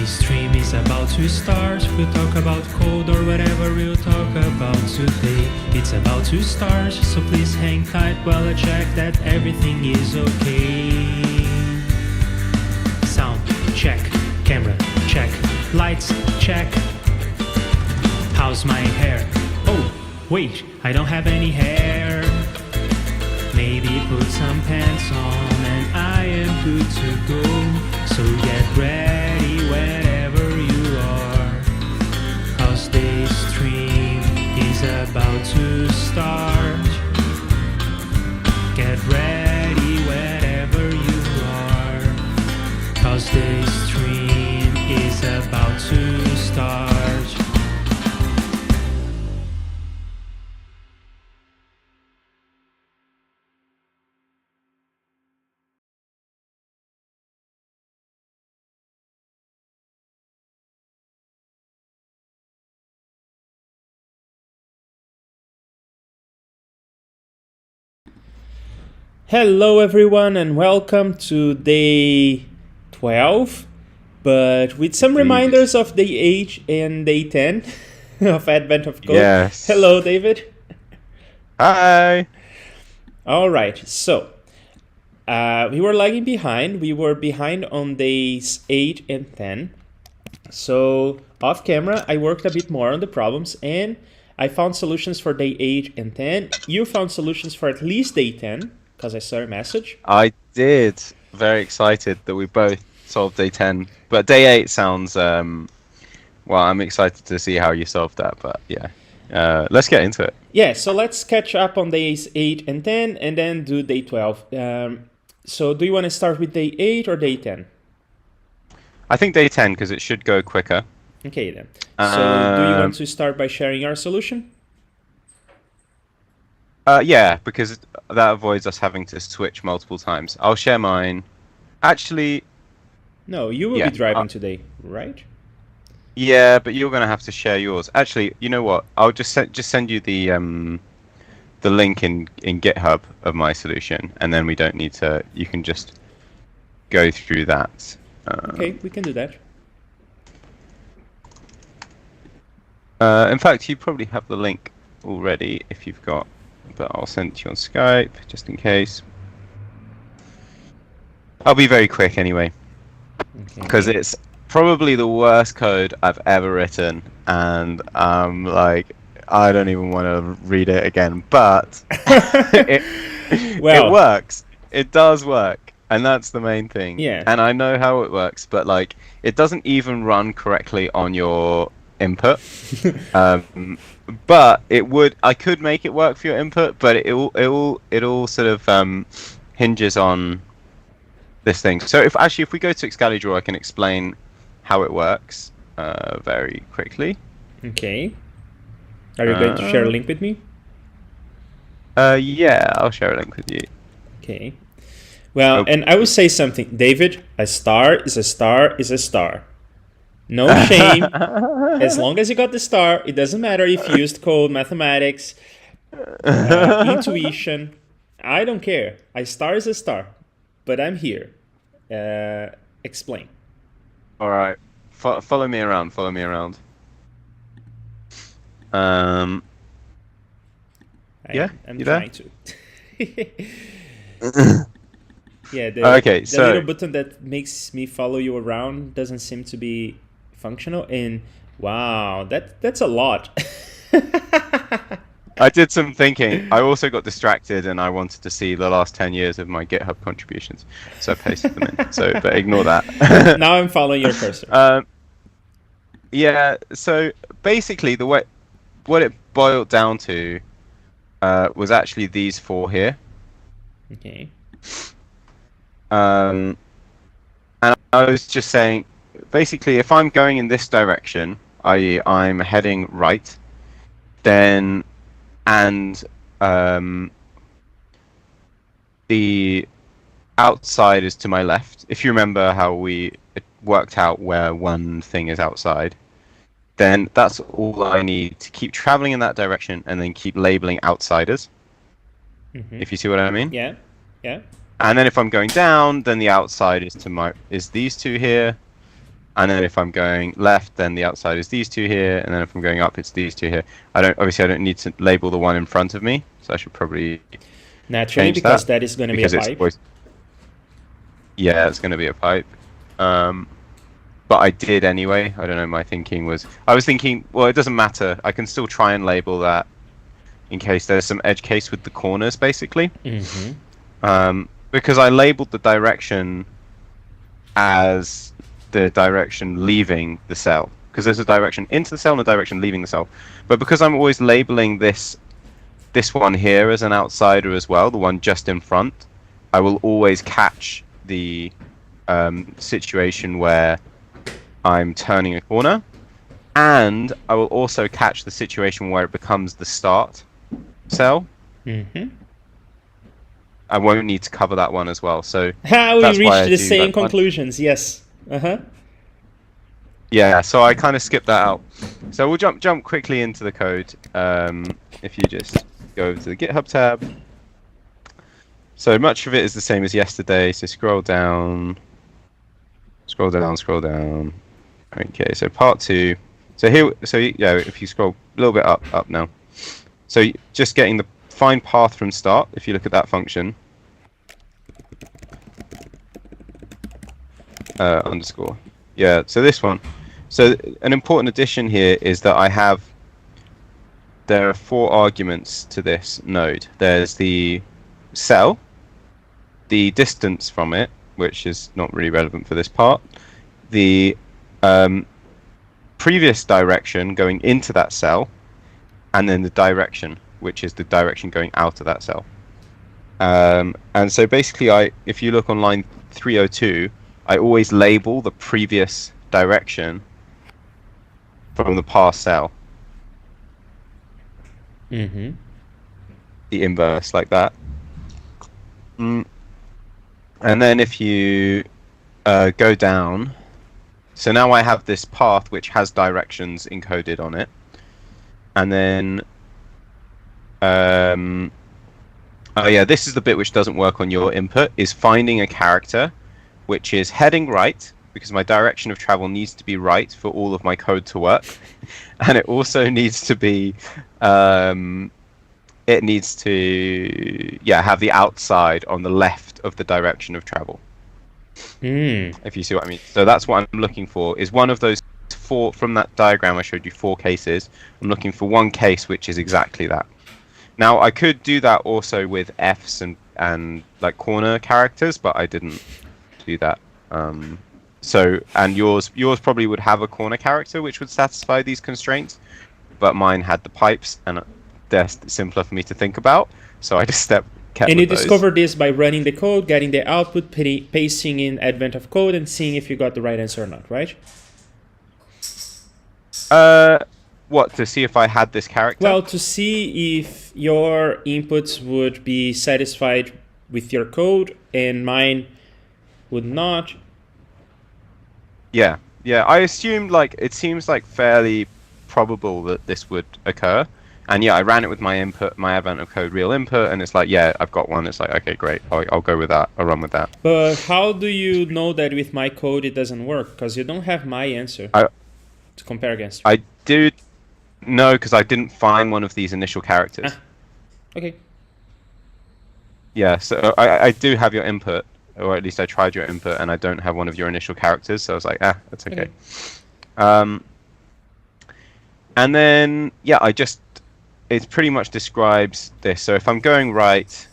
Today's stream is about to start. We'll talk about code or whatever we'll talk about today. It's about to start, so please hang tight while I check that everything is okay. Sound check, camera check, lights check. How's my hair? Oh, wait, I don't have any hair. Maybe put some pants on and I am good to go. So get ready wherever you are, 'cause this stream is about to start. Get ready wherever you are, 'cause this stream is about to start. Hello everyone and welcome to day 12, but with some reminders of day 8 and day 10 of Advent of Code. Yes. Hello David. Hi. Alright, so we were lagging behind. We were behind on days 8 and 10. So off camera I worked a bit more on the problems and I found solutions for day 8 and 10. You found solutions for at least day 10. Because I saw a message. I did. Very excited that we both solved day 10. But day 8 sounds, well, I'm excited to see how you solved that. But yeah, let's get into it. Yeah, so let's catch up on days 8 and 10 and then do day 12. So do you want to start with day 8 or day 10? I think day 10 because it should go quicker. Okay then. So do you want to start by sharing your solution? Yeah, because that avoids us having to switch multiple times. I'll share mine. Actually... No, you will be driving today, right? Yeah, but you're going to have to share yours. Actually, you know what? I'll just send you the link in GitHub of my solution, and then we don't need to... You can just go through that. Okay, we can do that. In fact, you probably have the link already if you've got... But I'll send it to you on Skype, just in case. I'll be very quick anyway. Because it's probably the worst code I've ever written. And like, I don't even want to read it again. But it works. It does work. And that's the main thing. Yeah. And I know how it works. But like, it doesn't even run correctly on your input. But it would. I could make it work for your input, but it all sort of hinges on this thing. So if we go to Excalibur, I can explain how it works very quickly. Okay. Are you going to share a link with me? Yeah, I'll share a link with you. Okay. Well, and I will say something, David. A star is a star is a star. No shame. As long as you got the star, it doesn't matter if you used code, mathematics, intuition. I don't care. A star is a star. But I'm here. Explain. All right. Follow me around. Follow me around. I'm you trying there? to. Yeah, the so little button that makes me follow you around doesn't seem to be functional, and wow, that's a lot. I did some thinking. I also got distracted and I wanted to see the last 10 years of my GitHub contributions, so I pasted them in. So, but ignore that. Now I'm following your cursor. Yeah. So basically, what it boiled down to was actually these four here. Okay. And I was just saying, basically, if I'm going in this direction, i.e. I'm heading right, then, and the outside is to my left. If you remember how we worked out where one thing is outside, then that's all I need to keep traveling in that direction and then keep labeling outsiders. If you see what I mean? Yeah. Yeah. And then if I'm going down, then the outside is these two here, And then if I'm going left, then the outside is these two here, and then if I'm going up, it's these two here. I don't need to label the one in front of me, so I should probably naturally change because that is going to be a pipe. Yeah, it's going to be a pipe. But I did anyway. I don't know. My thinking was, I was thinking, well, it doesn't matter. I can still try and label that in case there's some edge case with the corners, basically. Because I labeled the direction as the direction leaving the cell, because there's a direction into the cell and a direction leaving the cell. But because I'm always labeling this one here as an outsider as well, the one just in front, I will always catch the situation where I'm turning a corner, and I will also catch the situation where it becomes the start cell. I won't need to cover that one as well. So how we reached the same conclusions. Yes. Yeah, so I kind of skipped that out. So we'll jump quickly into the code. If you just go over to the GitHub tab. So much of it is the same as yesterday. So scroll down. Okay, so part 2. So here, if you scroll a little bit up now. So just getting the find path from start. If you look at that function. Underscore. Yeah, so this one. So an important addition here is that there are 4 arguments to this node. There's the cell, the distance from it, which is not really relevant for this part, the previous direction going into that cell, and then the direction, which is the direction going out of that cell. And so basically, if you look on line 302, I always label the previous direction from the past cell. The inverse, like that. And then if you go down, so now I have this path which has directions encoded on it. And then, oh yeah, this is the bit which doesn't work on your input, is finding a character which is heading right, because my direction of travel needs to be right for all of my code to work. And it also needs to be, it needs to, have the outside on the left of the direction of travel. If you see what I mean. So that's what I'm looking for, is one of those 4, from that diagram I showed you, 4 cases. I'm looking for one case which is exactly that. Now I could do that also with Fs and like corner characters, but I didn't do that. So, and yours probably would have a corner character which would satisfy these constraints, but mine had the pipes, and they're simpler for me to think about, so I just kept and you those. discovered this by running the code, getting the output, pasting in advent of code, and seeing if you got the right answer or not, right? What, to see if I had this character? Well, to see if your inputs would be satisfied with your code and mine would not. Yeah, I assumed, like, it seems like fairly probable that this would occur. And yeah, I ran it with my input, my advent of code real input, and it's like, yeah, I've got one. It's like, okay, great, I'll go with that. I'll run with that. But how do you know that with my code it doesn't work? Because you don't have my answer to compare against. I do know, because I didn't find one of these initial characters. Okay. Yeah, so I do have your input, or at least I tried your input, and I don't have one of your initial characters, so I was like, that's okay. And then, yeah, it pretty much describes this. So if I'm going right,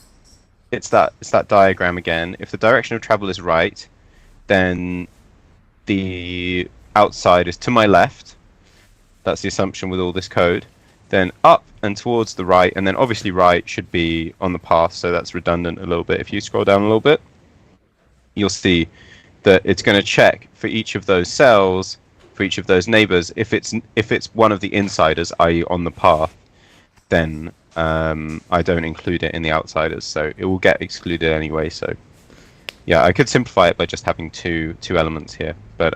it's that diagram again. If the direction of travel is right, then the outside is to my left. That's the assumption with all this code. Then up and towards the right, and then obviously right should be on the path, so that's redundant a little bit. If you scroll down a little bit, you'll see that it's going to check for each of those cells, for each of those neighbors. If it's one of the insiders, i.e. on the path, then I don't include it in the outsiders, so it will get excluded anyway. So yeah, I could simplify it by just having two elements here, but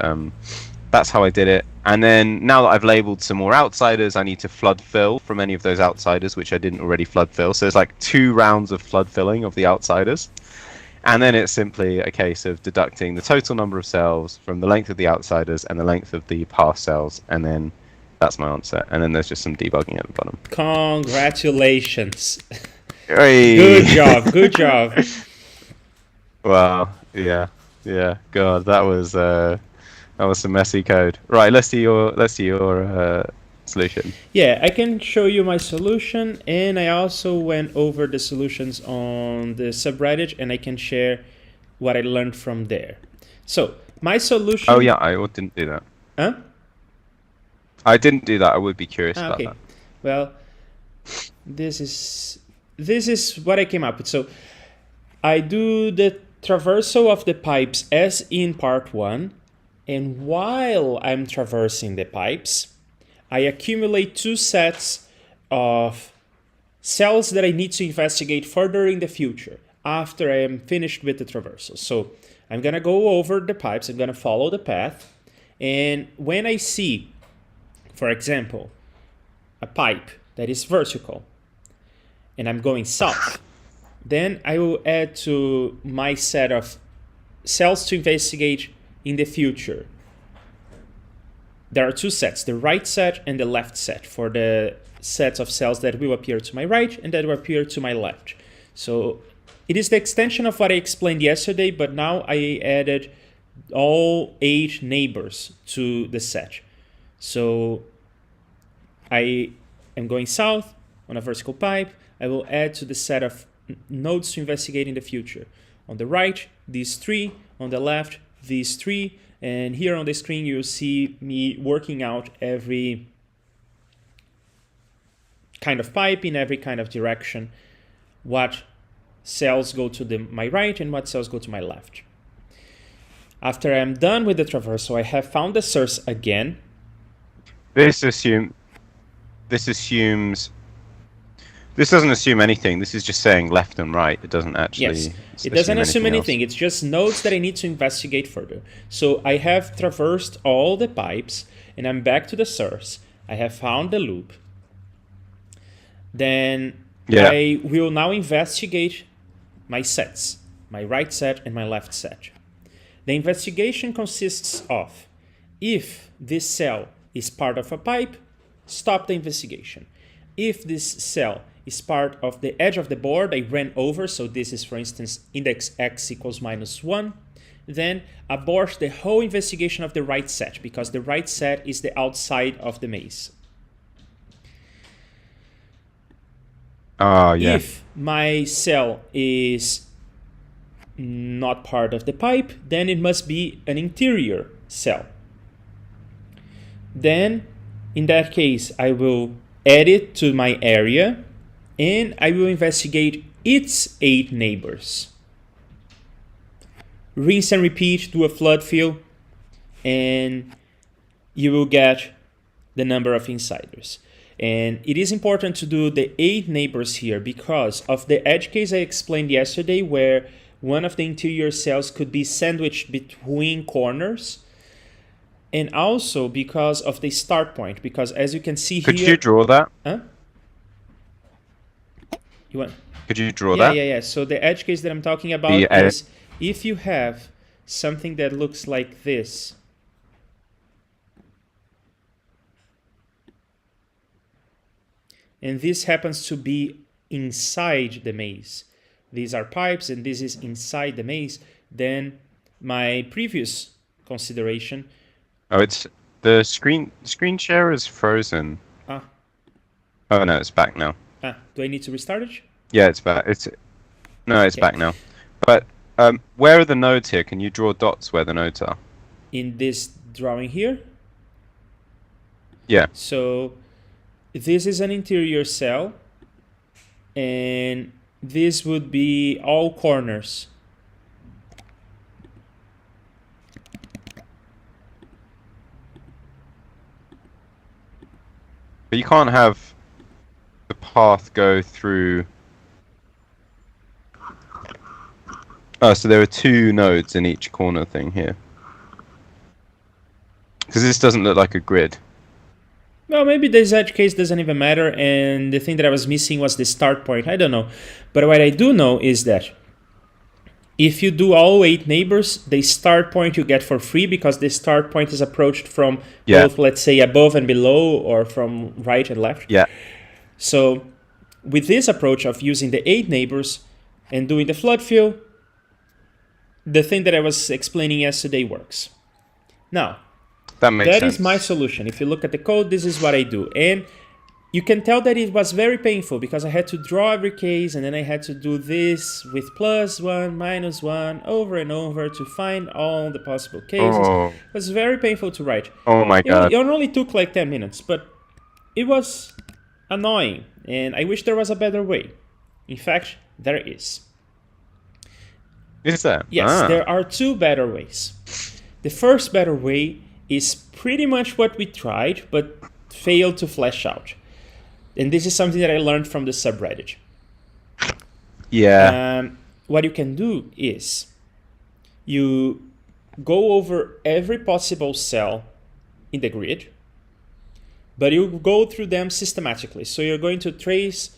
that's how I did it. And then now that I've labeled some more outsiders, I need to flood fill from any of those outsiders which I didn't already flood fill. So it's like 2 rounds of flood filling of the outsiders. And then it's simply a case of deducting the total number of cells from the length of the outsiders and the length of the pass cells, and then that's my answer. And then there's just some debugging at the bottom. Congratulations. Hey. Good job. Good job. Wow. Yeah. God, that was some messy code. Right. Let's see your solution. Yeah, I can show you my solution, and I also went over the solutions on the subreddit, and I can share what I learned from there. So my solution. Oh yeah, I didn't do that. Huh? I didn't do that. I would be curious about Okay. that. Well, this is what I came up with. So I do the traversal of the pipes as in part 1, and while I'm traversing the pipes, I accumulate 2 sets of cells that I need to investigate further in the future after I am finished with the traversal. So I'm going to go over the pipes, I'm going to follow the path, and when I see, for example, a pipe that is vertical, and I'm going south, then I will add to my set of cells to investigate in the future. There are 2 sets, the right set and the left set, for the sets of cells that will appear to my right and that will appear to my left. So it is the extension of what I explained yesterday, but now I added all 8 neighbors to the set. So I am going south on a vertical pipe. I will add to the set of nodes to investigate in the future. On the right, these 3. On the left, these 3. And here on the screen, you'll see me working out every kind of pipe in every kind of direction, what cells go to my right and what cells go to my left. After I'm done with the traversal, I have found the source again. This doesn't assume anything. This is just saying left and right. It doesn't actually. Yes, it doesn't assume anything. Else. It's just nodes that I need to investigate further. So I have traversed all the pipes, and I'm back to the source. I have found the loop. Then I will now investigate my sets, my right set and my left set. The investigation consists of, if this cell is part of a pipe, stop the investigation. If this cell is part of the edge of the board I ran over, so this is, for instance, index x equals -1, then abort the whole investigation of the right set, because the right set is the outside of the maze. If my cell is not part of the pipe, then it must be an interior cell. Then, in that case, I will add it to my area, and I will investigate its 8 neighbors. Rinse and repeat, do a flood fill, and you will get the number of insiders. And it is important to do the 8 neighbors here because of the edge case I explained yesterday, where one of the interior cells could be sandwiched between corners. And also because of the start point, because as you can see here... Could you draw that? Huh? You want? Could you draw that? Yeah. So the edge case that I'm talking about is if you have something that looks like this. And this happens to be inside the maze. These are pipes and this is inside the maze. Then my previous consideration... Oh, it's the screen share is frozen. Ah. Oh no, it's back now. Do I need to restart it? Yeah, it's back. It's back now. But where are the nodes here? Can you draw dots where the nodes are? In this drawing here? Yeah. So this is an interior cell, and this would be all corners. But you can't have the path go through... Oh, so there are 2 nodes in each corner thing here. Because this doesn't look like a grid. Well, maybe this edge case doesn't even matter, and the thing that I was missing was the start point. I don't know. But what I do know is that If you do all 8 neighbors, the start point you get for free because the start point is approached from both, let's say, above and below or from right and left. Yeah. So with this approach of using the 8 neighbors and doing the flood fill, the thing that I was explaining yesterday works. Now, that makes sense. Is my solution. If you look at the code, this is what I do. And you can tell that it was very painful because I had to draw every case and then I had to do this with +1, -1 over and over to find all the possible cases. Oh. It was very painful to write. Oh my God. It only took like 10 minutes, but it was annoying and I wish there was a better way. In fact, there is. Is there? Yes, there are 2 better ways. The first better way is pretty much what we tried, but failed to flesh out. And this is something that I learned from the subreddit. Yeah. What you can do is you go over every possible cell in the grid, but you go through them systematically. So you're going to trace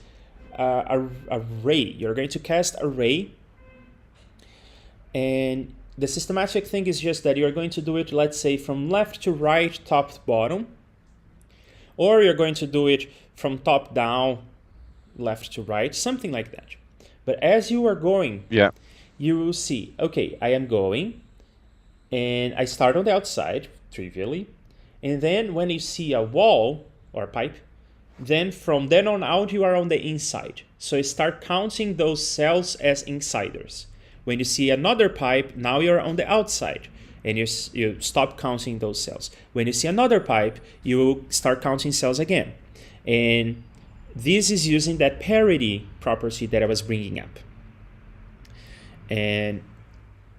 a ray. You're going to cast a ray. And the systematic thing is just that you're going to do it, let's say, from left to right, top to bottom. Or you're going to do it from top down, left to right, something like that. But as you are going, you will see, okay, I am going, and I start on the outside, trivially, and then when you see a wall or a pipe, then from then on out, you are on the inside. So you start counting those cells as insiders. When you see another pipe, now you're on the outside. And you stop counting those cells. When you see another pipe, you start counting cells again. And this is using that parity property that I was bringing up. And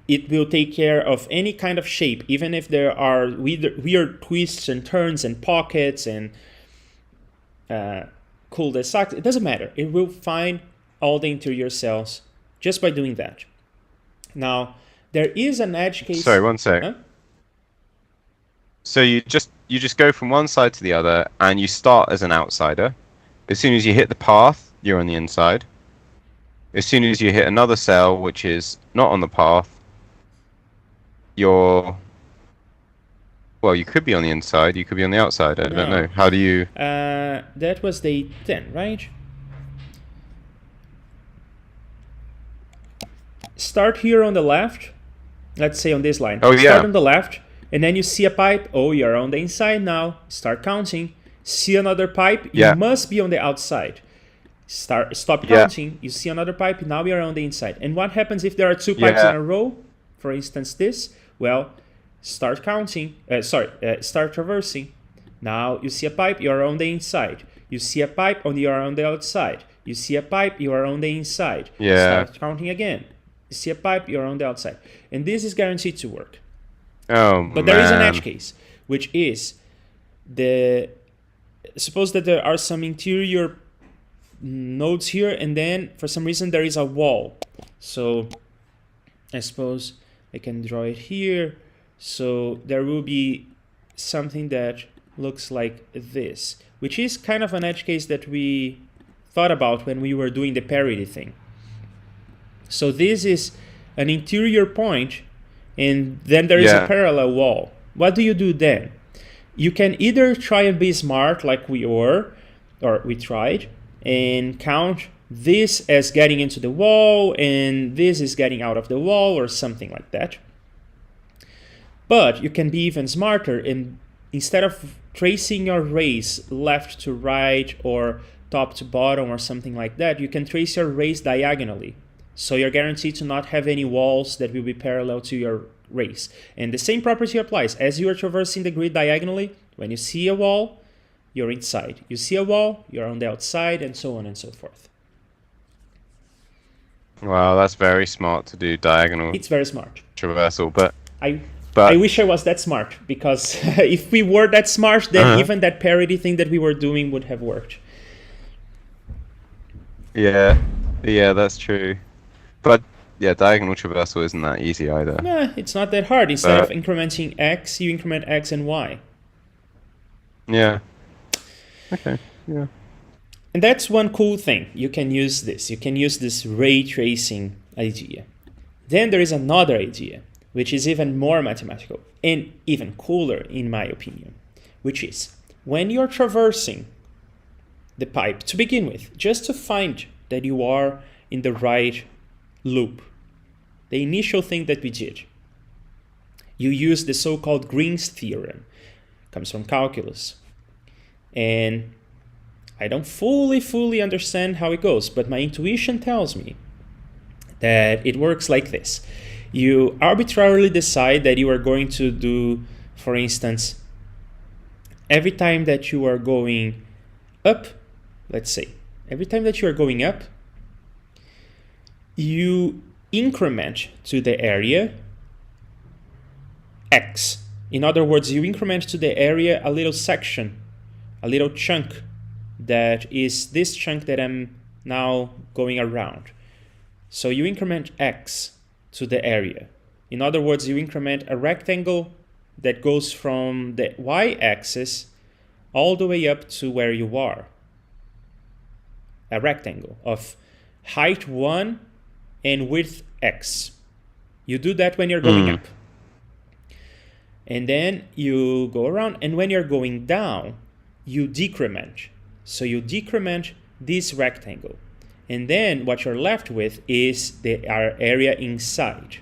it will take care of any kind of shape, even if there are weird twists and turns and pockets and cul-de-sacs. It doesn't matter. It will find all the interior cells just by doing that. Now, there is an edge case. Sorry, one sec. Huh? So you just go from one side to the other, and you start as an outsider. As soon as you hit the path, you're on the inside. As soon as you hit another cell, which is not on the path, you could be on the inside, you could be on the outside. I don't know. How do you? That was day 10, right? Start here on the left. Let's say on this line. Oh, yeah. Start on the left, and then you see a pipe. Oh, you're on the inside now. Start counting. See another pipe. You must be on the outside. Stop counting. You see another pipe. Now you're on the inside. And what happens if there are 2 pipes in a row? For instance, this. Well, start counting. Start traversing. Now you see a pipe. You're on the inside. You see a pipe. You're on the outside. You see a pipe. You are on the inside. Start counting again. You see a pipe, you're on the outside. And this is guaranteed to work. But there is an edge case, which is suppose that there are some interior nodes here, and then for some reason there is a wall. So I suppose I can draw it here. So there will be something that looks like this, which is kind of an edge case that we thought about when we were doing the parity thing. So this is an interior point, and then there is a parallel wall. What do you do then? You can either try and be smart like we were, or we tried, and count this as getting into the wall, and this is getting out of the wall, or something like that. But you can be even smarter, and instead of tracing your rays left to right, or top to bottom, or something like that, you can trace your rays diagonally. So you're guaranteed to not have any walls that will be parallel to your rays. And the same property applies. As you are traversing the grid diagonally, when you see a wall, you're inside. You see a wall, you're on the outside, and so on and so forth. Wow, that's very smart to do diagonal. It's very smart. Traversal, but I wish I was that smart, because if we were that smart, then even that parity thing that we were doing would have worked. Yeah, that's true. But yeah, diagonal traversal isn't that easy either. No, it's not that hard. Instead of incrementing x, you increment x and y. Yeah. Okay. Yeah. And that's one cool thing. You can use this. You can use this ray tracing idea. Then there is another idea, which is even more mathematical and even cooler in my opinion, which is when you're traversing the pipe to begin with, just to find that you are in the right loop, the initial thing that we did, you use the so-called Green's theorem. It comes from calculus. And I don't fully understand how it goes, but my intuition tells me that it works like this. You arbitrarily decide that you are going to do, for instance, every time that you are going up, let's say, every time that you are going up, you increment to the area x. In other words, you increment to the area a little section, a little chunk that is this chunk that I'm now going around. So you increment x to the area. In other words, you increment a rectangle that goes from the y-axis all the way up to where you are. A rectangle of height 1 and width x. You do that when you're going up. And then you go around, and when you're going down, you decrement. So you decrement this rectangle. And then what you're left with is the area inside.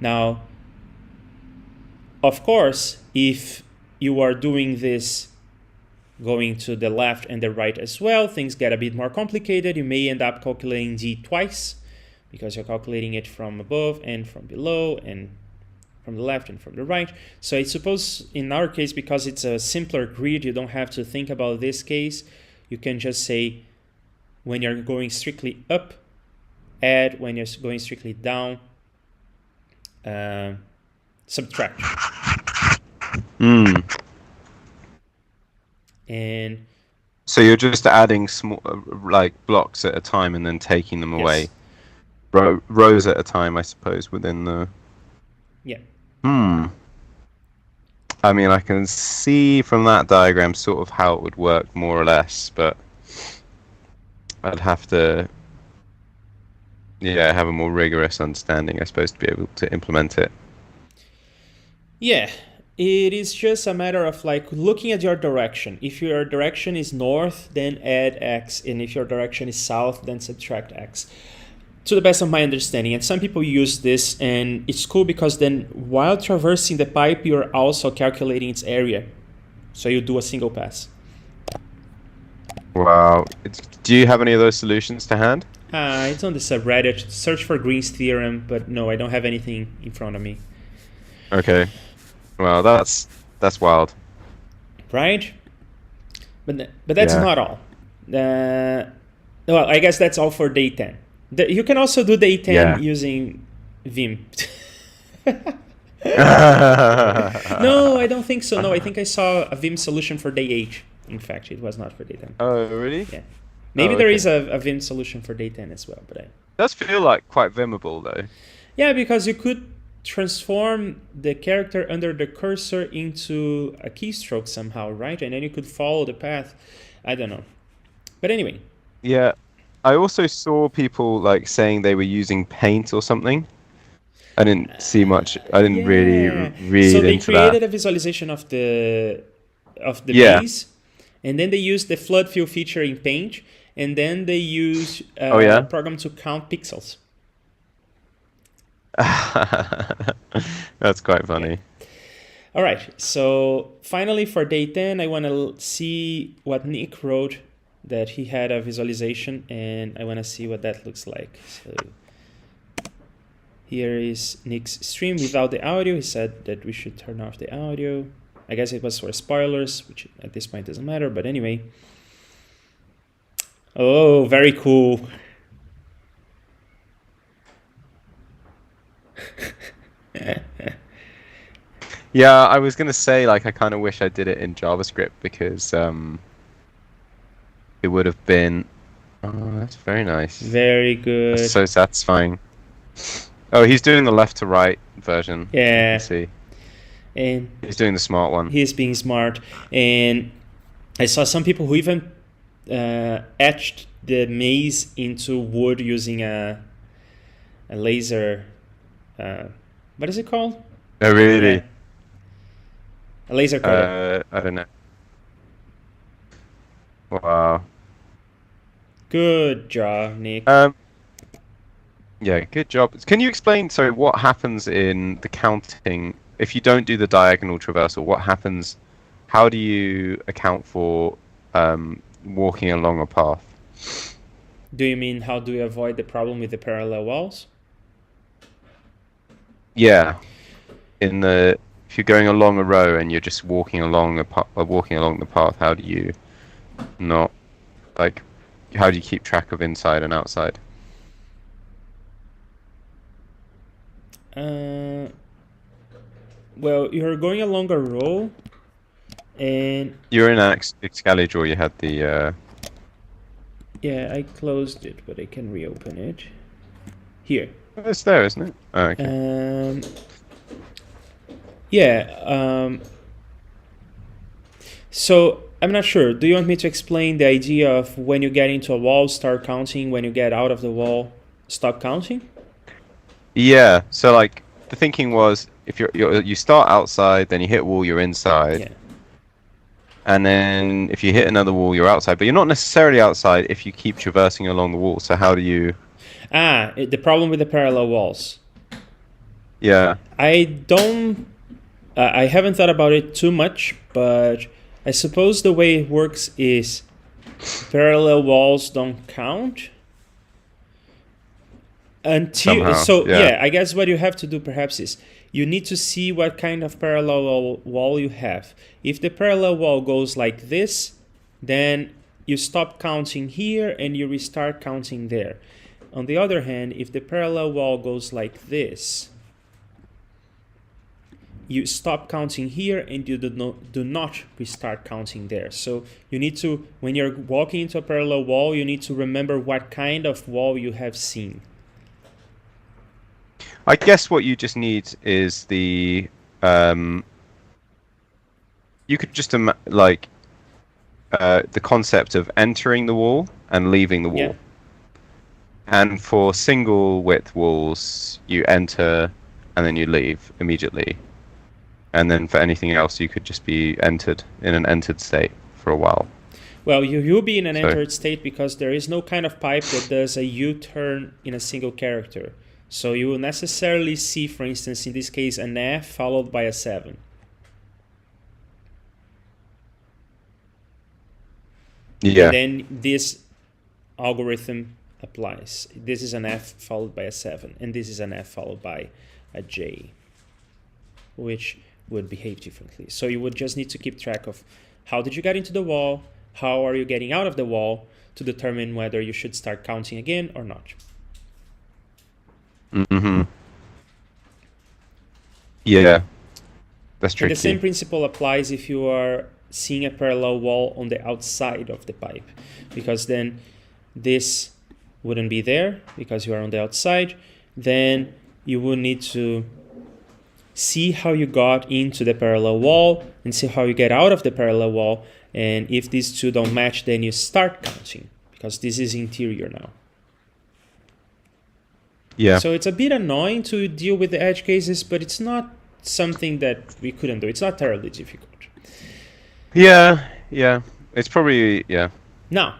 Now, of course, if you are doing this going to the left and the right as well, things get a bit more complicated. You may end up calculating d twice because you're calculating it from above and from below and from the left and from the right. So I suppose in our case, because it's a simpler grid, you don't have to think about this case. You can just say when you're going strictly up, add. When you're going strictly down, subtract. And so you're just adding small, like blocks at a time, and then taking them away, rows at a time, I suppose, within the. Yeah. I mean, I can see from that diagram sort of how it would work, more or less, but I'd have to, have a more rigorous understanding, I suppose, to be able to implement it. Yeah, it is just a matter of like looking at your direction. If your direction is north, then add x, and if your direction is south, then subtract x. To the best of my understanding, and some people use this, and it's cool because then while traversing the pipe, you're also calculating its area. So you do a single pass. Wow. Do you have any of those solutions to hand? It's on the subreddit. Search for Green's theorem, but no, I don't have anything in front of me. Okay. Well, that's wild. Right? But that's not all. Well, I guess that's all for day 10. You can also do day 10 using Vim. No, I don't think so. No, I think I saw a Vim solution for day 8. In fact, it was not for day 10. Oh, really? Yeah. Maybe there is a Vim solution for day 10 as well. But it does feel like quite Vimable, though. Yeah, because you could transform the character under the cursor into a keystroke somehow, right? And then you could follow the path. I don't know. But anyway. Yeah. I also saw people like saying they were using Paint or something. I didn't see much. I didn't really read into that. So they created a visualization of the maze, and then they used the flood fill feature in Paint, and then they used a program to count pixels. That's quite funny. Yeah. All right. So finally, for day 10, I want to see what Nick wrote. That he had a visualization, and I want to see what that looks like. So here is Nick's stream without the audio. He said that we should turn off the audio. I guess it was for spoilers, which at this point doesn't matter, but anyway. Oh, very cool. Yeah, I was going to say, like, I kind of wish I did it in JavaScript because it would have been. Oh, that's very nice. Very good. That's so satisfying. Oh, he's doing the left to right version. Yeah. Let's see. And he's doing the smart one. He's being smart. And I saw some people who even etched the maze into wood using a laser what is it called? Oh, really? Yeah, a laser cutter. I don't know. Wow. Good job, Nick. Yeah, good job. Can you explain, sorry, what happens in the counting if you don't do the diagonal traversal? What happens? How do you account for walking along a path? Do you mean how do you avoid the problem with the parallel walls? Yeah, if you're going along a row and you're just walking along the path, how do you not like? How do you keep track of inside and outside? Well, you're going along a row, and You're in Excalibur. You had the. yeah, I closed it, but I can reopen it. Here. It's there, isn't it? Oh, okay. Yeah. So I'm not sure. Do you want me to explain the idea of when you get into a wall, start counting? When you get out of the wall, stop counting? Yeah. So like the thinking was, if you start outside, then you hit a wall, you're inside. Yeah. And then if you hit another wall, you're outside. But you're not necessarily outside if you keep traversing along the wall. So how do you? The problem with the parallel walls. Yeah. I haven't thought about it too much, but I suppose the way it works is parallel walls don't count until Somehow, yeah. I guess what you have to do perhaps is you need to see what kind of parallel wall you have. If the parallel wall goes like this, then you stop counting here and you restart counting there. On the other hand, if the parallel wall goes like this, you stop counting here and you do not restart counting there. So you need to, when you're walking into a parallel wall, you need to remember what kind of wall you have seen. I guess what you just need is the. You could just the concept of entering the wall and leaving the wall. Yeah. And for single width walls, you enter and then you leave immediately. And then for anything else, you could just be entered in an entered state for a while. Well, you'll be in an entered state because there is no kind of pipe that does a U-turn in a single character. So you will necessarily see, for instance, in this case, an F followed by a 7. Yeah. And then this algorithm applies. This is an F followed by a 7, and this is an F followed by a J, which would behave differently. So you would just need to keep track of how did you get into the wall, how are you getting out of the wall, to determine whether you should start counting again or not. Mm-hmm. Yeah, that's tricky. And the same principle applies if you are seeing a parallel wall on the outside of the pipe, because then this wouldn't be there because you are on the outside. Then you will need to see how you got into the parallel wall and see how you get out of the parallel wall. And if these two don't match, then you start counting because this is interior now. Yeah. So it's a bit annoying to deal with the edge cases, but it's not something that we couldn't do. It's not terribly difficult. Yeah. It's probably, yeah. Now,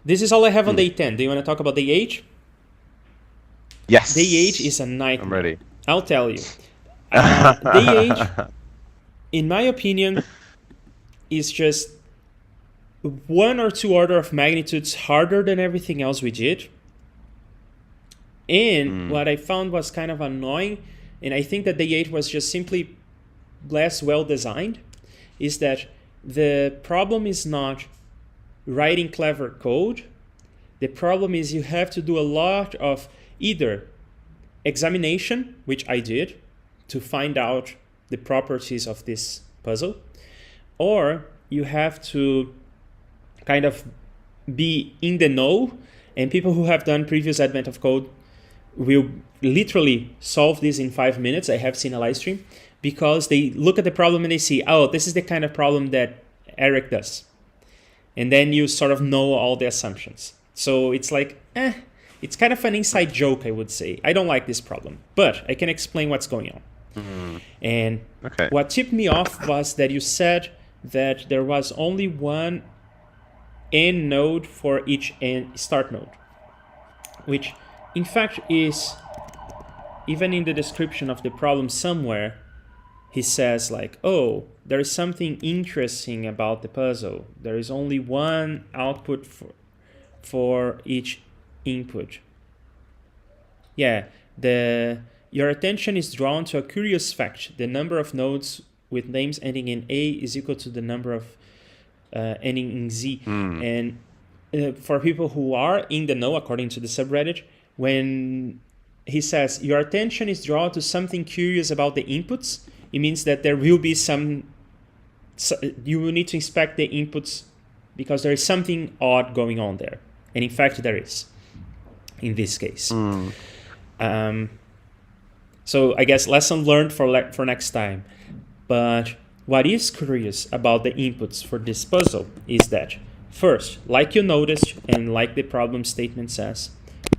this is all I have on day 10. Do you want to talk about day 8? Yes. Day 8 is a nightmare. I'm ready. I'll tell you. Day 8, in my opinion, is just 1 or 2 order of magnitudes harder than everything else we did. And what I found was kind of annoying, and I think that day 8 was just simply less well designed, is that the problem is not writing clever code. The problem is you have to do a lot of either examination, which I did, to find out the properties of this puzzle, or you have to kind of be in the know, and people who have done previous Advent of Code will literally solve this in 5 minutes. I have seen a live stream, because they look at the problem and they see, oh, this is the kind of problem that Eric does. And then you sort of know all the assumptions. So it's like, It's kind of an inside joke, I would say. I don't like this problem, but I can explain what's going on. And what tipped me off was that you said that there was only one end node for each start node, which in fact is, even in the description of the problem somewhere, he says like, oh, there is something interesting about the puzzle. There is only one output for each input. Yeah, your attention is drawn to a curious fact. The number of nodes with names ending in A is equal to the number of ending in Z. And for people who are in the know, according to the subreddit, when he says your attention is drawn to something curious about the inputs, it means that there will be you will need to inspect the inputs because there is something odd going on there. And in fact, there is, in this case. So I guess lesson learned for next time. But what is curious about the inputs for this puzzle is that, first, like you noticed and like the problem statement says,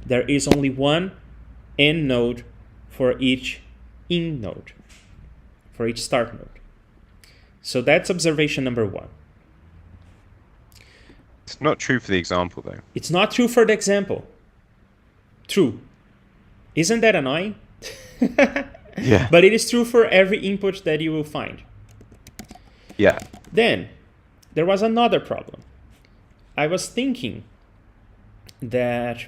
there is only one end node for each in node, for each start node. So that's observation number one. It's not true for the example, though. It's not true for the example. True. Isn't that annoying? Yeah. But it is true for every input that you will find. Yeah. Then, there was another problem. I was thinking that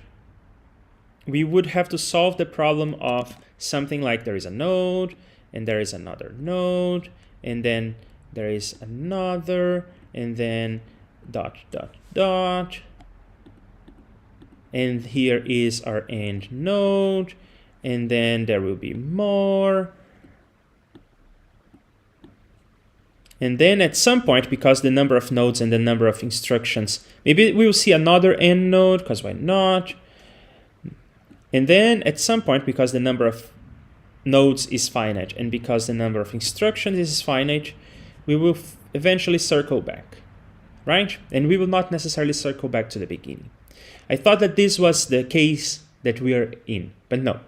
we would have to solve the problem of something like there is a node, and there is another node, and then there is another, and then ... And here is our end node, and then there will be more. And then at some point, because the number of nodes and the number of instructions, maybe we will see another end node, because why not? And then at some point, because the number of nodes is finite, and because the number of instructions is finite, we will eventually circle back, right? And we will not necessarily circle back to the beginning. I thought that this was the case that we are in, but no.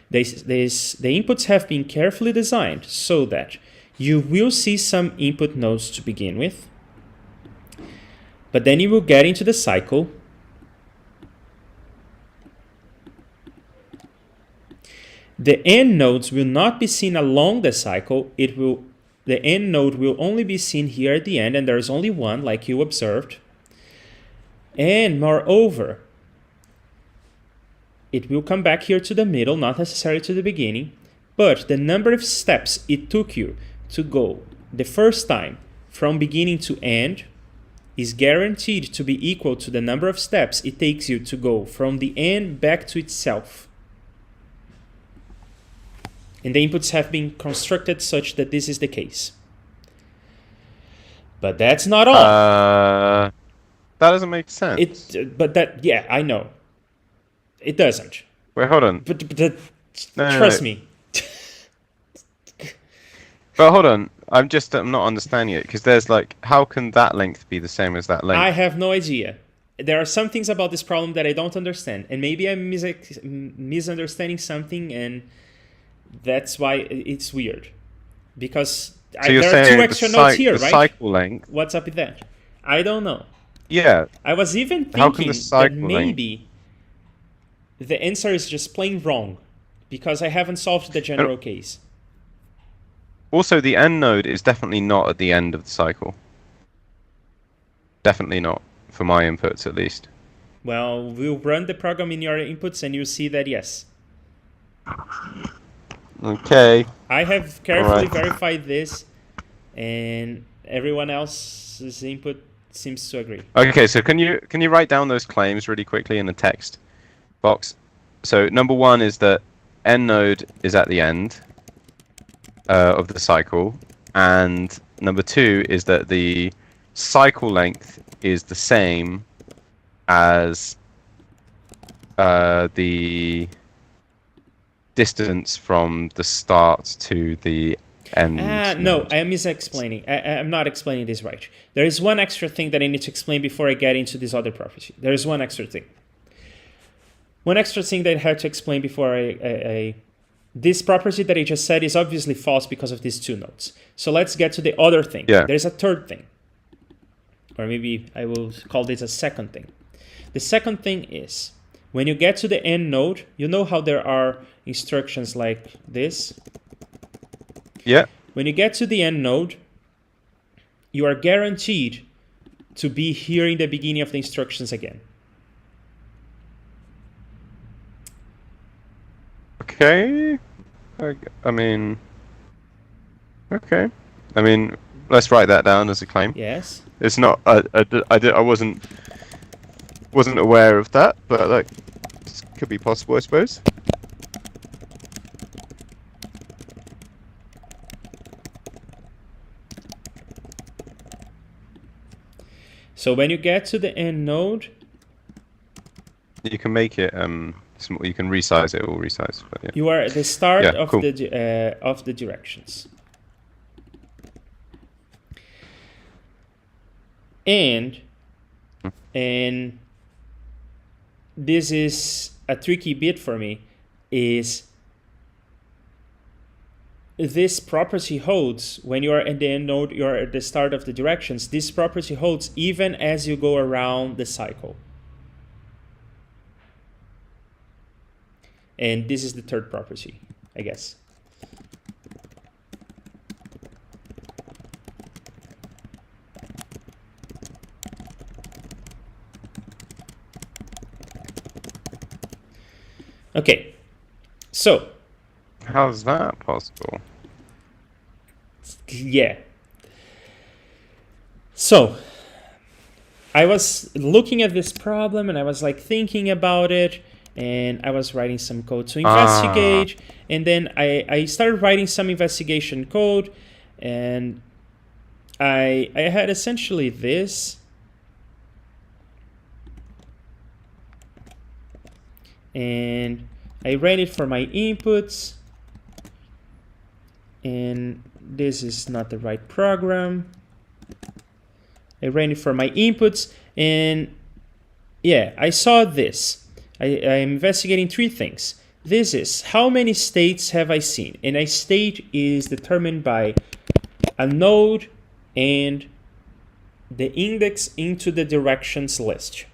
The inputs have been carefully designed so that you will see some input nodes to begin with, but then you will get into the cycle. The end nodes will not be seen along the cycle. The end node will only be seen here at the end, and there is only one, like you observed. And moreover, it will come back here to the middle, not necessarily to the beginning, but the number of steps it took you to go the first time from beginning to end is guaranteed to be equal to the number of steps it takes you to go from the end back to itself. And the inputs have been constructed such that this is the case. But that's not all. That doesn't make sense. Yeah, I know. It doesn't. Wait, hold on. But trust me. But hold on. I'm not understanding it, because there's like, how can that length be the same as that length? I have no idea. There are some things about this problem that I don't understand, and maybe I'm misunderstanding something, and that's why it's weird. Because so there are two extra nodes here, the right? Cycle length. What's up with that? I don't know. Yeah. I was even How can thinking the cycle that maybe the answer is just plain wrong, because I haven't solved the general case. Also, the end node is definitely not at the end of the cycle. Definitely not, for my inputs at least. Well, we'll run the program in your inputs and you'll see that yes. Okay. I have carefully verified this, and everyone else's input seems to agree. Okay, so can you write down those claims really quickly in the text box? So number one is that end node is at the end of the cycle, and number two is that the cycle length is the same as the distance from the start to the end. No, I am misexplaining. I'm not explaining this right. There is one extra thing that I need to explain before I get into this other property. There is one extra thing. One extra thing that I had to explain before this property that I just said is obviously false because of these two nodes. So let's get to the other thing. Yeah. There's a third thing. Or maybe I will call this a second thing. The second thing is, when you get to the end node, you know how there are instructions like this? Yeah. When you get to the end node, you are guaranteed to be here in the beginning of the instructions again. Okay. I mean, okay. I mean, let's write that down as a claim. Yes. It's not. I wasn't aware of that, but like, this could be possible, I suppose. So when you get to the end node, You can make it. You can resize it or resize. But yeah. you are at the start Yeah, of cool. the directions. And this is a tricky bit for me, is this property holds when you are at the end node, you are at the start of the directions. This property holds even as you go around the cycle. And this is the third property, I guess. Okay, so How's that possible? yeah. So I was looking at this problem and I was like thinking about it, and I was writing some code to investigate, and then I started writing some investigation code, and I had essentially this, and I ran it for my inputs, and this is not the right program. I ran it for my inputs, and yeah, I saw this. I'm investigating three things. This is how many states have I seen, and a state is determined by a node and the index into the directions list.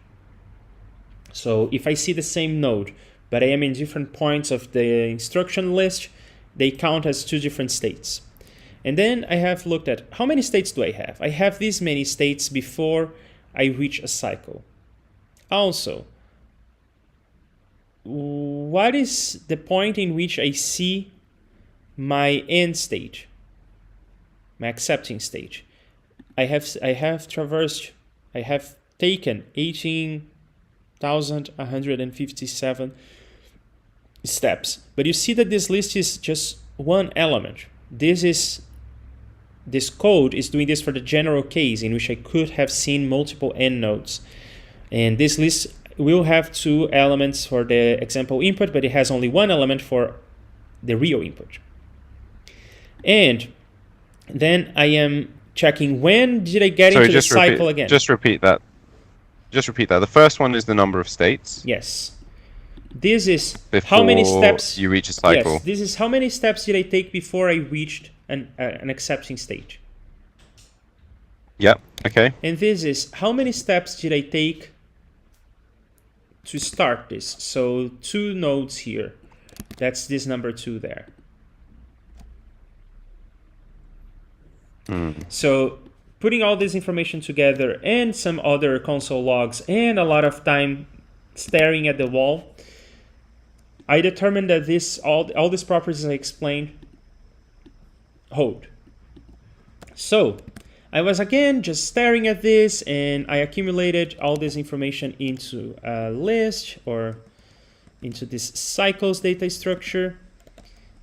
So if I see the same node, but I am in different points of the instruction list, they count as two different states. And then I have looked at how many states do I have? I have these many states before I reach a cycle. Also, what is the point in which I see my end state, my accepting state? I have taken 18,157 steps, but you see that this list is just one element. This code is doing this for the general case in which I could have seen multiple end nodes, and this list will have two elements for the example input, but it has only one element for the real input. And then I am checking when did I get into the cycle again. Just repeat that. The first one is the number of states. Yes. This is Before how many steps you reach a cycle. Yes, this is how many steps did I take before I reached an accepting state. Yeah. Okay. And this is how many steps did I take to start this. So two nodes here. That's this number 2 there. So putting all this information together and some other console logs and a lot of time staring at the wall, I determined that all these properties I explained hold. So I was again just staring at this, and I accumulated all this information into a list or into this cycles data structure.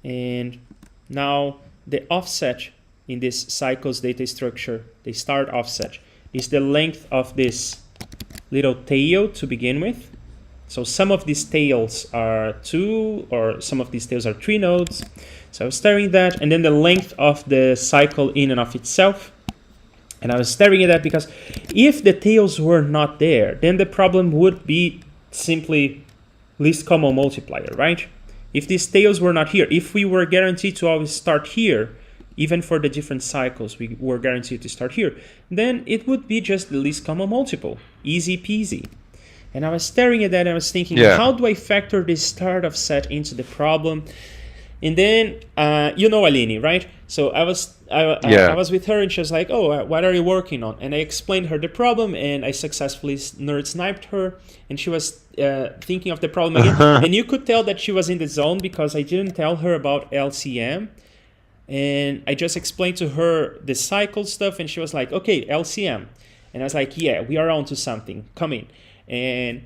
And now the offset in this cycles data structure, the start offset, is the length of this little tail to begin with. So some of these tails are 2, or some of these tails are 3 nodes. So I was staring at that, and then the length of the cycle in and of itself. And I was staring at that because if the tails were not there, then the problem would be simply least common multiplier, right? If these tails were not here, if we were guaranteed to always start here, even for the different cycles we were guaranteed to start here, then it would be just the least common multiple. Easy peasy. And I was staring at that and I was thinking, how do I factor this start of set into the problem? And then, you know Aline, right? So I was with her and she was like, oh, what are you working on? And I explained her the problem and I successfully nerd sniped her. And she was thinking of the problem again. And you could tell that she was in the zone because I didn't tell her about LCM. And I just explained to her the cycle stuff and she was like, okay, LCM. And I was like, yeah, we are on to something. Come in. And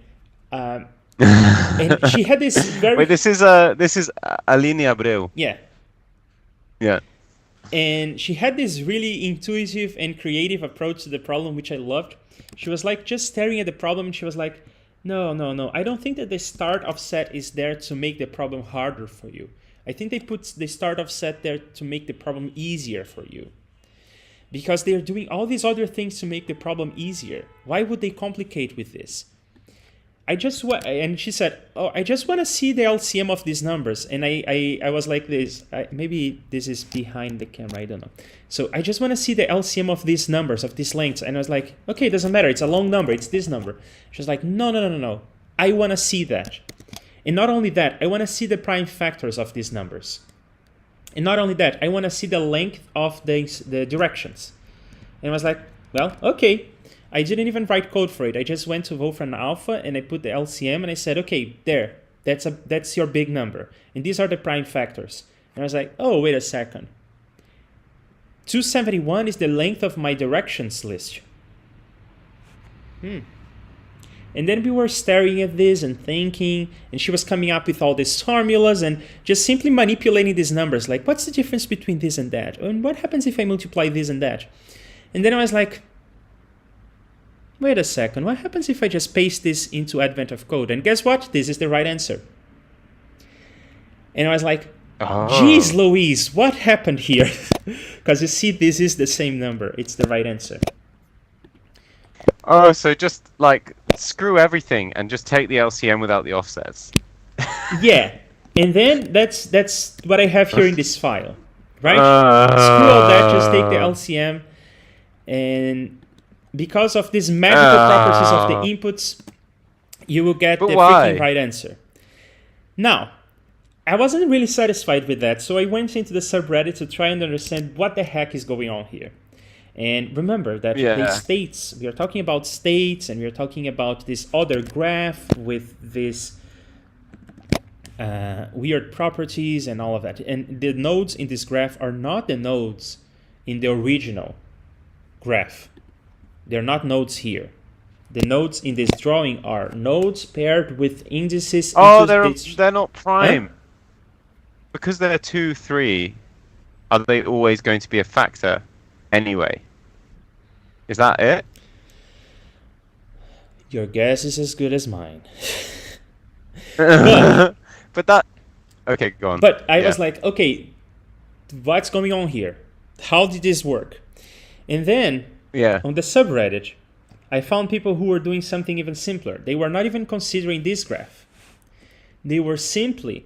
and she had this very... Wait, this is Aline Abreu. Yeah. Yeah. And she had this really intuitive and creative approach to the problem, which I loved. She was like just staring at the problem and she was like, no. I don't think that the start of set is there to make the problem harder for you. I think they put the start of set there to make the problem easier for you. Because they're doing all these other things to make the problem easier. Why would they complicate with this? And she said, oh, I just want to see the LCM of these numbers. And I was like this, maybe this is behind the camera, I don't know. So I just want to see the LCM of these numbers, of these lengths. And I was like, okay, it doesn't matter, it's a long number, it's this number. She was like, no, I want to see that. And not only that, I want to see the prime factors of these numbers. And not only that, I want to see the length of the directions. And I was like, well, okay. I didn't even write code for it. I just went to Wolfram Alpha and I put the LCM and I said, okay, there, that's your big number. And these are the prime factors. And I was like, oh, wait a second. 271 is the length of my directions list. And then we were staring at this and thinking, and she was coming up with all these formulas and just simply manipulating these numbers. Like, what's the difference between this and that? And what happens if I multiply this and that? And then I was like, wait a second, what happens if I just paste this into Advent of Code? And guess what? This is the right answer. And I was like, geez Louise, what happened here? Because you see, this is the same number. It's the right answer. Oh, so just like screw everything and just take the LCM without the offsets. Yeah, and then that's what I have here in this file, right? Screw all that, just take the LCM, and because of these magical properties of the inputs, you will get the freaking right answer. Now, I wasn't really satisfied with that, so I went into the subreddit to try and understand what the heck is going on here. And remember that the states, we are talking about states, and we are talking about this other graph with this weird properties and all of that. And the nodes in this graph are not the nodes in the original graph. They're not nodes here. The nodes in this drawing are nodes paired with indices. Oh, they're not prime. Huh? Because they're 2, 3, are they always going to be a factor anyway? Is that it? Your guess is as good as mine. but that... Okay, go on. But I was like, okay, what's going on here? How did this work? And then, on the subreddit, I found people who were doing something even simpler. They were not even considering this graph. They were simply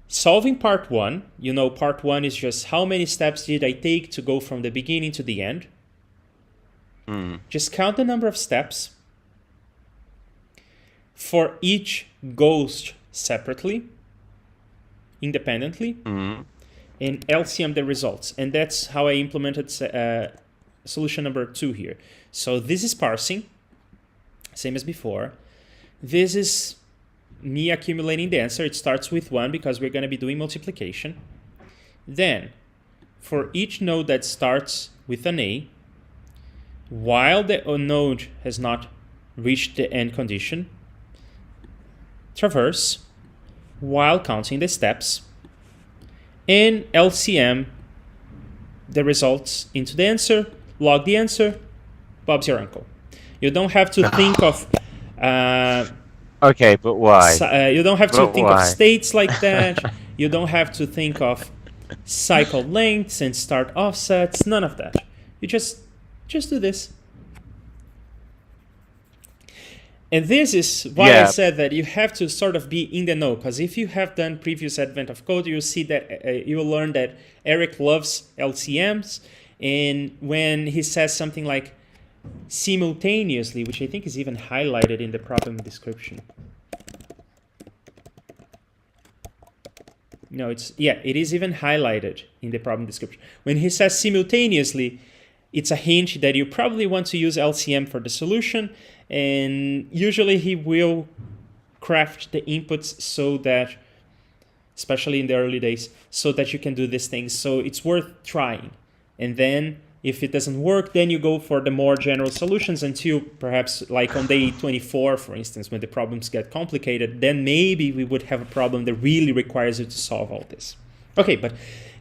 solving part 1. You know, part 1 is just how many steps did I take to go from the beginning to the end. Just count the number of steps for each ghost separately, independently, and LCM the results. And that's how I implemented solution number 2 here. So this is parsing, same as before. This is me accumulating the answer. It starts with 1 because we're going to be doing multiplication. Then, for each node that starts with an A, while the node has not reached the end condition, traverse while counting the steps, and LCM the results into the answer, log the answer, Bob's your uncle. You don't have to think of... okay, but why? You don't have to think of states like that. You don't have to think of cycle lengths and start offsets, none of that. You just do this. And this is why I Yeah. said that you have to sort of be in the know, because if you have done previous Advent of Code, you'll see that you'll learn that Eric loves LCMs, and when he says something like simultaneously, which I think is even highlighted in the problem description. No, it is even highlighted in the problem description. When he says simultaneously, it's a hint that you probably want to use LCM for the solution, and usually he will craft the inputs so that, especially in the early days, so that you can do these things. So it's worth trying. And then if it doesn't work, then you go for the more general solutions until perhaps like on day 24, for instance, when the problems get complicated, then maybe we would have a problem that really requires you to solve all this. Okay, but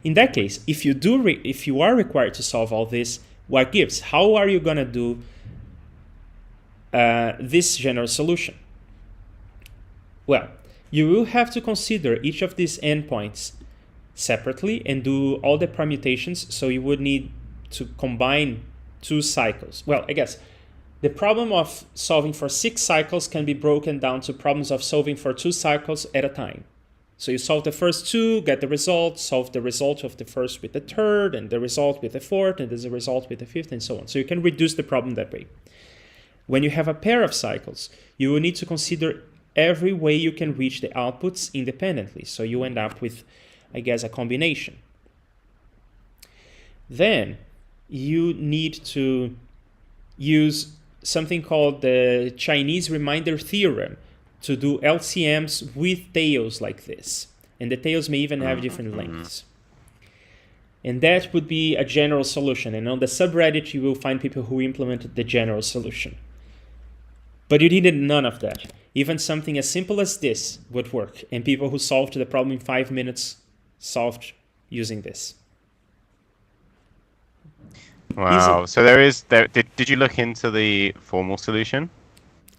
in that case, if you are required to solve all this, what gives? How are you going to do this general solution? Well, you will have to consider each of these endpoints separately and do all the permutations, so you would need to combine 2 cycles. Well, I guess the problem of solving for 6 cycles can be broken down to problems of solving for 2 cycles at a time. So you solve the first 2, get the result, solve the result of the first with the third, and the result with the fourth, and there's a result with the fifth, and so on. So you can reduce the problem that way. When you have a pair of cycles, you will need to consider every way you can reach the outputs independently. So you end up with, I guess, a combination. Then you need to use something called the Chinese reminder theorem to do LCMs with tails like this. And the tails may even have different lengths. And that would be a general solution. And on the subreddit, you will find people who implemented the general solution. But you needed none of that. Even something as simple as this would work. And people who solved the problem in 5 minutes solved using this. Wow. So did you look into the formal solution?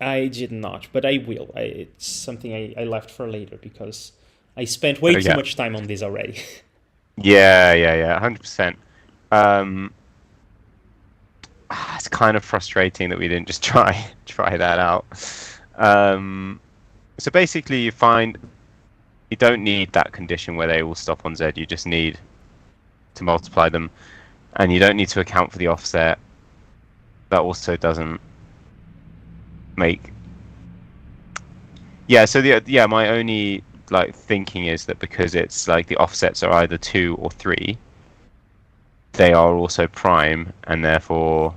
I did not, but I will. It's something I left for later because I spent way too much time on this already. Yeah, 100%. It's kind of frustrating that we didn't just try that out. So basically, you find you don't need that condition where they all stop on Z. You just need to multiply them, and you don't need to account for the offset. That also doesn't make. Yeah. So my only thinking is that because it's like the offsets are either 2 or 3, they are also prime, and therefore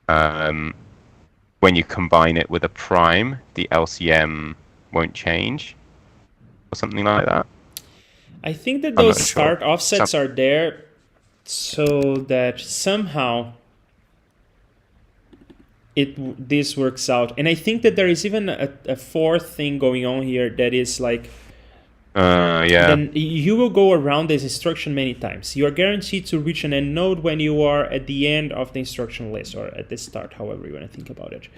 when you combine it with a prime, the LCM won't change or something like that. I think that those start offsets are there so that somehow this works out. And I think that there is even a fourth thing going on here that is like then you will go around this instruction many times. You are guaranteed to reach an end node when you are at the end of the instruction list, or at the start, however you want to think about it.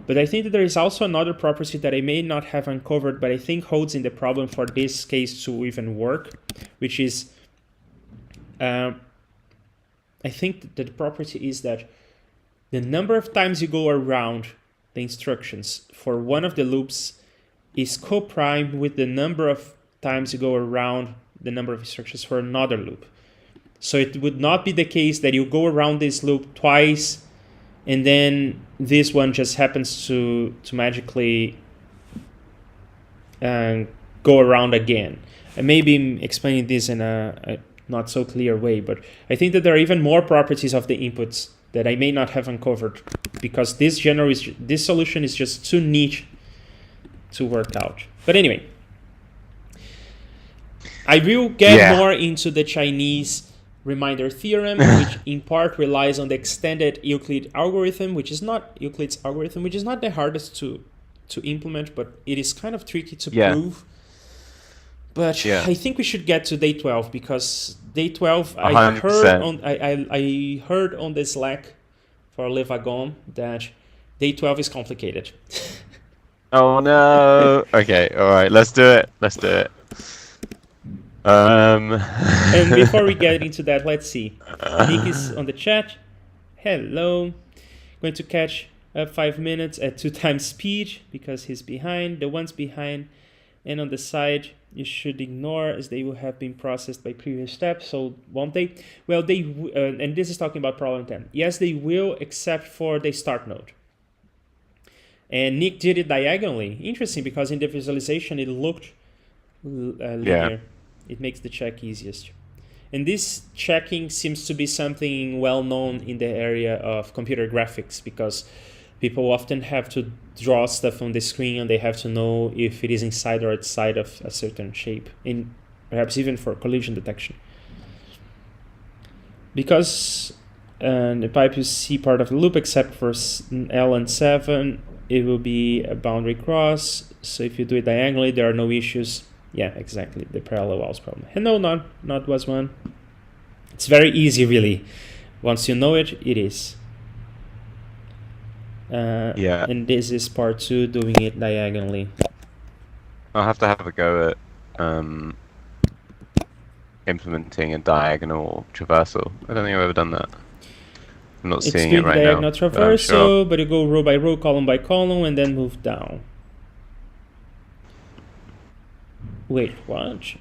But I think that there is also another property that I may not have uncovered, but I think holds in the problem for this case to even work, which is, I think that the property is that the number of times you go around the instructions for one of the loops is co-prime with the number of times you go around the number of instructions for another loop. So it would not be the case that you go around this loop twice and then this one just happens to magically go around again. I may be explaining this in a not so clear way, but I think that there are even more properties of the inputs that I may not have uncovered because this solution is just too niche to work out. But anyway, I will get more into the Chinese reminder theorem, which in part relies on the extended Euclid algorithm, which is not Euclid's algorithm, which is not the hardest to implement, but it is kind of tricky to prove. But I think we should get to day 12 because day 12, I heard on the Slack for Le Wagon that day 12 is complicated. Oh no! Okay, all right, let's do it. And before we get into that, let's see. Nick is on the chat. Hello. Going to catch 5 minutes at 2 times speed because he's behind. The ones behind and on the side you should ignore as they will have been processed by previous steps. So won't they? Well, and this is talking about problem 10. Yes, they will, except for the start node. And Nick did it diagonally. Interesting, because in the visualization it looked linear. It makes the check easiest. And this checking seems to be something well known in the area of computer graphics, because people often have to draw stuff on the screen and they have to know if it is inside or outside of a certain shape, in perhaps even for collision detection. Because the pipe is C part of the loop, except for L and 7, it will be a boundary cross. So if you do it diagonally, there are no issues. Yeah, exactly, the parallel walls problem. And no, not was one. It's very easy, really. Once you know it, it is. And this is part 2, doing it diagonally. I'll have to have a go at implementing a diagonal traversal. I don't think I've ever done that. I'm not seeing it right now. It's diagonal traversal, but you go row by row, column by column, and then move down. Wait, what?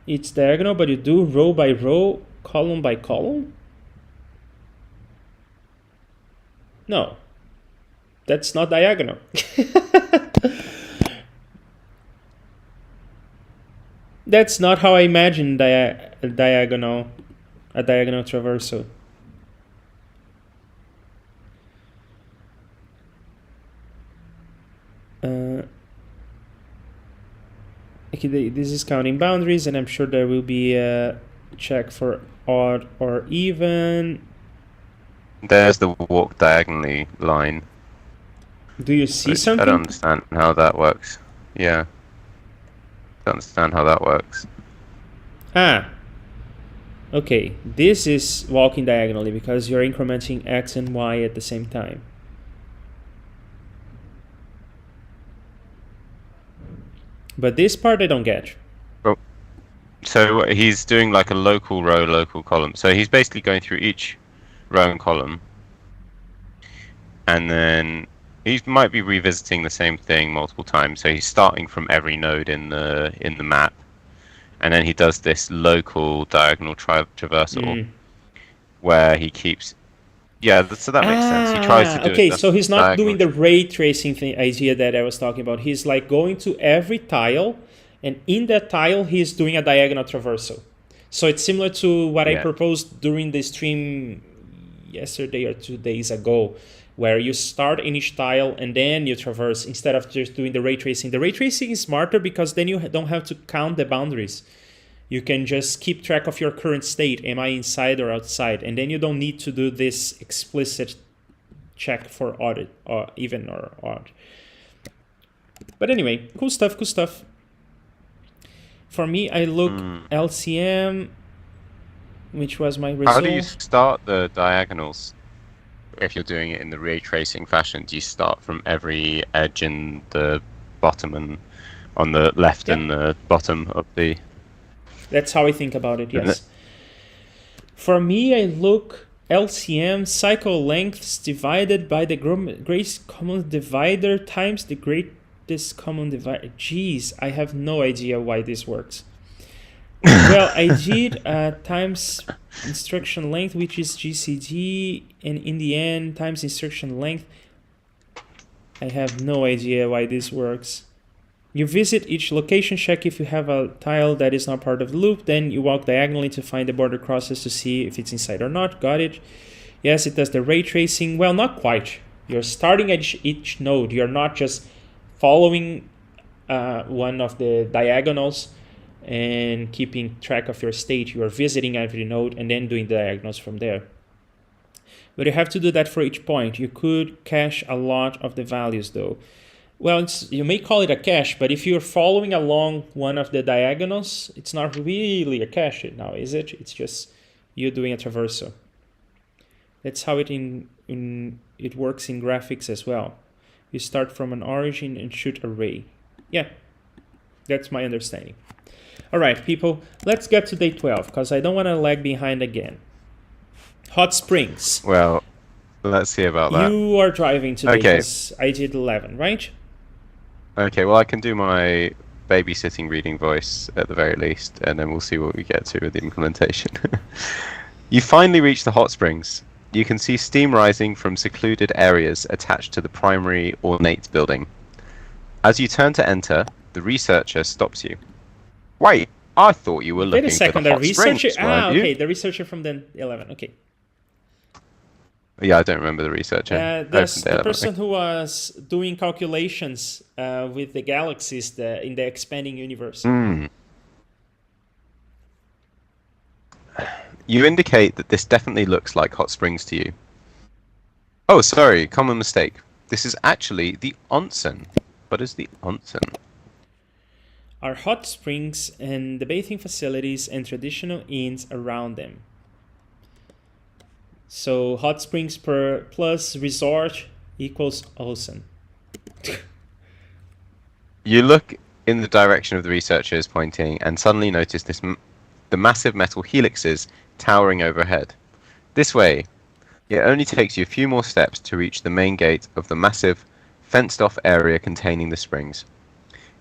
It's diagonal, but you do row by row, column by column? No. That's not diagonal. That's not how I imagine a diagonal traversal. Okay, this is counting boundaries, and I'm sure there will be a check for odd or even. There's the walk diagonally line. Do you see something? I don't understand how that works. Yeah. Don't understand how that works. Okay, this is walking diagonally because you're incrementing X and Y at the same time. But this part I don't get. Well, so he's doing like a local row, local column. So he's basically going through each row and column, and then he might be revisiting the same thing multiple times. So he's starting from every node in the map, and then he does this local diagonal traversal where he keeps. Yeah, so that makes sense. He tries to do okay, so he's not doing the ray tracing idea that I was talking about. He's like going to every tile, and in that tile, he's doing a diagonal traversal. So it's similar to what I proposed during the stream yesterday or 2 days ago, where you start in each tile and then you traverse instead of just doing the ray tracing. The ray tracing is smarter because then you don't have to count the boundaries. You can just keep track of your current state. Am I inside or outside? And then you don't need to do this explicit check for odd or even or odd. But anyway, cool stuff, cool stuff. For me, I look LCM, which was my result. How do you start the diagonals? If you're doing it in the ray tracing fashion, do you start from every edge in the bottom and on the left and the bottom of the... That's how I think about it, yes. For me, I look LCM, cycle lengths divided by the greatest common divider times the greatest common divider. Jeez, I have no idea why this works. Well, I did times instruction length, which is GCD, and in the end, times instruction length. I have no idea why this works. You visit each location, check if you have a tile that is not part of the loop, then you walk diagonally to find the border crosses to see if it's inside or not. Got it. Yes, it does the ray tracing. Well, not quite. You're starting at each node. You're not just following one of the diagonals and keeping track of your state. You are visiting every node and then doing the diagonals from there. But you have to do that for each point. You could cache a lot of the values though. Well, you may call it a cache, but if you're following along one of the diagonals, it's not really a cache now, is it? It's just you doing a traversal. That's how it works in graphics as well. You start from an origin and shoot a ray. Yeah, that's my understanding. All right, people, let's get to day 12 because I don't want to lag behind again. Hot springs. Well, Let's see about that. You are driving today Okay. because I did 11, right? Okay, well, I can do my babysitting reading voice at the very least, and then we'll see what we get to with the implementation. You finally reach the hot springs. You can see steam rising from secluded areas attached to the primary ornate building. As you turn to enter, the researcher stops you. Wait, I thought you were Wait looking a second, for the the hot researcher. springs, weren't you? Okay, the researcher from the 11. Okay. Yeah, I don't remember the researcher. That's Opened the 11, person who was doing calculations with the galaxies in the expanding universe. You indicate that this definitely looks like hot springs to you. Oh, sorry, common mistake. This is actually the onsen. What is the onsen? Are hot springs and the bathing facilities and traditional inns around them. So hot springs plus resort equals onsen. You look in the direction of the researcher is pointing and suddenly notice the massive metal helixes towering overhead. This way. It only takes you a few more steps to reach the main gate of the massive, fenced-off area containing the springs.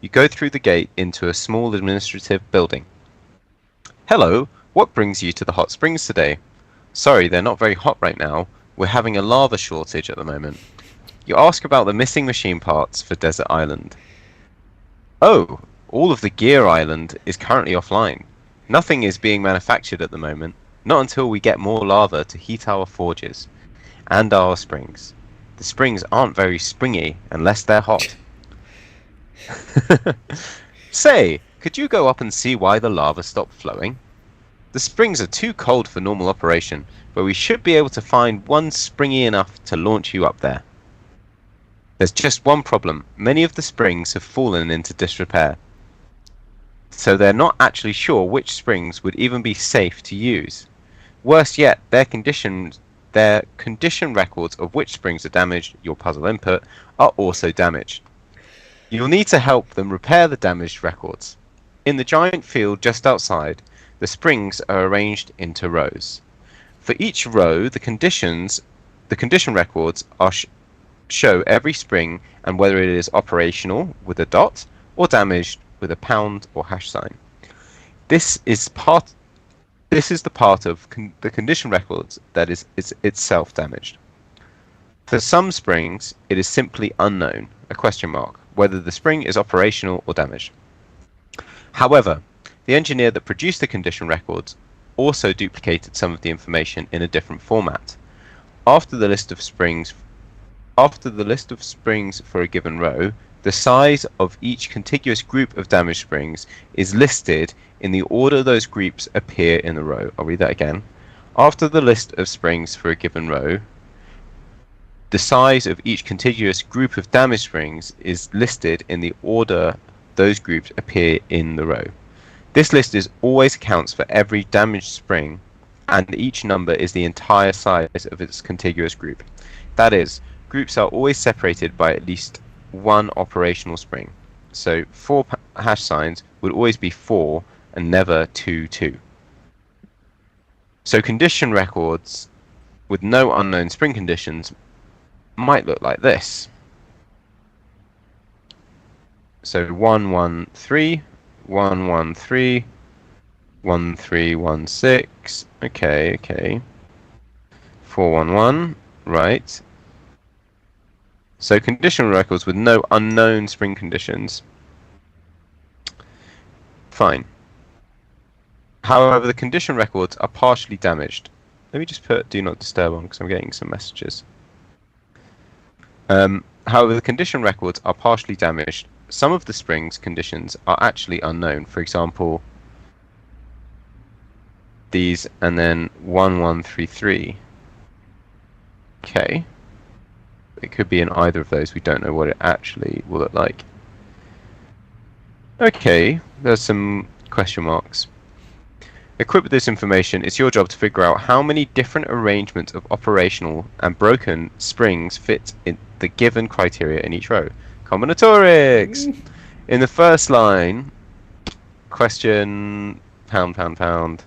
You go through the gate into a small administrative building. Hello, what brings you to the hot springs today? Sorry, they're not very hot right now. We're having a lava shortage at the moment. You ask about the missing machine parts for Desert Island. Oh, all of the Gear Island is currently offline. Nothing is being manufactured at the moment. Not until we get more lava to heat our forges and our springs. The springs aren't very springy unless they're hot. Say, could you go up and see why the lava stopped flowing? The springs are too cold for normal operation, but we should be able to find one springy enough to launch you up there. There's just one problem. Many of the springs have fallen into disrepair. So they're not actually sure which springs would even be safe to use. Worse yet, their condition records of which springs are damaged, your puzzle input, are also damaged. You'll need to help them repair the damaged records. In the giant field just outside, the springs are arranged into rows. For each row, the condition records show every spring and whether it is operational with a dot or damaged with a pound or hash sign. This is the part of the condition records that is itself damaged. For some springs, it is simply unknown, a question mark, whether the spring is operational or damaged. However, the engineer that produced the condition records also duplicated some of the information in a different format. After the list of springs for a given row, the size of each contiguous group of damaged springs is listed in the order those groups appear in the row. I'll read that again. After the list of springs for a given row, the size of each contiguous group of damaged springs is listed in the order those groups appear in the row. This list always accounts for every damaged spring, and each number is the entire size of its contiguous group. That is, groups are always separated by at least one operational spring. So 4 hash signs would always be 4 and never 2, 2. So condition records with no unknown spring conditions might look like this. So 1, 1, 3, 1, 1, 3, 1, 3, 1, 6. Okay. 4, 1, 1. Right. So condition records with no unknown spring conditions. Fine. However, the condition records are partially damaged. Let me just put do not disturb on because I'm getting some messages. However, the condition records are partially damaged. Some of the springs conditions are actually unknown. For example, these and then 1, 1, 3, 3. Okay. It could be in either of those. We don't know what it actually will look like. Okay, there's some question marks. Equipped with this information, it's your job to figure out how many different arrangements of operational and broken springs fit in the given criteria in each row. Combinatorics! In the first line, question, pound.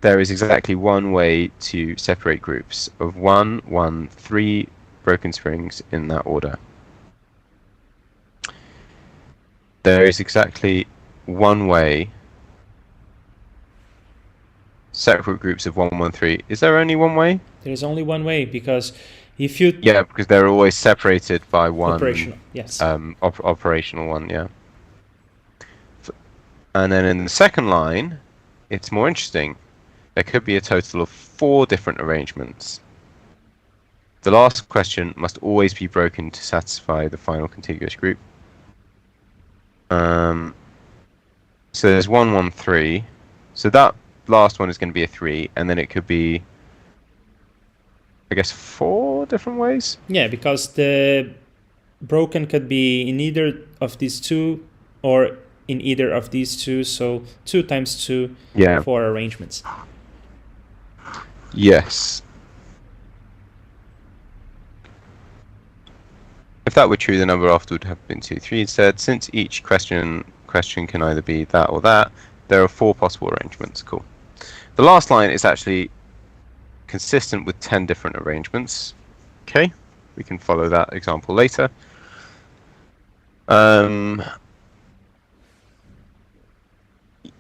there is exactly one way to separate groups of 1, 1, 3 broken springs in that order. There is exactly one way. Separate groups of 1, 1, 3. Is there only one way? There is only one way, because if you... Yeah, because they're always separated by one... Operational, yes. Operational one, yeah. And then in the second line, it's more interesting. There could be a total of 4 different arrangements. The last question must always be broken to satisfy the final contiguous group. So there's 1, 1, 3. So that last one is going to be a 3, and then it could be, I guess, 4 different ways? Yeah, because the broken could be in either of these 2 or in either of these 2, so 2 times 2, Yeah. 4 arrangements. Yes. If that were true, the number after would have been 2, 3 instead. Since each question can either be that or that, there are 4 possible arrangements. Cool. The last line is actually consistent with 10 different arrangements. Okay, we can follow that example later. And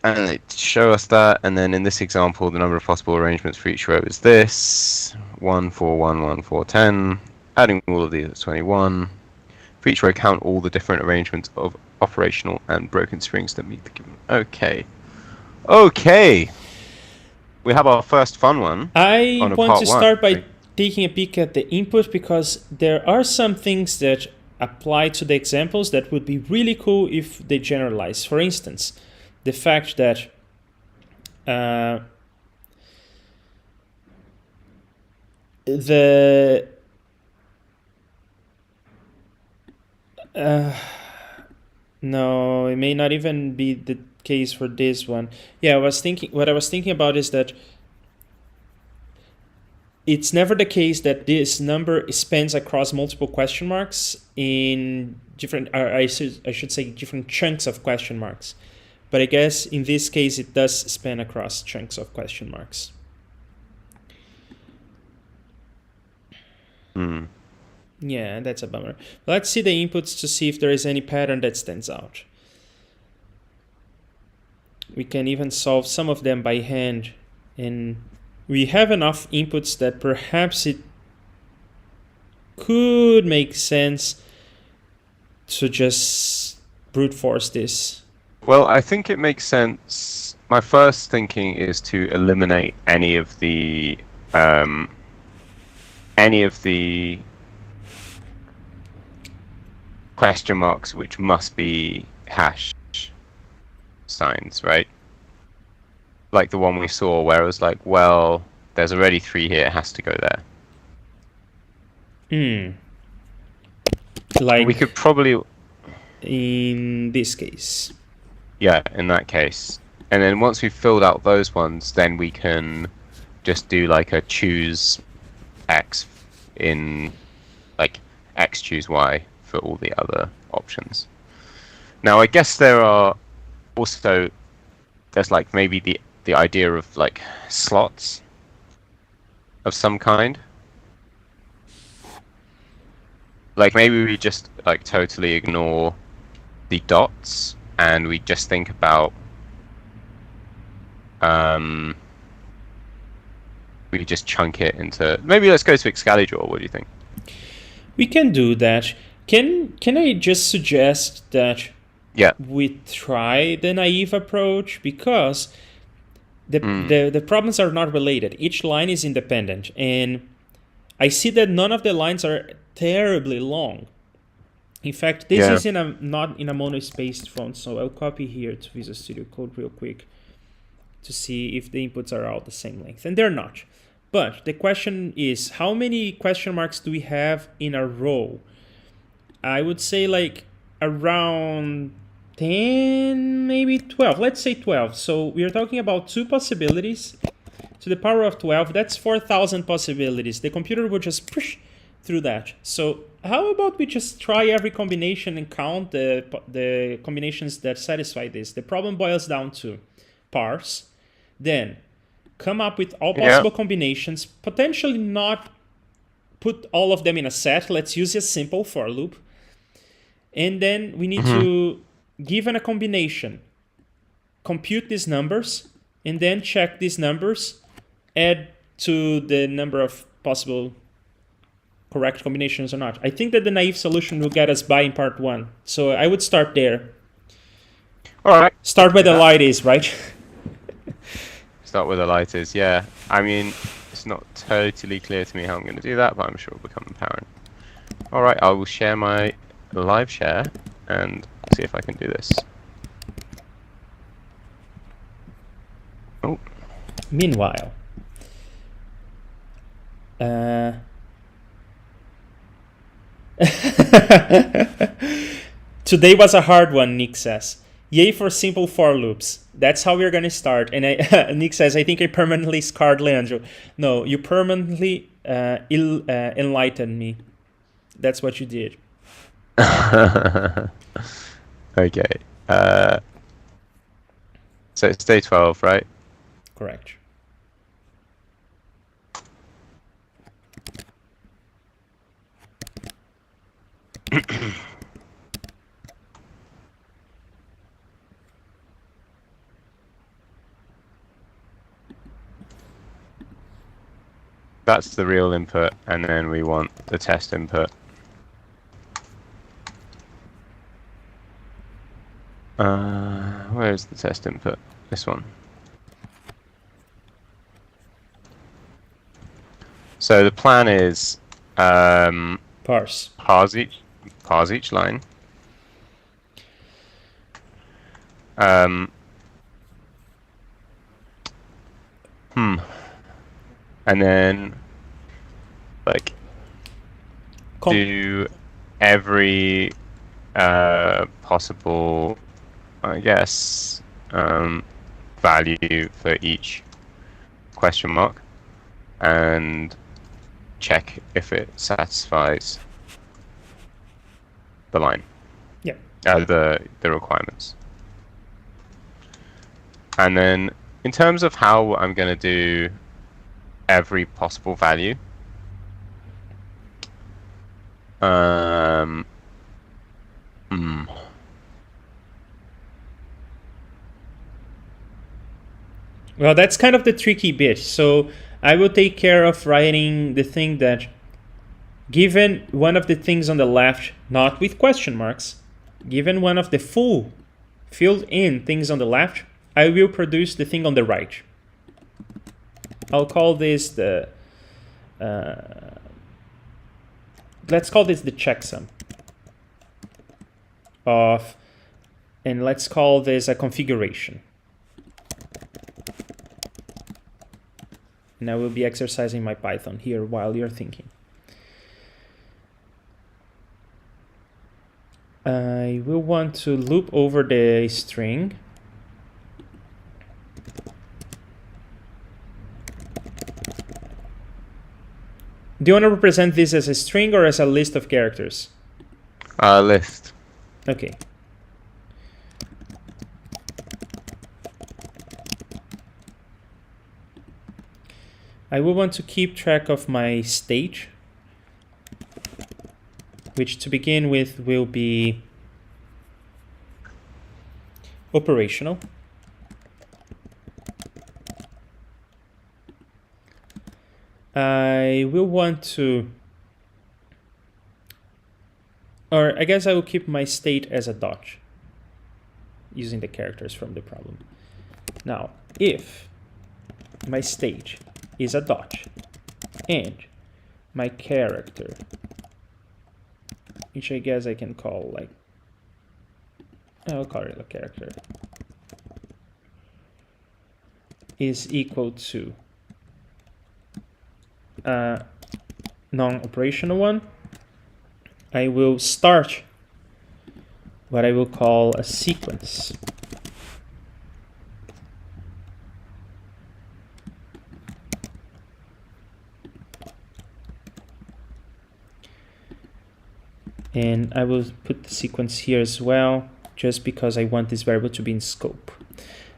it show us that, and then in this example, the number of possible arrangements for each row is this: 1, 4, 1, 1, 4, 10. Adding all of these is 21. For each row, count all the different arrangements of operational and broken springs that meet the given. Okay. Okay. We have our first fun one. I on a want part to one. start by taking a peek at the input, because there are some things that apply to the examples that would be really cool if they generalize. For instance, the fact that no, it may not even be the case for this one. Yeah, what I was thinking about is that it's never the case that this number spans across multiple question marks in different, I should say different chunks of question marks. But I guess in this case, it does span across chunks of question marks. Yeah, that's a bummer. Let's see the inputs to see if there is any pattern that stands out. We can even solve some of them by hand, and we have enough inputs that perhaps it could make sense to just brute force this. Well, I think it makes sense. My first thinking is to eliminate any of the question marks which must be hash signs, right? Like the one we saw where it was like, well, there's already 3 here, it has to go there. Like we could probably, in this case. yeah, in that case. And then once we've filled out those ones, then we can just do like a choose X in like X choose Y for all the other options. Now I guess there are also, there's like maybe the idea of like slots of some kind. Like maybe we just like totally ignore the dots and we just think about we just chunk it into, maybe let's go to Excalibur. What do you think? We can do that. Can I just suggest that we try the naive approach, because the problems are not related. Each line is independent, and I see that none of the lines are terribly long. In fact, this is not in a mono-spaced font, so I'll copy here to Visual Studio Code real quick to see if the inputs are all the same length, and they're not. But the question is, how many question marks do we have in a row? I would say like around 10, maybe 12. Let's say 12. So we are talking about 2 possibilities to the power of 12. That's 4,000 possibilities. The computer will just push through that. So how about we just try every combination and count the combinations that satisfy this? The problem boils down to parse, then come up with all possible combinations, potentially not put all of them in a set. Let's use a simple for loop. And then we need to, given a combination, compute these numbers, and then check these numbers, add to the number of possible correct combinations or not. I think that the naive solution will get us by in part 1. So I would start there. All right. Start where the light is, right? Start where the light is, yeah. I mean, it's not totally clear to me how I'm going to do that, but I'm sure it'll become apparent. All right, I will share my live share and see if I can do this. Oh. Meanwhile, today was a hard one, Nick says. Yay for simple for loops. That's how we're going to start. And Nick says, I think I permanently scarred Leandro. No, you permanently enlightened me. That's what you did. Okay. So it's day 12, right? Correct. That's the real input, and then we want the test input. Where is the test input? This one. So the plan is Parse each line. And then like do every possible, I guess, value for each question mark and check if it satisfies the line. Yeah. The requirements. And then in terms of how I'm going to do every possible value, Well, that's kind of the tricky bit. So I will take care of writing the thing that, given one of the things on the left, not with question marks, given one of the full filled in things on the left, I will produce the thing on the right. I'll call this the, let's call this the checksum of, and let's call this a configuration. And I will be exercising my Python here while you're thinking. I will want to loop over the string. Do you want to represent this as a string or as a list of characters? List. Okay. I will want to keep track of my state, which to begin with will be operational. I will want to, or I guess I will keep my state as a dot using the characters from the problem. Now, if my state is a dot and my character, which I guess I can call like, I'll call it a character, is equal to a non-operational one, I will start what I will call a sequence. And I will put the sequence here as well, just because I want this variable to be in scope.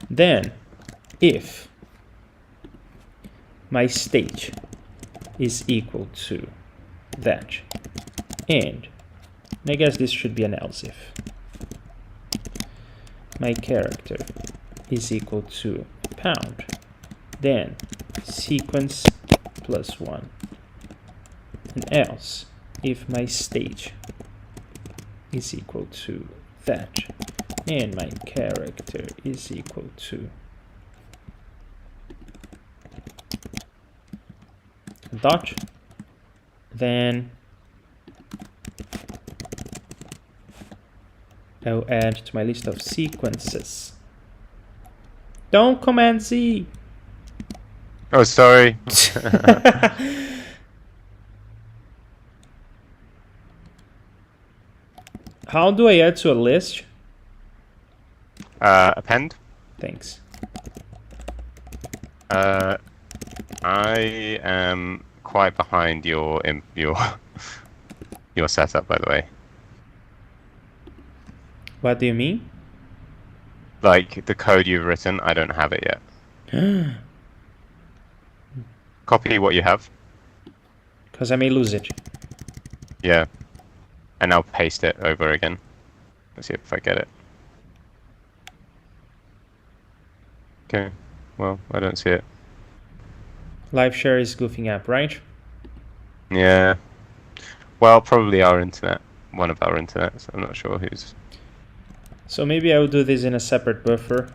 Then, if my stage is equal to that, and I guess this should be an else if. My character is equal to pound, then sequence plus 1, and else if my stage is equal to that, and my character is equal to dot, then I'll add to my list of sequences. Don't command Z. Oh, sorry. How do I add to a list? Append. Thanks. I am quite behind your your setup, by the way. What do you mean? Like the code you've written, I don't have it yet. Copy what you have. Because I may lose it. Yeah. And I'll paste it over again. Let's see if I get it. Okay. Well, I don't see it. Live share is goofing up, right? Yeah. Well, probably our internet. One of our internets. I'm not sure whose. So maybe I will do this in a separate buffer.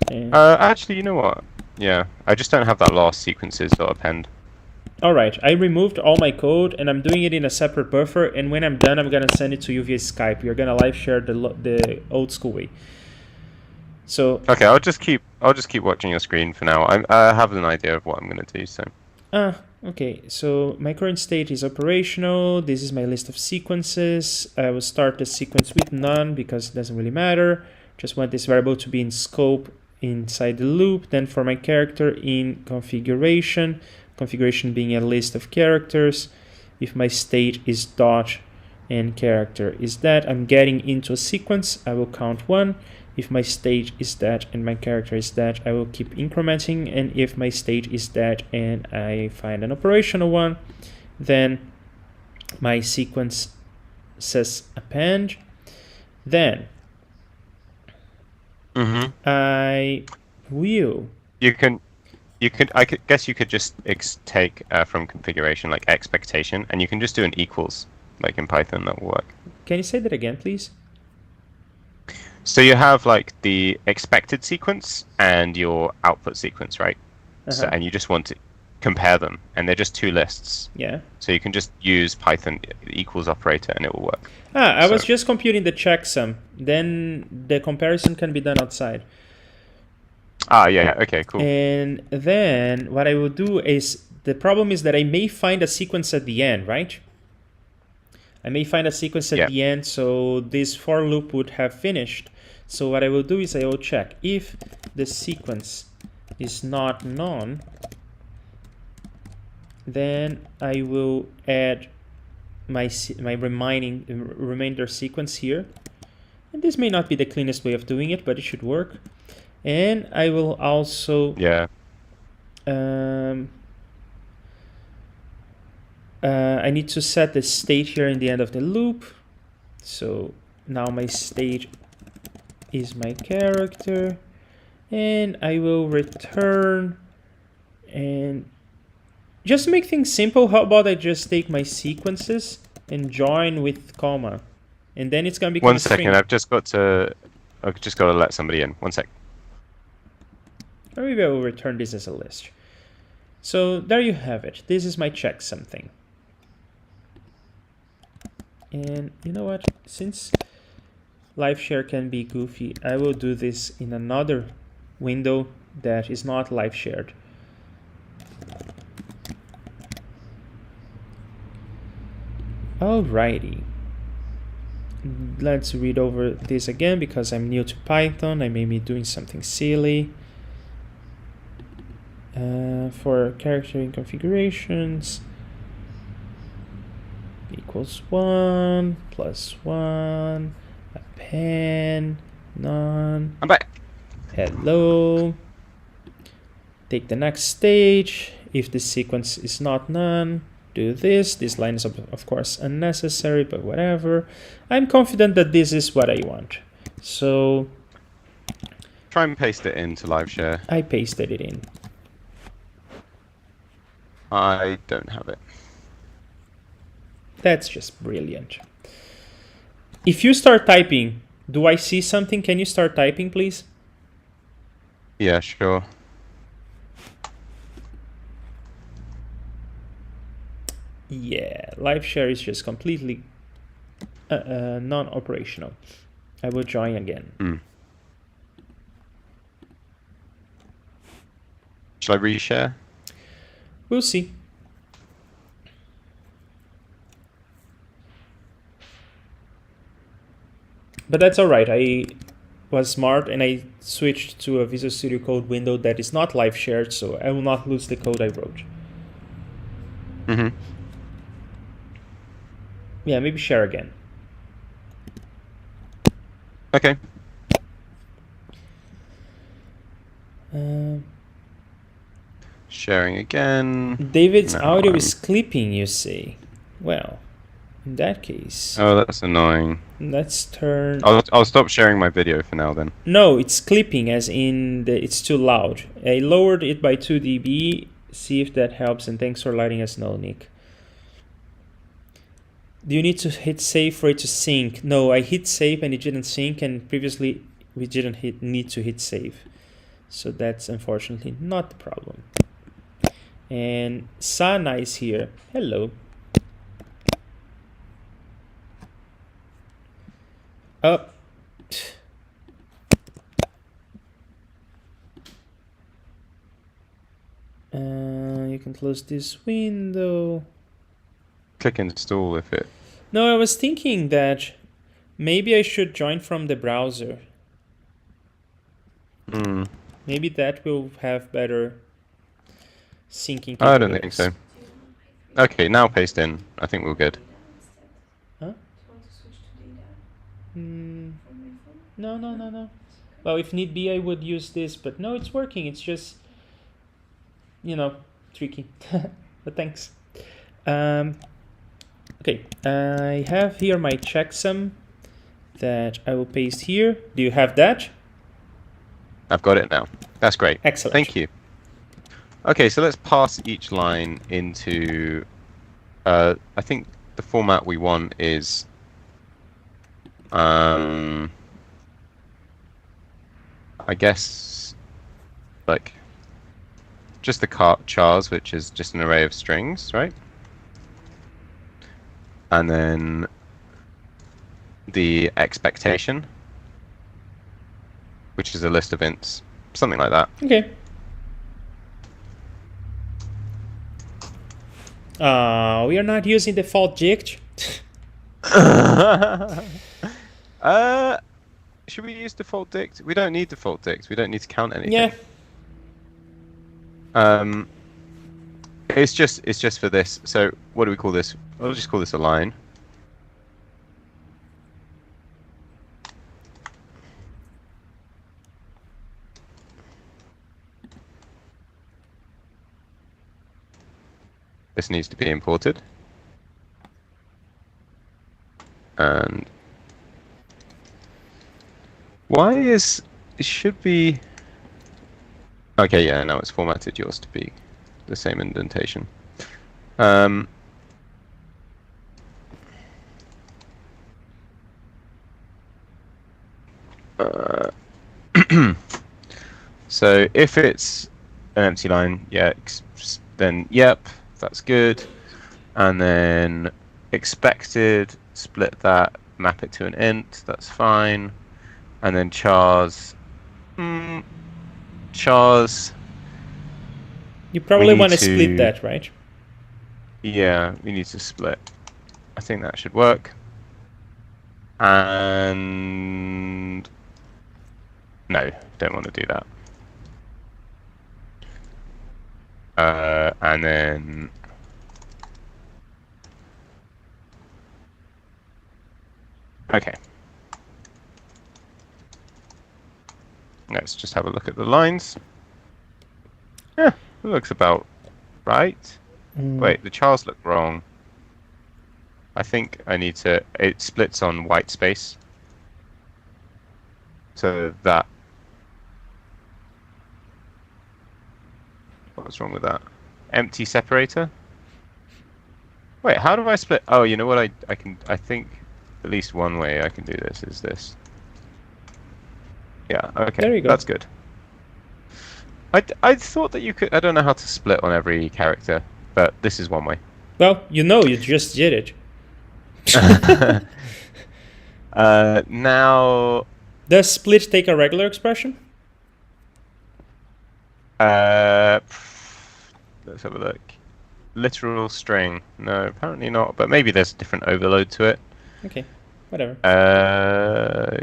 And Actually, you know what? Yeah. I just don't have that last sequences.append. Alright, I removed all my code and I'm doing it in a separate buffer, and when I'm done I'm gonna send it to you via Skype. You're gonna live share the old school way. So Okay, I'll just keep watching your screen for now. I have an idea of what I'm gonna do, so. okay, so my current state is operational. This is my list of sequences. I will start the sequence with none because it doesn't really matter. Just want this variable to be in scope inside the loop. Then for my character in configuration being a list of characters. If my state is dot and character is that, I'm getting into a sequence. I will count 1. If my state is that and my character is that, I will keep incrementing. And if my state is that and I find an operational one, then my sequence says append. Then I will. I guess you could just take from configuration like expectation, and you can just do an equals like in Python. That will work. Can you say that again, please? So you have like the expected sequence and your output sequence, right? So, and you just want to compare them, and they're just two lists. Yeah. So you can just use Python equals operator, and it will work. I was just computing the checksum. Then the comparison can be done outside. Yeah, okay, cool. And then what I will do is, the problem is that I may find a sequence at the end, right? I may find a sequence at the end, so this for loop would have finished. So what I will do is I will check if the sequence is not none, then I will add my remainder sequence here. And this may not be the cleanest way of doing it, but it should work. And I will also I need to set the state here in the end of the loop. So now my state is my character, and I will return. And just to make things simple, how about I just take my sequences and join with comma, and then it's gonna become One a string. second, I've just got to let somebody in. 1 sec. Or maybe I will return this as a list. So there you have it. This is my checksum thing. And you know what? Since live share can be goofy, I will do this in another window that is not live shared. Alrighty. Let's read over this again because I'm new to Python. I may be doing something silly. For character in configurations, equals 1 plus 1 append none. I'm back. Hello. take the next stage. If this sequence is not none, do this. This line is of course unnecessary, but whatever. I'm confident that this is what I want. So Try and paste it into live share. I pasted it in. I don't have it. That's just brilliant. If you start typing, do I see something? Can you start typing, please? Yeah, sure. Yeah, live share is just completely non-operational. I will join again. Shall I reshare? We'll see. But that's all right. I was smart and I switched to a Visual Studio Code window that is not live shared, so I will not lose the code I wrote. Yeah, maybe share again. Okay. Sharing again. David's No, audio I'm- is clipping, you say. Well, in that case, Oh, that's annoying. let's turn... I'll stop sharing my video for now then. No, it's clipping, as in it's too loud. I lowered it by 2 dB. See if that helps, and thanks for letting us know, Nick. Do you need to hit save for it to sync? No, I hit save and it didn't sync, and previously we didn't need to hit save. So that's unfortunately not the problem. And Sana is here. Hello. Oh. You can close this window. Click install if it... No, I was thinking that maybe I should join from the browser. Maybe that will have better syncing I don't think capabilities. so. Okay, now paste in. I think we're good. Huh? No. Well, if need be, I would use this, but no, it's working. It's just, tricky. But thanks. Okay, I have here my checksum that I will paste here. Do you have that? I've got it now. That's great. Excellent. Thank you. Okay, so let's pass each line into... I think the format we want is... I guess... like... just the chars, which is just an array of strings, right? And then... the expectation, which is a list of ints. Something like that. Okay. We are not using default dict. Should we use default dict? We don't need default dict. We don't need to count anything. Yeah. It's just for this. So what do we call this? I'll just call this a line. This needs to be imported. And why is it should be okay, yeah, now it's formatted yours to be the same indentation. So if it's an empty line, yeah, then yep, that's good. And then expected, split that, map it to an int, that's fine. And then chars. Chars. You probably need want to to- split that, right? Yeah, we need to split. I think that should work. And no, don't want to do that. And then okay. Let's just have a look at the lines. Yeah, it looks about right. Mm. Wait, the chars look wrong. I think I need to. It splits on white space. So that. What's wrong with that? Empty separator? Wait, how do I split? Oh, you know what? I can. I think at least one way I can do this is this. Yeah. Okay. There you go. That's good. I thought that you could. I don't know how to split on every character, but this is one way. Well, you just did it. Now. Does split take a regular expression? Let's have a look. Literal string. No, apparently not. But maybe there's a different overload to it. Okay, whatever.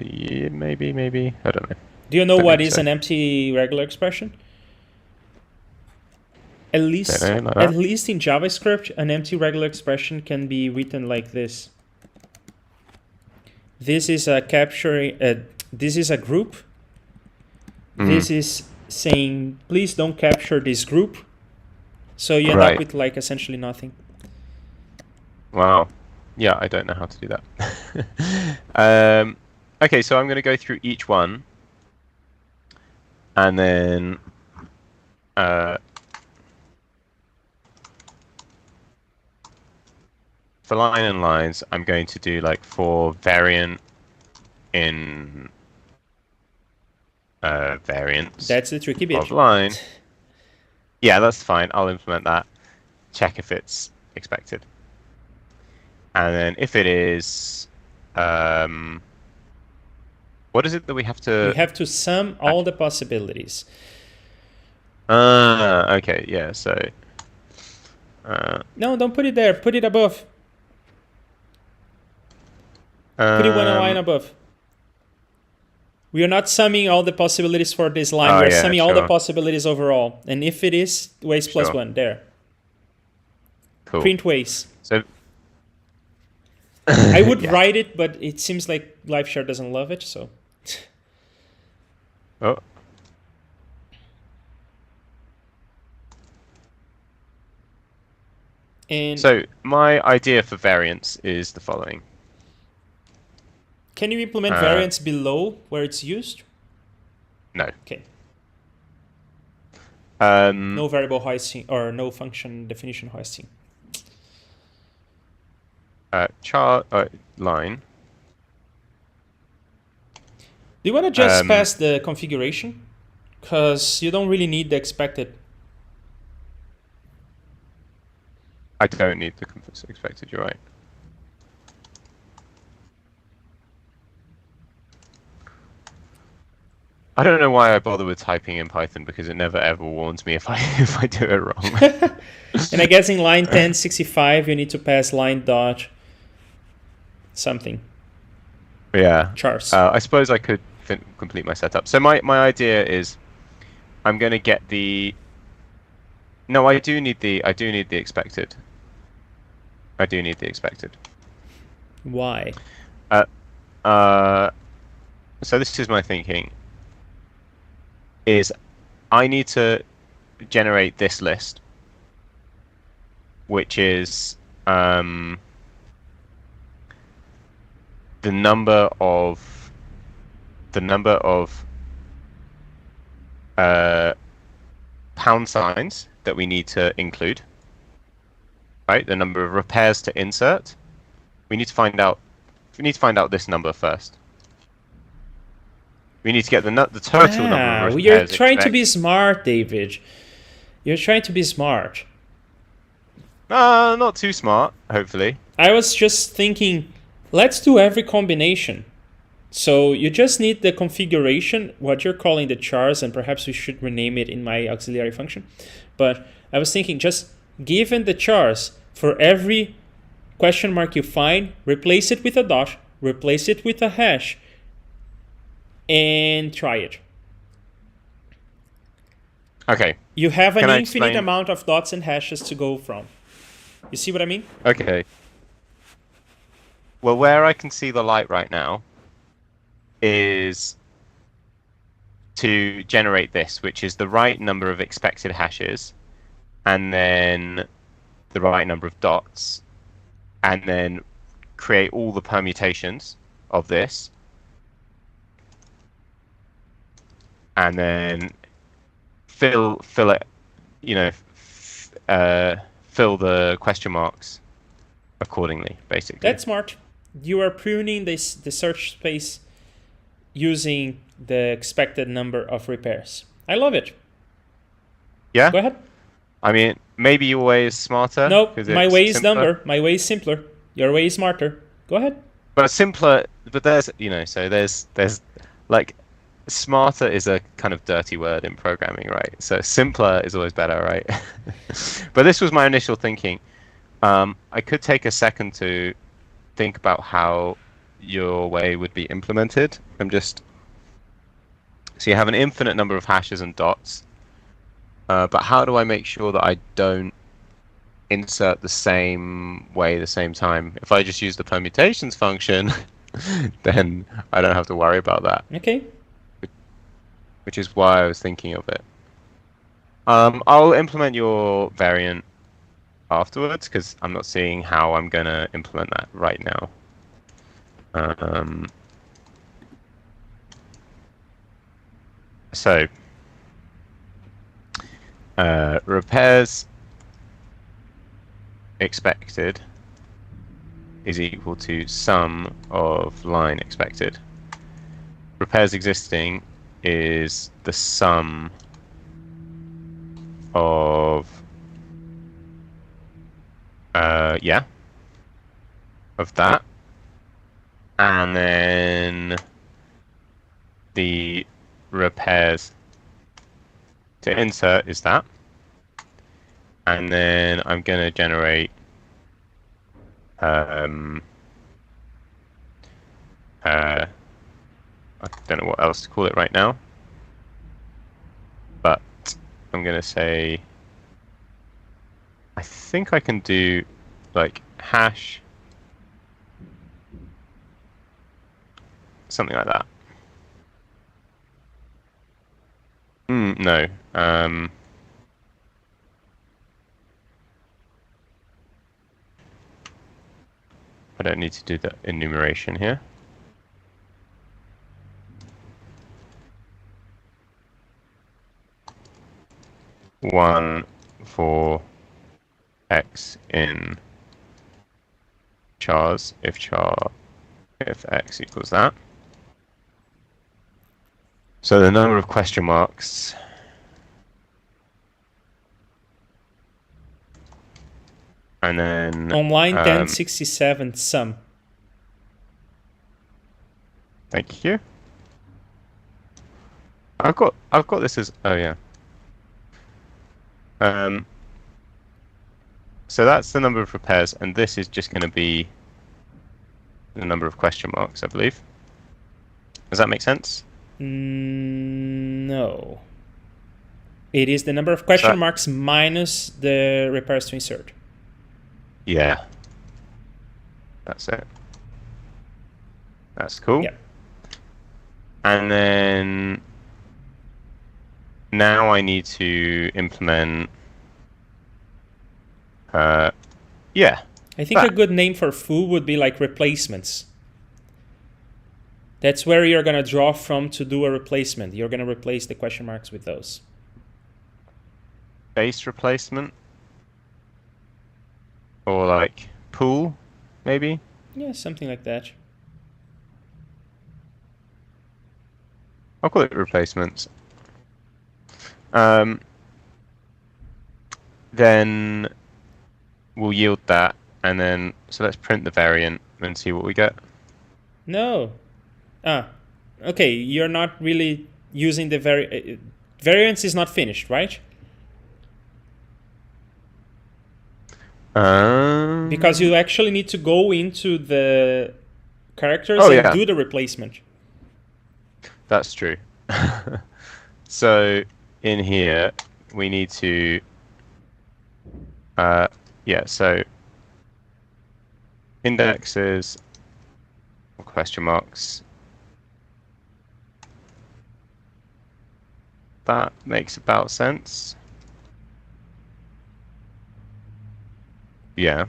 Yeah, maybe. I don't know. Do you know don't what think is so. an empty regular expression? At least, Don't know, like at that. least in JavaScript, an empty regular expression can be written like this. This is a capturing. This is a group. This is saying, please don't capture this group. So you end up Right. with like essentially nothing. Wow. Yeah, I don't know how to do that. Okay, so I'm going to go through each one, and then for line and lines, I'm going to do like for variant in variants That's the tricky bit. of line. Yeah, that's fine. I'll implement that. Check if it's expected. And then if it is, what is it that we have to? You have to sum all the possibilities. Okay, yeah. So, No, don't put it there. Put it above. Put it one line above. We are not summing all the possibilities for this line. Oh, We're yeah, summing all the sure. possibilities overall. And if it is, ways plus Sure. one. There. cool. Print ways. So, I would Yeah. write it, but it seems like LiveShare doesn't love it, so. oh, And so my idea for variants is the following. can you implement variants below where it's used? No. Okay. Um, No variable hoisting or no function definition hoisting. chart line. Do you want to just pass the configuration? Because you don't really need the expected. I don't need the expected. You're right. I don't know why I bother with typing in Python because it never ever warns me if I if I do it wrong. And I guess in line 1065 you need to pass line dot something. Yeah. Chars. I suppose I could complete my setup. So my idea is, I'm going to get the. No, I do need the expected. I do need the expected. Why? So this is my thinking. Is I need to generate this list, which is the number of pound signs that we need to include, right? The number of repairs to insert. We need to find out this number first. We need to get the total number of repairs. You're trying to be smart, David. You're trying to be smart. Not too smart, hopefully. I was just thinking, let's do every combination. So you just need the configuration, what you're calling the chars, and perhaps we should rename it in my auxiliary function. But I was thinking, just given the chars, for every question mark you find, replace it with a dot, replace it with a hash, and try it. Okay. You have an Can I infinite explain? amount of dots and hashes to go from. You see what I mean? Okay. Well, where I can see the light right now is to generate this, which is the right number of expected hashes, and then the right number of dots, and then create all the permutations of this, and then fill it, fill the question marks accordingly, basically. That's smart. You are pruning the search space using the expected number of repairs. I love it. Yeah? Go ahead. I mean, maybe your way is smarter. No, 'cause my it's way is simpler. dumber. My way is simpler. Your way is smarter. Go ahead. But simpler, but there's, so there's like, smarter is a kind of dirty word in programming, right? So simpler is always better, right? But this was my initial thinking. I could take a second to think about how your way would be implemented. So you have an infinite number of hashes and dots, but how do I make sure that I don't insert the same way the same time? If I just use the permutations function, then I don't have to worry about that. Okay. Which is why I was thinking of it. I'll implement your variant afterwards, because I'm not seeing how I'm going to implement that right now. So, repairs expected is equal to sum of line expected. Repairs existing is the sum of of that, and then the repairs to insert is that, and then I'm going to generate I don't know what else to call it right now, but I'm going to say, I think I can do like hash, something like that. No. I don't need to do the enumeration here. One for x in chars if x equals that. So the number of question marks and then On line 1067, sum. Thank you. I've got this as, oh yeah. So that's the number of repairs, and this is just going to be the number of question marks, I believe. Does that make sense? No. It is the number of question marks minus the repairs to insert. Yeah. That's it. That's cool. Yeah. And then now I need to implement yeah. I think a good name for foo would be like replacements. That's where you're going to draw from to do a replacement. You're going to replace the question marks with those. Base replacement? Or like pool, maybe? Yeah, something like that. I'll call it replacements. Then we'll yield that, and then, so let's print the variant and see what we get. No. Okay, you're not really using the variance is not finished, right? Because you actually need to go into the characters and do the replacement. That's true. So in here we need to so indexes, question marks, that makes about sense. Yeah.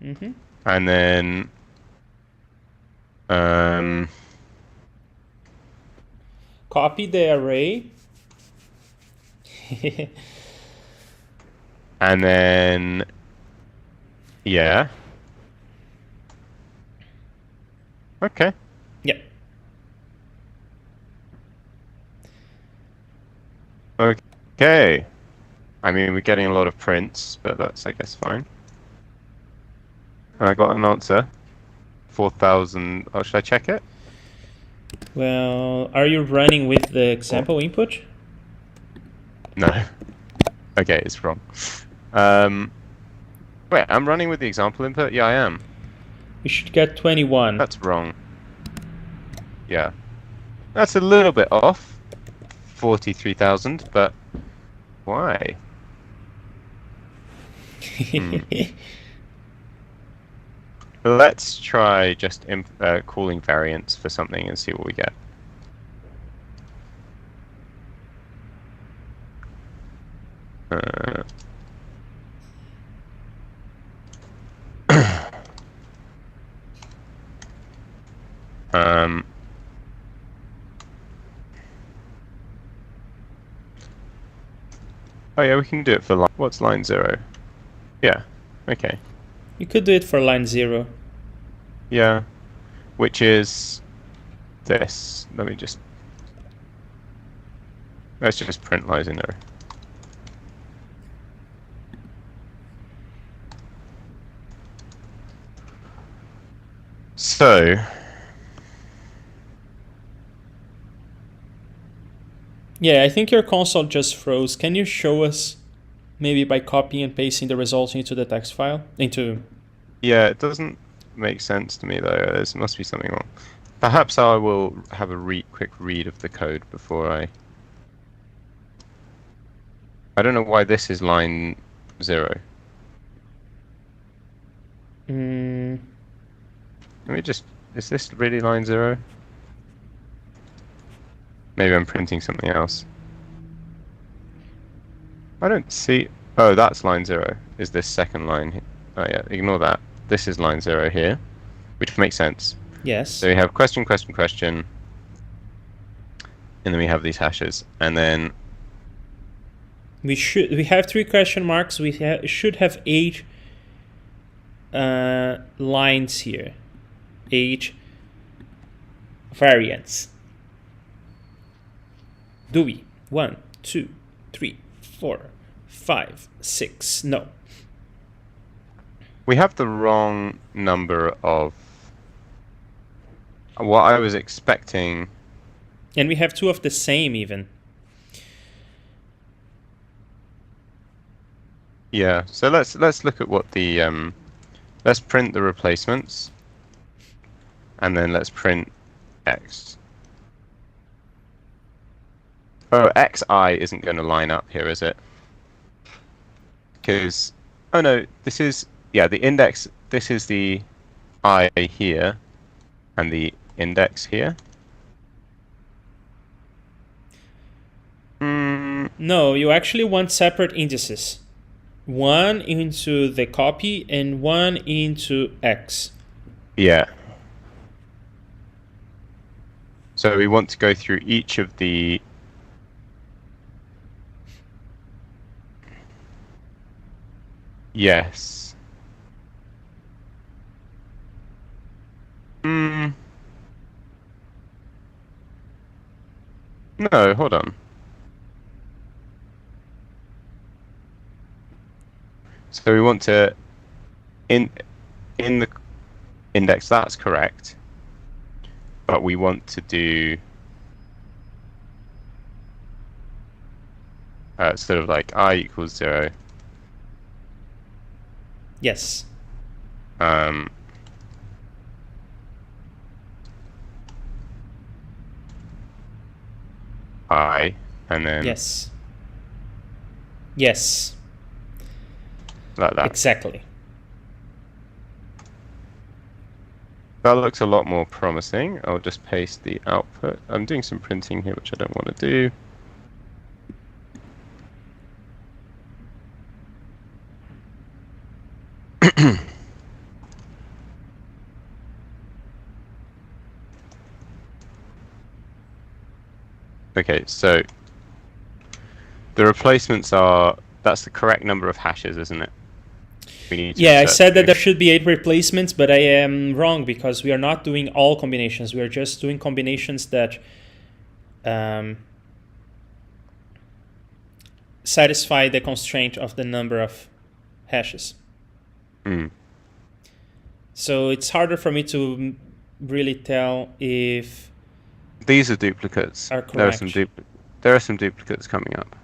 Mm-hmm. And then Copy the array. and then yeah. Okay. Yeah. Okay. I mean, we're getting a lot of prints, but that's, I guess, fine. And I got an answer. 4,000. Oh, should I check it? Well, are you running with the example input? No. Okay, it's wrong. Wait, I'm running with the example input? Yeah, I am. You should get 21. That's wrong. Yeah. That's a little bit off. 43,000, but why? Let's try just calling variants for something and see what we get. Oh yeah, we can do it for line. What's line 0? Yeah. Okay. You could do it for line 0. Yeah. Which is this. Let's just print line 0. So Yeah, I think your console just froze. Can you show us maybe by copying and pasting the results into the text file? yeah, it doesn't make sense to me though. There must be something wrong. Perhaps I will have a quick read of the code before I don't know why this is line 0. Let me just... Is this really line 0? Maybe I'm printing something else. I don't see... Oh, that's line 0. Is this second line? Oh yeah, ignore that. This is line 0 here, which makes sense. Yes. So we have question, question, question, and then we have these hashes, and then We have 3 question marks. We should have 8 lines here. 8 variants. Do we? 1, 2, 3, 4, 5, 6. No. we have the wrong number of what I was expecting. And we have 2 of the same even. Yeah, so let's look at what the let's print the replacements, and then let's print x. Oh, xi isn't going to line up here, is it? Because oh no, this is the index. This is the I here, and the index here. No, you actually want separate indices. 1 into the copy and 1 into x. Yeah. So we want to go through each of the... Yes. No, hold on. So we want to in the index, that's correct, but we want to do sort of like I equals 0. Yes. I, and then Yes. Yes. like that. Exactly. That looks a lot more promising. I'll just paste the output. I'm doing some printing here, which I don't want to do. Okay, so the replacements are, that's the correct number of hashes, isn't it? We need to Yeah, I insert said that two. there should be 8 replacements, but I am wrong because we are not doing all combinations. We are just doing combinations that satisfy the constraint of the number of hashes. Mm. So it's harder for me to really tell if These are duplicates. Are There are some correct. there are some duplicates coming up.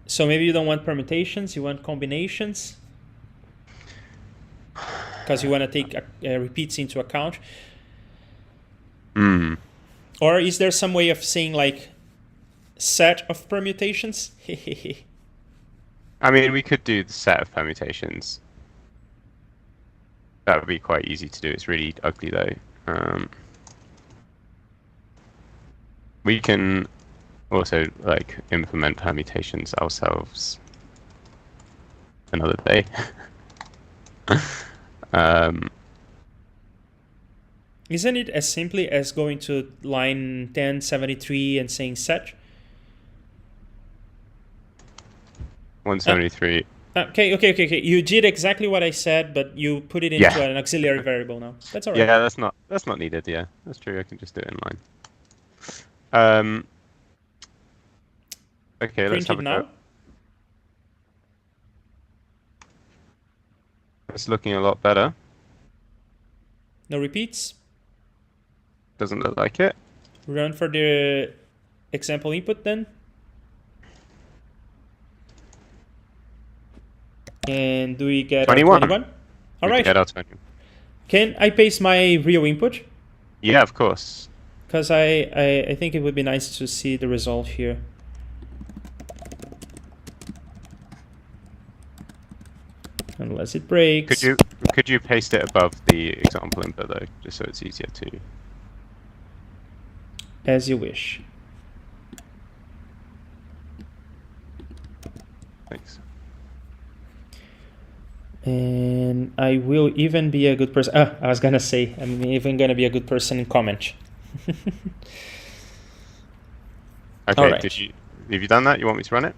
so maybe you don't want permutations, you want combinations because you want to take repeats into account. Mm. Or is there some way of saying like set of permutations? I mean, we could do the set of permutations. That would be quite easy to do. It's really ugly though. We can also like implement permutations ourselves another day. Isn't it as simply as going to line 1073 and saying set? 173. Okay. You did exactly what I said, but you put it into Yeah. an auxiliary variable now. That's all right. Yeah, that's not needed. Yeah, that's true. I can just do it in line. Okay, let's Print have it a now. go. It's looking a lot better. No repeats. Doesn't look like it. Run for the example input then. And do we get 21. 21? All We right. get our 20. Can I paste my real input? Yeah, of course. Because I think it would be nice to see the result here. Unless it breaks. Could you paste it above the example input though, just so it's easier to. As you wish. Thanks. And I will even be a good person. I was gonna say, I'm even gonna be a good person and comment. Okay, All right. have you done that? You want me to run it?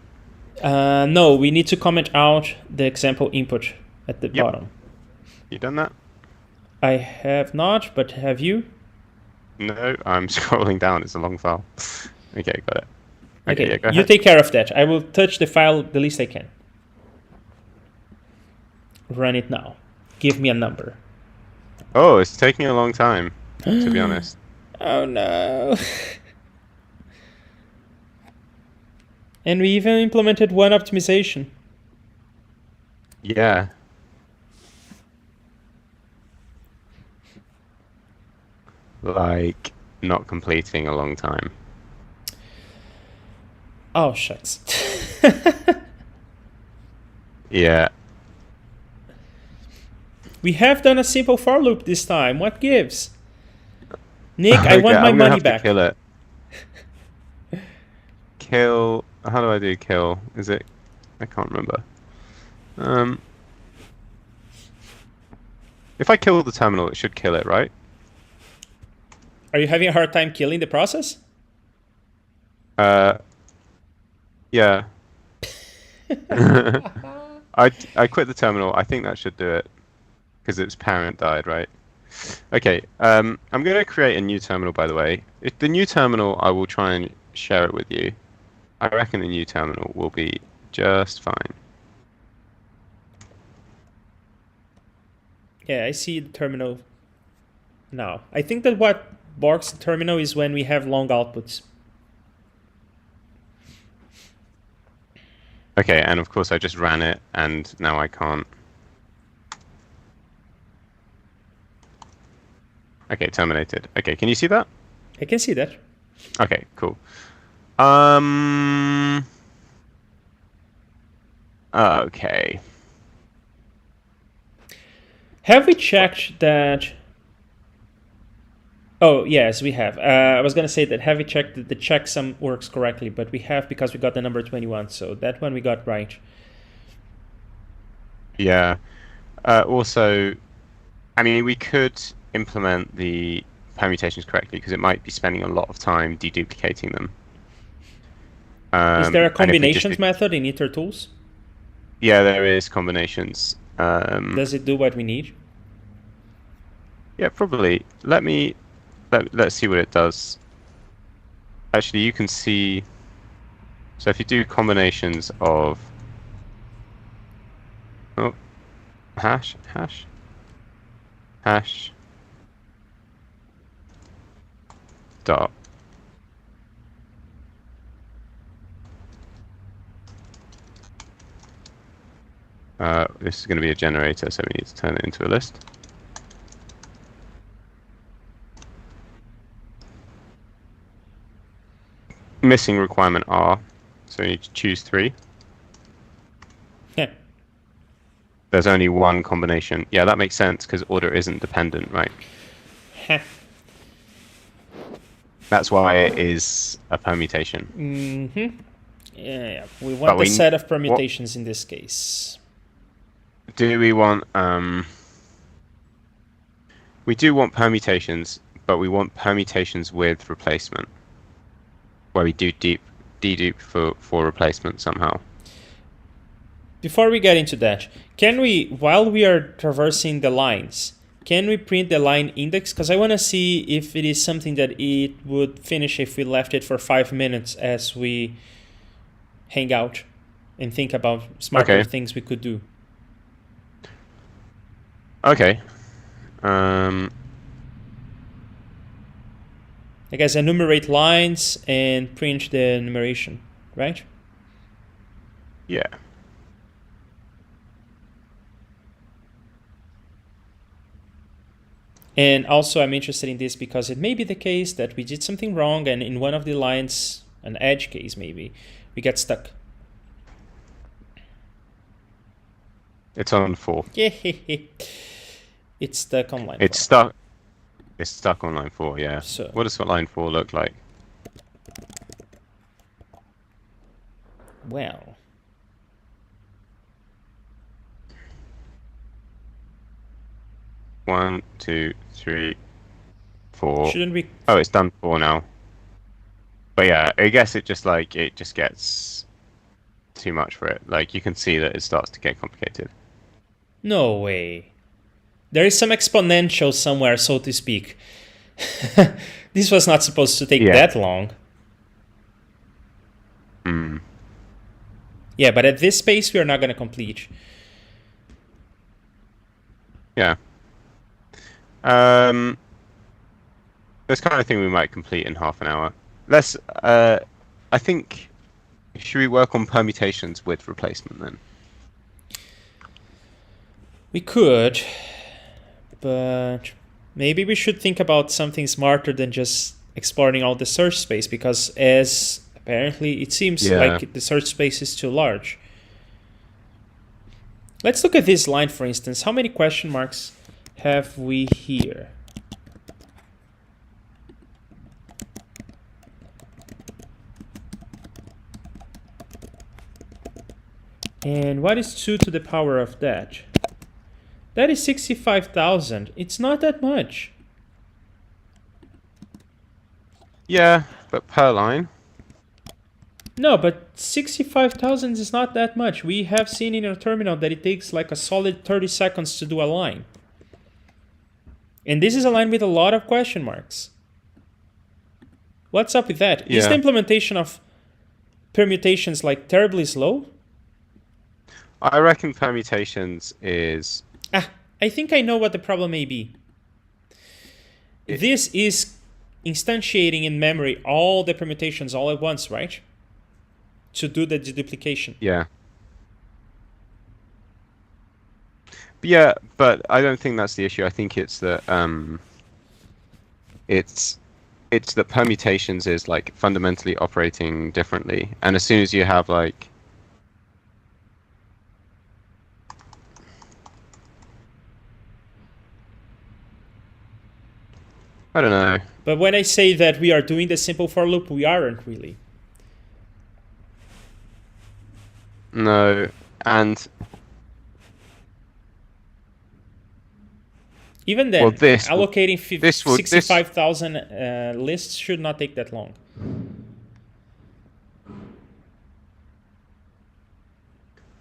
No, we need to comment out the example input at the Yep. bottom. You done that? I have not, but have you? No, I'm scrolling down. It's a long file. Okay, got it. Okay, yeah, go you ahead. take care of that. I will touch the file the least I can. Run it now. Give me a number. Oh, it's taking a long time, to be honest. Oh no. And we even implemented one optimization. Yeah. Like, not completing a long time. Oh, shucks. Yeah. We have done a simple for loop this time. What gives? Nick, I Okay, want my I'm gonna money have to back. kill it. Kill. How do I do kill? Is it? I can't remember. If I kill the terminal, it should kill it, right? Are you having a hard time killing the process? Yeah. I quit the terminal. I think that should do it because its parent died, right? Okay. I'm going to create a new terminal, by the way. If the new terminal, I will try and share it with you. I reckon the new terminal will be just fine. Yeah, I see the terminal now. I think that what barks the terminal is when we have long outputs. Okay, and of course I just ran it, and now I can't. Okay, terminated. Okay, can you see that? I can see that. Okay, cool. Okay. Have we checked that? Oh, yes, we have. I was going to say that have we checked that the checksum works correctly, but we have because we got the number 21, so that one we got right. Yeah. Also, I mean, we could implement the permutations correctly because it might be spending a lot of time deduplicating them. Is there a And if we just combinations do- method in Ether Tools? Yeah, there is combinations. Does it do what we need? Yeah, probably. Let's see what it does. Actually, you can see. So if you do combinations of hash dot this is going to be a generator, so we need to turn it into a list. Missing requirement R, so you need to choose 3. Yeah. There's only one combination. Yeah, that makes sense because order isn't dependent, right? Heh. That's why it is a permutation. Yeah. We want But a set of permutations in this case. Do we want we do want permutations, but we want permutations with replacement. Where we do dedupe for replacement somehow. Before we get into that, can we, while we are traversing the lines, can we print the line index? Because I want to see if it is something that it would finish if we left it for 5 minutes as we hang out and think about smarter things we could do. Okay. I guess enumerate lines and print the enumeration, right? Yeah. And also I'm interested in this because it may be the case that we did something wrong and in one of the lines, an edge case maybe, we get stuck. It's on 4. Yeah, it's stuck on line 4. It's stuck. It's stuck on line 4, yeah. So- What does line 4 look like? Well, One, 2, 3, 4. shouldn't we? Oh, it's done 4 now. But yeah, I guess it just gets too much for it. Like you can see that it starts to get complicated. No way. There is some exponential somewhere, so to speak. This was not supposed to take that long. Yeah, but at this pace, we are not going to complete. Yeah. This kind of thing we might complete in half an hour. Let's. I think. Should we work on permutations with replacement then? We could, but maybe we should think about something smarter than just exploring all the search space, because as apparently it seems like the search space is too large. Let's look at this line, for instance. How many question marks have we here? And what is 2 to the power of that? That is 65,000. It's not that much. Yeah, but per line. No, but 65,000 is not that much. We have seen in our terminal that it takes like a solid 30 seconds to do a line. And this is a line with a lot of question marks. What's up with that? Is the implementation of permutations like terribly slow? I reckon permutations is... I think I know what the problem may be. This is instantiating in memory all the permutations all at once, right? To do the deduplication. Yeah. Yeah, but I don't think that's the issue. I think it's that it's that permutations is like fundamentally operating differently, and as soon as you have like I don't know. But when I say that we are doing the simple for loop, we aren't really. No, and Even then, well, allocating this would 65,000 lists should not take that long.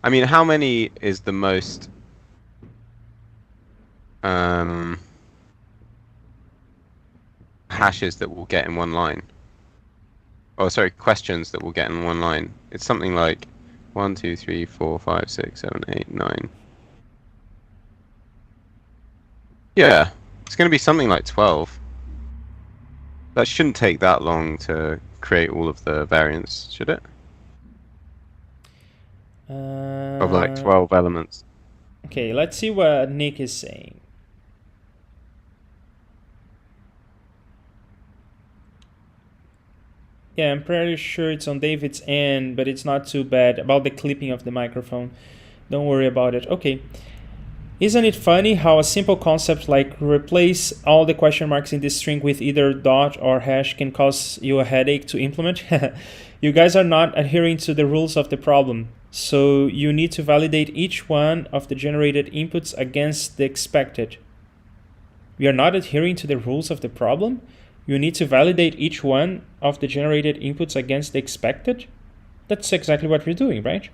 I mean, how many is the most hashes that we'll get in one line? Oh, sorry, questions that we'll get in one line. It's something like 1, 2, 3, 4, 5, 6, 7, 8, 9. Yeah, it's going to be something like 12. That shouldn't take that long to create all of the variants, should it? Of like 12 elements. Okay, let's see what Nick is saying. Yeah, I'm pretty sure it's on David's end, but it's not too bad. About the clipping of the microphone. Don't worry about it. Okay. Isn't it funny how a simple concept like replace all the question marks in this string with either dot or hash can cause you a headache to implement? You guys are not adhering to the rules of the problem. So you need to validate each one of the generated inputs against the expected. We are not adhering to the rules of the problem? You need to validate each one of the generated inputs against the expected? That's exactly what we're doing, right?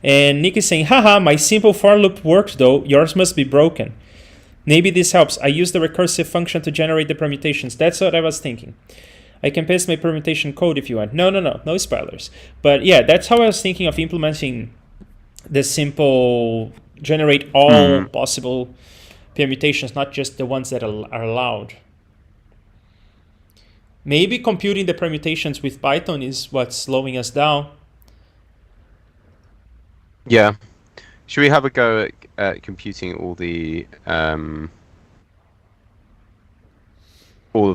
And Nick is saying, haha, my simple for loop worked though, yours must be broken. Maybe this helps. I use the recursive function to generate the permutations. That's what I was thinking. I can paste my permutation code if you want. No spoilers. But yeah, that's how I was thinking of implementing the simple generate all possible permutations, not just the ones that are allowed. Maybe computing the permutations with Python is what's slowing us down. Yeah. Should we have a go at computing all of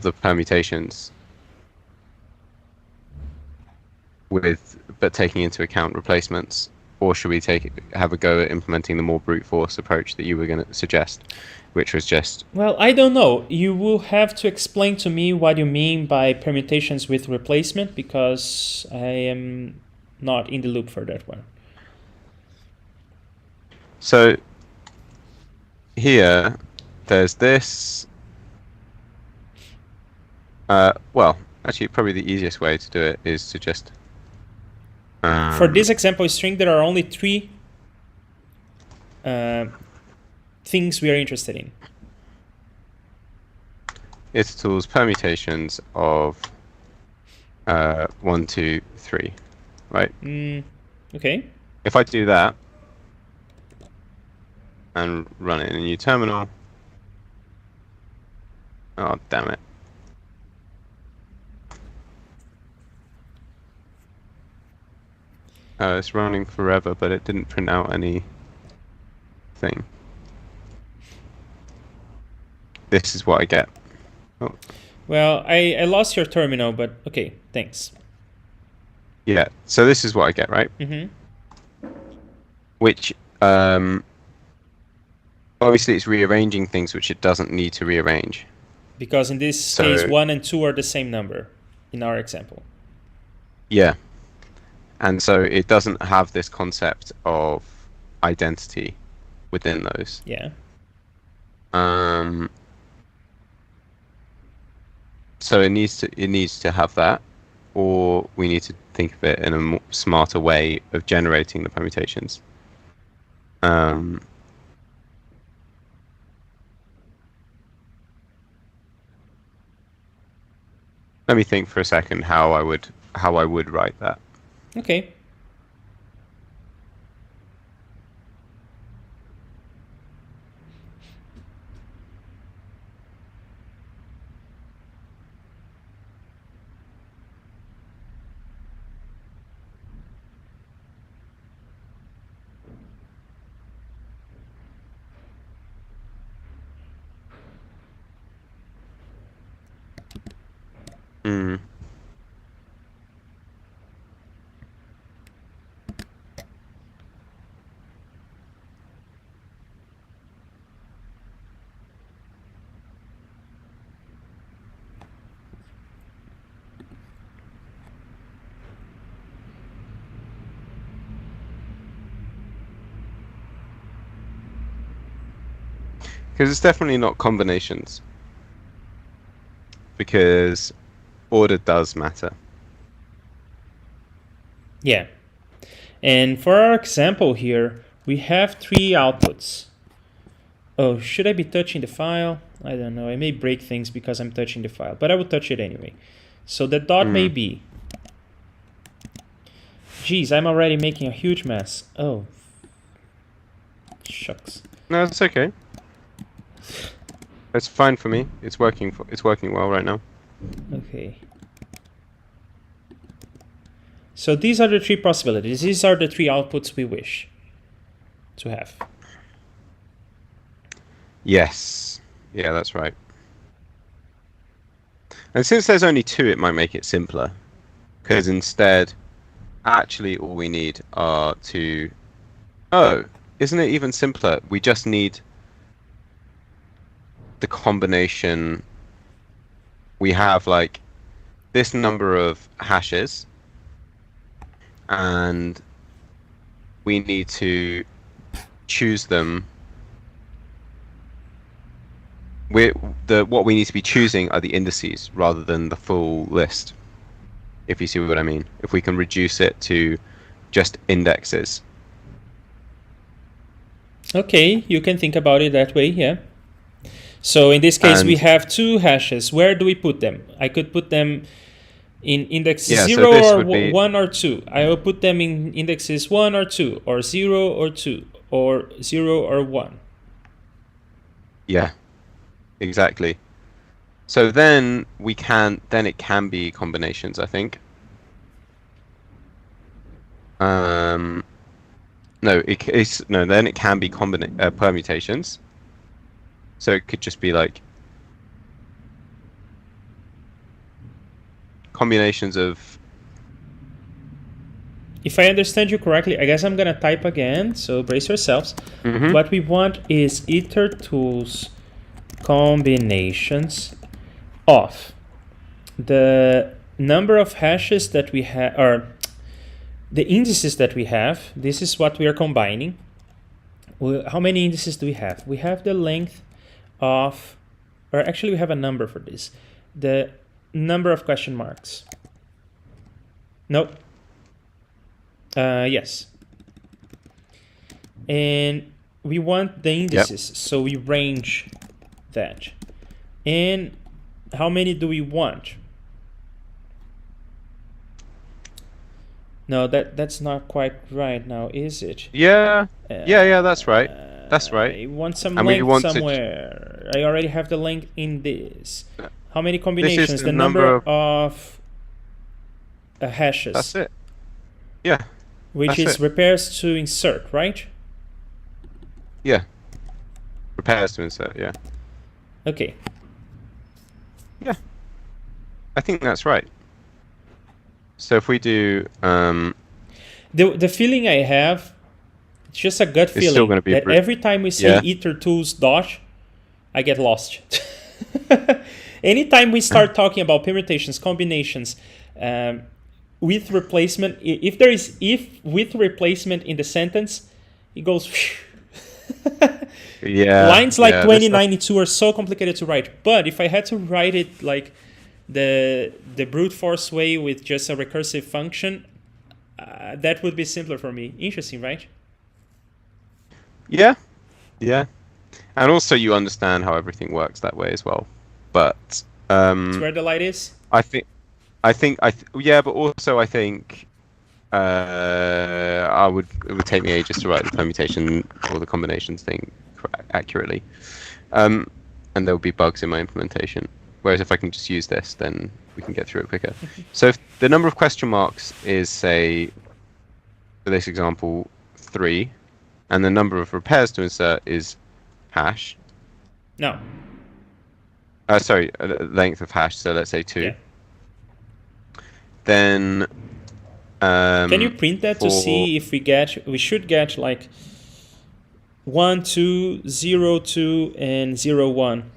the permutations but taking into account replacements, or should we have a go at implementing the more brute force approach that you were going to suggest, which was just... Well, I don't know. You will have to explain to me what you mean by permutations with replacement, because I am not in the loop for that one. So here, there's this. Well, actually, probably the easiest way to do it is to just. For this example string, there are only 3 things we are interested in. Itertools permutations of 1, 2, 3, right? Okay. If I do that and run it in a new terminal, oh damn it! It's running forever, but it didn't print out anything. This is what I get. Oh. Well, I lost your terminal, but okay, thanks. Yeah, so this is what I get, right? Which, obviously it's rearranging things which it doesn't need to rearrange. Because in this case, 1 and 2 are the same number, in our example. Yeah. And so it doesn't have this concept of identity within those. Yeah. So it needs to have that, or we need to think of it in a more smarter way of generating the permutations. Let me think for a second how I would write that. Okay. Because it's definitely not combinations. Because order does matter. Yeah. And for our example here, we have 3 outputs. Oh, should I be touching the file? I don't know. I may break things because I'm touching the file, but I will touch it anyway. So the dot may be. Geez, I'm already making a huge mess. Oh. Shucks. No, it's okay. It's fine for me. It's working well right now. Okay. So these are the 3 possibilities. These are the 3 outputs we wish to have. Yes. Yeah, that's right. And since there's only 2, it might make it simpler. Because instead, actually all we need are 2... Oh, isn't it even simpler? We just need the combination. We have like this number of hashes, and we need to choose them. What we need to be choosing are the indices rather than the full list, if you see what I mean. If we can reduce it to just indexes. Okay, you can think about it that way, yeah. So in this case, we have 2 hashes. Where do we put them? I could put them in indexes 0 or 1 or 2. I will put them in indexes 1 or 2, or 0 or 2, or 0 or 1. Yeah, exactly. So then it can be combinations, I think. No, then it can be permutations. So it could just be like combinations of... If I understand you correctly, I guess I'm gonna type again, so brace yourselves. What we want is itertools combinations of the number of hashes that we have, or the indices that we have. This is what we are combining. How many indices do we have? We have the length of, or actually we have a number for this. The number of question marks. Nope. Yes. And we want the indices, so we range that. And how many do we want? No, that's not quite right now, is it? Yeah, that's right. That's right. I want some length somewhere. I already have the length in this. How many combinations? This is the number of hashes. That's it. Yeah. Which is repairs to insert, right? Yeah. Repairs to insert, yeah. Okay. Yeah. I think that's right. So if we do... the feeling I have, it's just a gut feeling still gonna be that every time we say itertools dot, I get lost. Anytime we start talking about permutations, combinations, with replacement, if with replacement in the sentence, it goes... Yeah. Lines like 2092 are so complicated to write, but if I had to write it like the brute force way with just a recursive function, that would be simpler for me. Interesting, right? Yeah. Yeah. And also you understand how everything works that way as well. But That's where the light is. Yeah, but also I think it would take me ages to write the permutation or the combinations thing accurately, and there will be bugs in my implementation. Whereas if I can just use this, then we can get through it quicker. So if the number of question marks is, say, for this example, 3, and the number of repairs to insert is hash. No. Sorry, length of hash. So let's say 2. Yeah. Then. Can you print that to see if we should get like 1, 2, 0, 2, and 0, 1.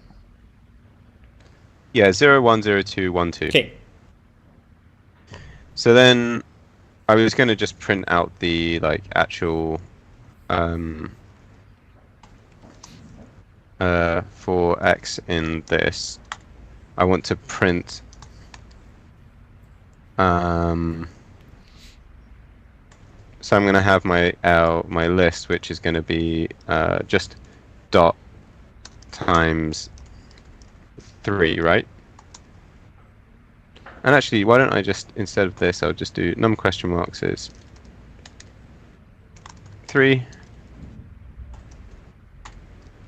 Yeah, 0, 1, 0, 2, 1, 2. Okay. So then I was going to just print out the actual for x in this, I want to print so I'm going to have my list, which is going to be just dot times 3, right? And actually, why don't I just, instead of this, I'll just do num question marks is 3,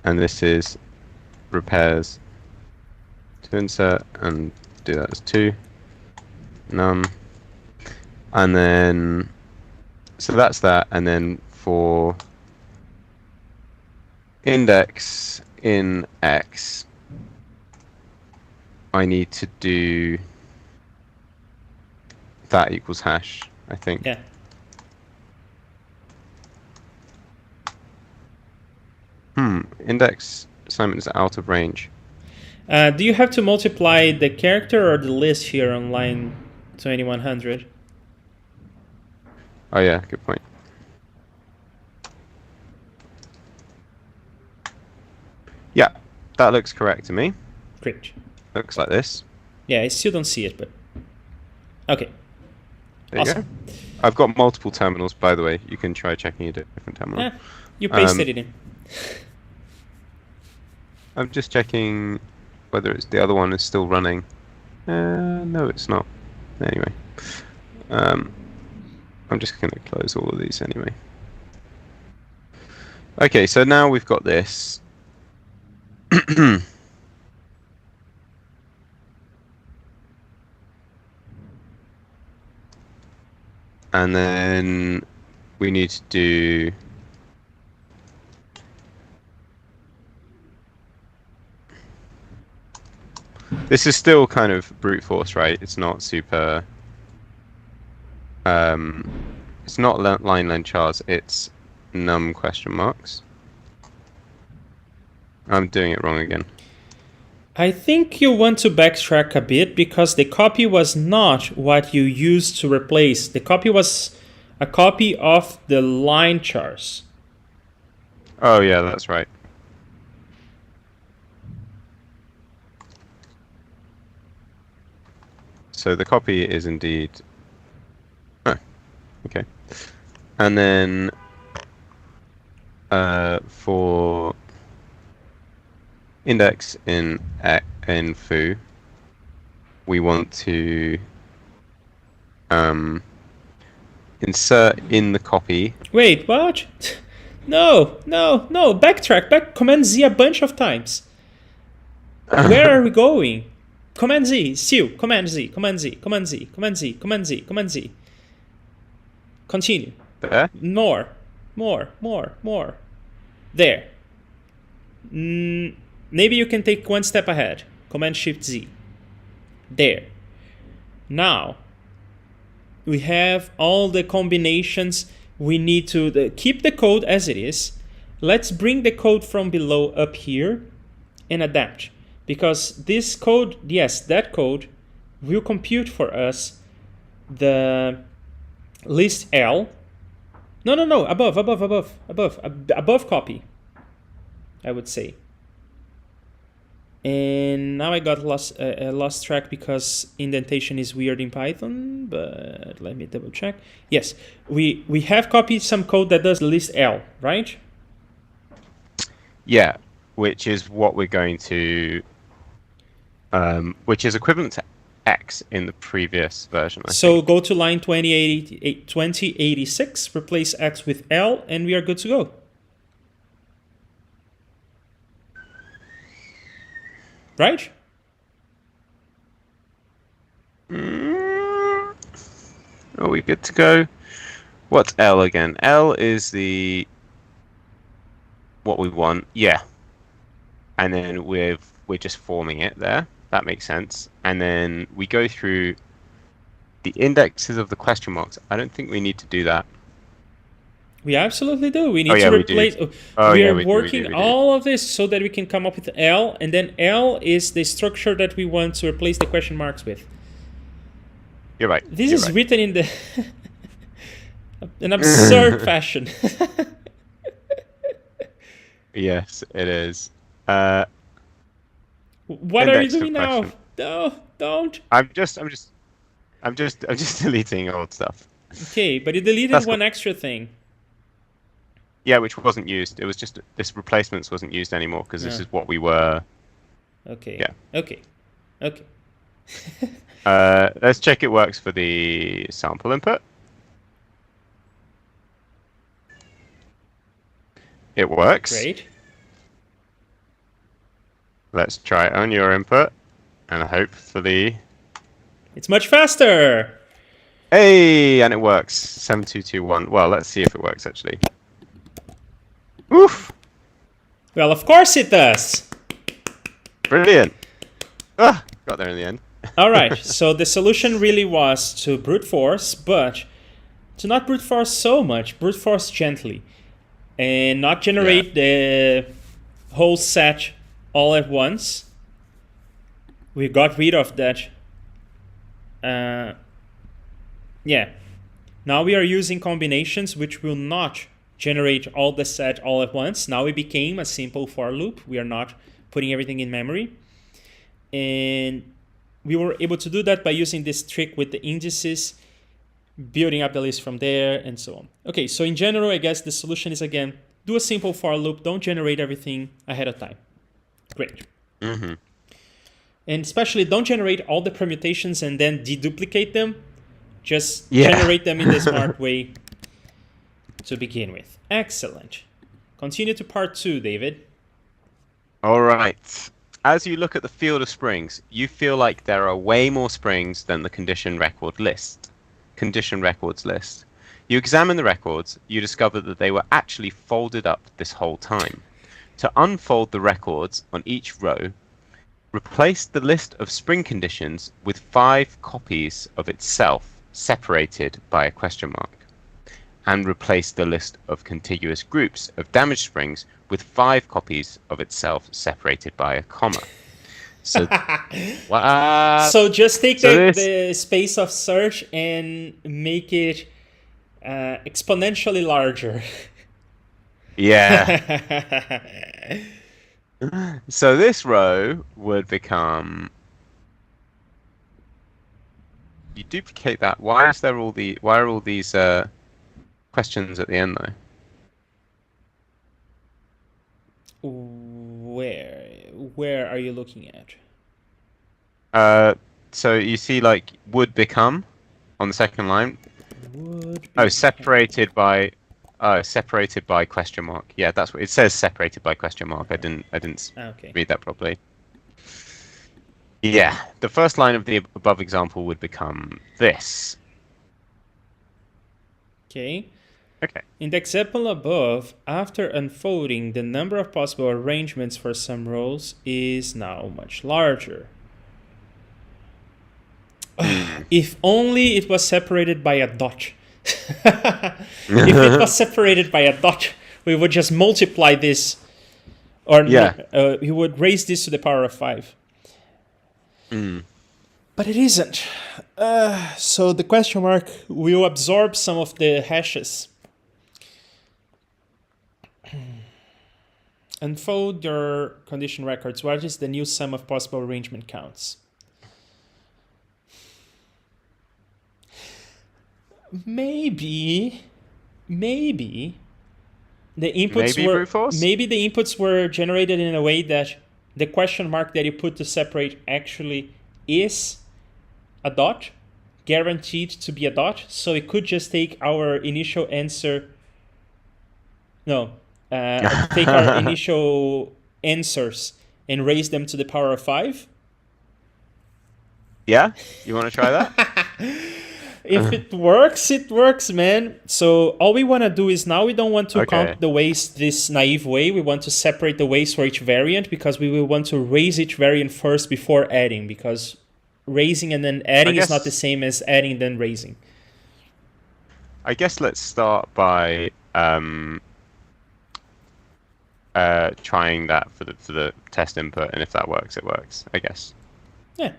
and this is repairs to insert, and do that as 2 num, and then so that's that. And then for index in x, I need to do that equals hash, I think. Yeah. Index assignment is out of range. Do you have to multiply the character or the list here on line 2100? Oh yeah, good point. Yeah, that looks correct to me. Great. Looks like this. Yeah, I still don't see it, but okay. There Awesome. you go. I've got multiple terminals, by the way. You can try checking a different terminal. Yeah, you pasted it in. I'm just checking whether it's the other one is still running. No, it's not. Anyway, I'm just going to close all of these anyway. Okay, so now we've got this. And then we need to do this is still kind of brute force, right? It's not super it's not line length chars, it's num question marks. I'm doing it wrong again. I think you want to backtrack a bit because the copy was not what you used to replace. The copy was a copy of the line chars. Oh yeah, that's right. So the copy is indeed... Oh, okay. And then for index in foo, we want to insert in the copy. Wait, what? No, backtrack, Command Z a bunch of times. Where are we going? Command Z, still, Command Z. Continue. There? More. There. Maybe you can take one step ahead. Command Shift Z. There. Now, we have all the combinations. We need to keep the code as it is. Let's bring the code from below up here and adapt. Because this code, yes, that code will compute for us the list L. No, above copy, I would say. And now I got lost track because indentation is weird in Python, but let me double check. Yes, we have copied some code that does list L, right? Yeah, which is what we're going to, which is equivalent to X in the previous version. I think. Go to line 2086, replace X with L, and we are good to go. Right? Are we good to go? What's L again? L is the what we want. Yeah. And then we're just forming it there. That makes sense. And then we go through the indexes of the question marks. I don't think we need to do that. We absolutely do. We need to replace. We are working all of this so that we can come up with L, and then L is the structure that we want to replace the question marks with. You're right. This is written in the an absurd fashion. Yes, it is. What are you Index of doing now? question. No, don't. I'm just deleting old stuff. Okay, but you deleted That's one cool. extra thing. Yeah, which wasn't used. It was just this replacements wasn't used anymore because this Yeah. is what we were. Okay. Yeah. Okay. Okay. Let's check it works for the sample input. It works. Great. Let's try it on your input and hope for the. It's much faster. Hey, and it works. 7221. Well, let's see if it works actually. Oof! Well, of course it does. Brilliant. Ah, got there in the end. All right. So the solution really was to brute force, but to not brute force so much, brute force gently, and not generate the whole set all at once. We got rid of that. Yeah. Now we are using combinations which will not generate all the set all at once. Now it became a simple for loop. We are not putting everything in memory. And we were able to do that by using this trick with the indices, building up the list from there, and so on. Okay, so in general, I guess the solution is, again, do a simple for loop. Don't generate everything ahead of time. Great. Mm-hmm. And especially don't generate all the permutations and then deduplicate them. Just Yeah. generate them in the smart way to begin with. Excellent. Continue to part 2, David. All right. As you look at the field of springs, you feel like there are way more springs than the condition records list. You examine the records, you discover that they were actually folded up this whole time. To unfold the records on each row, replace the list of spring conditions with 5 copies of itself separated by a question mark, and replace the list of contiguous groups of damaged springs with 5 copies of itself separated by a comma. So, what? So just take so the space of search and make it exponentially larger. Yeah. So this row would become. You duplicate that. Why are all these questions at the end though? Where are you looking at? So you see like would become on the second line. Would Oh, be- separated by question mark. Yeah, that's what it says. Separated by question mark. I didn't Okay. read that properly. Yeah, the first line of the above example would become this. Okay. Okay. In the example above, after unfolding, the number of possible arrangements for some rows is now much larger. If only it was separated by a dot. If it was separated by a dot, we would just multiply this, or Yeah. we would raise this to the power of 5. But it isn't. So the question mark will absorb some of the hashes. Unfold your condition records. What is the new sum of possible arrangement counts? Maybe the inputs Maybe were brute force? maybe the inputs were generated in a way that the question mark that you put to separate actually is a dot, guaranteed to be a dot. So it could just take our initial answer. No, take our initial answers and raise them to the power of 5. Yeah, you want to try that? If it works, man. So all we want to do is now we don't want to Okay. count the ways this naive way. We want to separate the ways for each variant because we will want to raise each variant first before adding, because raising and then adding is not guess- the same as adding then raising. I guess let's start by trying that for the test input, and if that works, it works. I guess. Yeah.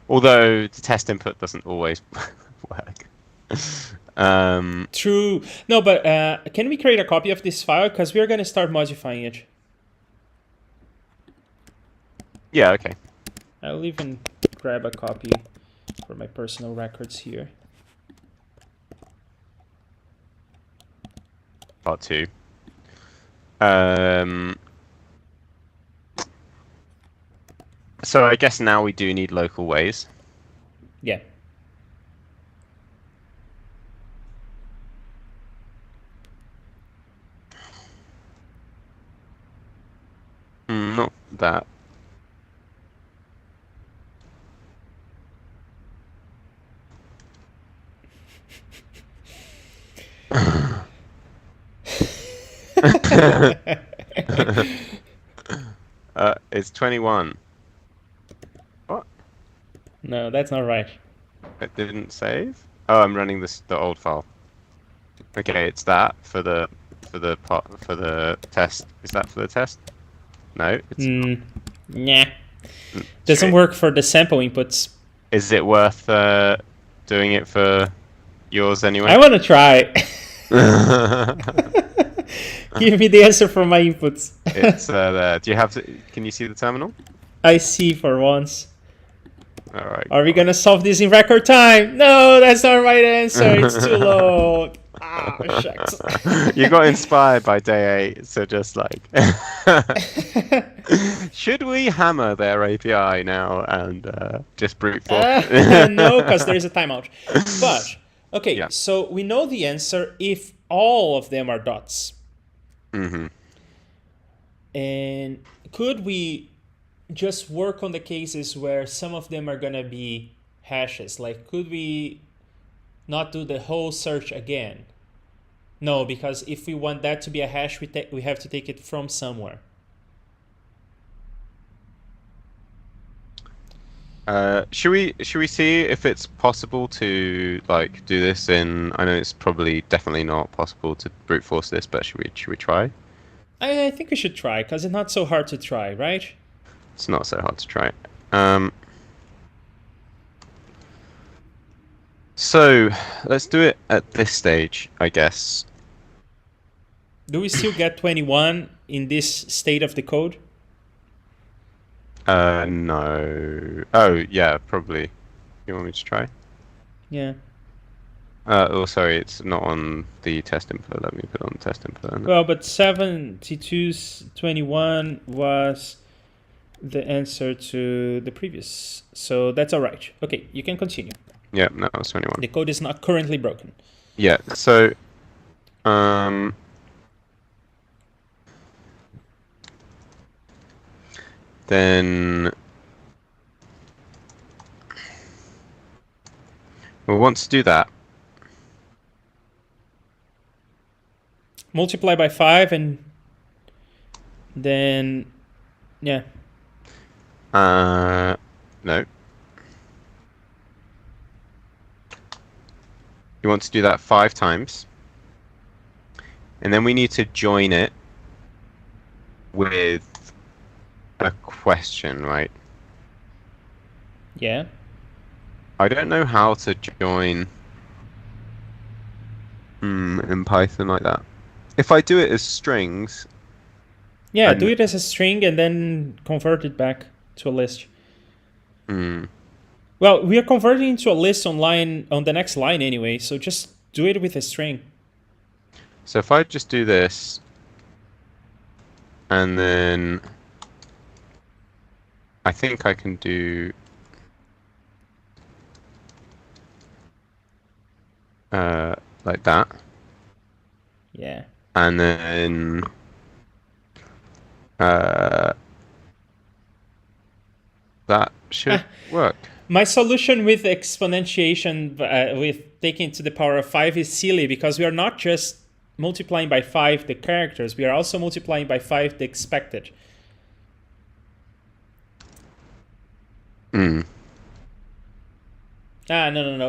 Although the test input doesn't always work. True. No, but can we create a copy of this file? Because we're going to start modifying it. Yeah, okay. I'll even grab a copy for my personal records here. Part 2. Um, so I guess now we do need local ways. Yeah. Not that. It's 21. What? No, that's not right. It didn't save? Oh, I'm running the old file. Okay, it's that for the test. Is that for the test? No, it's Nah. mm, Doesn't shit. work for the sample inputs. Is it worth doing it for yours anyway? I want to try. Give me the answer for my inputs. It's there. Do you have to? Can you see the terminal? I see for once. All right. Are we gonna solve this in record time? No, that's not the right answer. It's too low. Ah, shucks. You got inspired by day 8, so just like, should we hammer their API now and just brute force? No, because there is a timeout. But okay, Yeah. so we know the answer if all of them are dots. Mm-hmm. And could we just work on the cases where some of them are gonna be hashes? Like, could we not do the whole search again? No, because if we want that to be a hash, we have to take it from somewhere. Should we see if it's possible to like do this in? I know it's probably definitely not possible to brute force this, but should we try? I think we should try, because it's not so hard to try, right? It's not so hard to try. So let's do it at this stage, I guess. Do we still get 21 in this state of the code? No. Oh, yeah, probably. You want me to try? Yeah. Oh, sorry, it's not on the test input. Let me put it on the test input. Well, but 7221 was the answer to the previous. So that's all right. Okay, you can continue. Yeah, no, it's 21. The code is not currently broken. Yeah, so then we'll want to do that. Multiply by 5 and then, yeah. No. You want to do that 5 times. And then we need to join it with a question, right? Yeah. I don't know how to join in Python like that. If I do it as strings... Yeah, do it as a string and then convert it back to a list. Well, we are converting into a list on the next line anyway, so just do it with a string. So if I just do this, and then I think I can do like that, Yeah. and then that should work. My solution with exponentiation, with taking to the power of 5 is silly, because we are not just multiplying by 5 the characters, we are also multiplying by 5 the expected. No.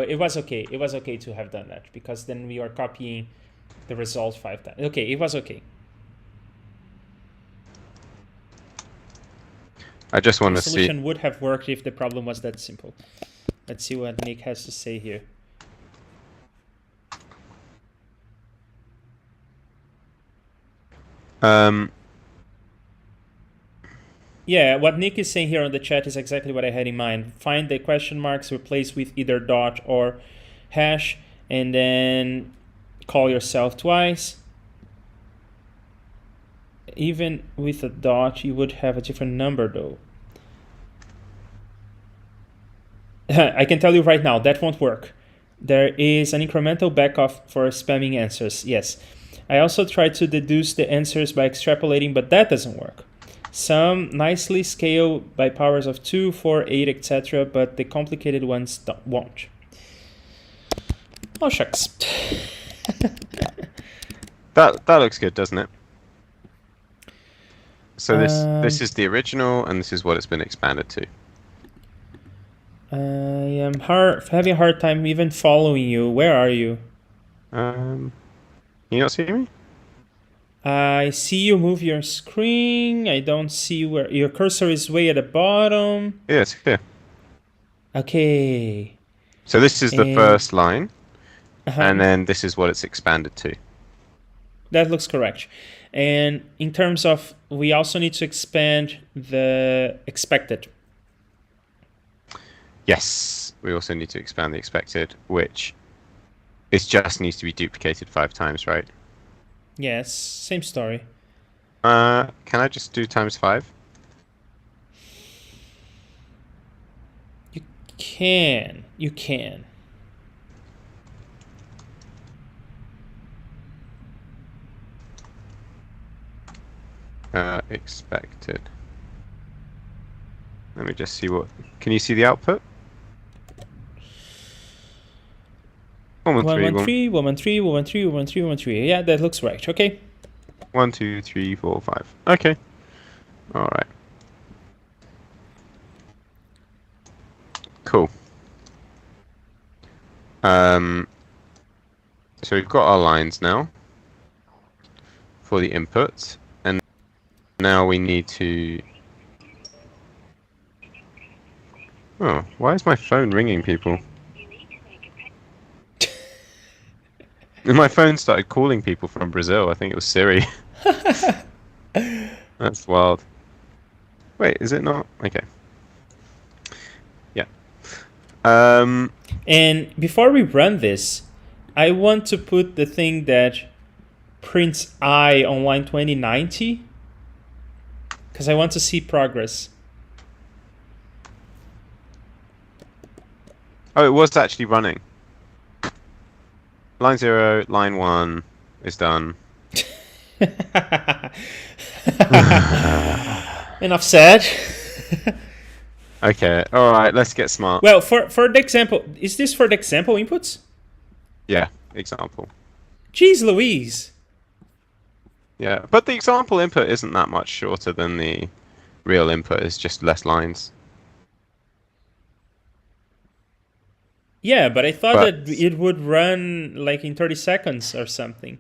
It was okay. It was okay to have done that, because then we are copying the result 5 times. Okay, it was okay. I just want The to see. solution would have worked if the problem was that simple. Let's see what Nick has to say here. Yeah, what Nick is saying here on the chat is exactly what I had in mind. Find the question marks, replace with either dot or hash, and then call yourself twice. Even with a dot, you would have a different number though. I can tell you right now, that won't work. There is an incremental backoff for spamming answers, yes. I also tried to deduce the answers by extrapolating, but that doesn't work. Some nicely scale by powers of 2, 4, 8, etc., but the complicated ones won't. Oh, shucks. That looks good, doesn't it? So this is the original, and this is what it's been expanded to. I am having a hard time even following you. Where are you? Can you not see me? I see you move your screen. I don't see where your cursor is way at the bottom. Yeah, it's here. Okay. So this is the first line, Uh-huh. and then this is what it's expanded to. That looks correct. And in terms of, we also need to expand the expected. Yes, we also need to expand the expected, which it just needs to be duplicated 5 times, right? Yes, same story. Can I just do times 5? You can. You can. Expected. Let me just see what. Can you see the output? 113, 113, 113, 113, 113. Yeah, that looks right. Okay. 1, 2, 3, 4, 5. Okay. All right. Cool. So we've got our lines now for the inputs, and now we need to. Oh, why is my phone ringing people? My phone started calling people from Brazil. I think it was Siri. That's wild. Wait, is it not? Okay. Yeah. And before we run this, I want to put the thing that prints I on line 2090, because I want to see progress. Oh, it was actually running. Line 0, line 1 is done. Enough said. Okay, alright, let's get smart. Well, for the example, is this for the example inputs? Yeah, example. Jeez Louise. Yeah, but the example input isn't that much shorter than the real input, it's just less lines. Yeah, but I thought that it would run like in 30 seconds or something.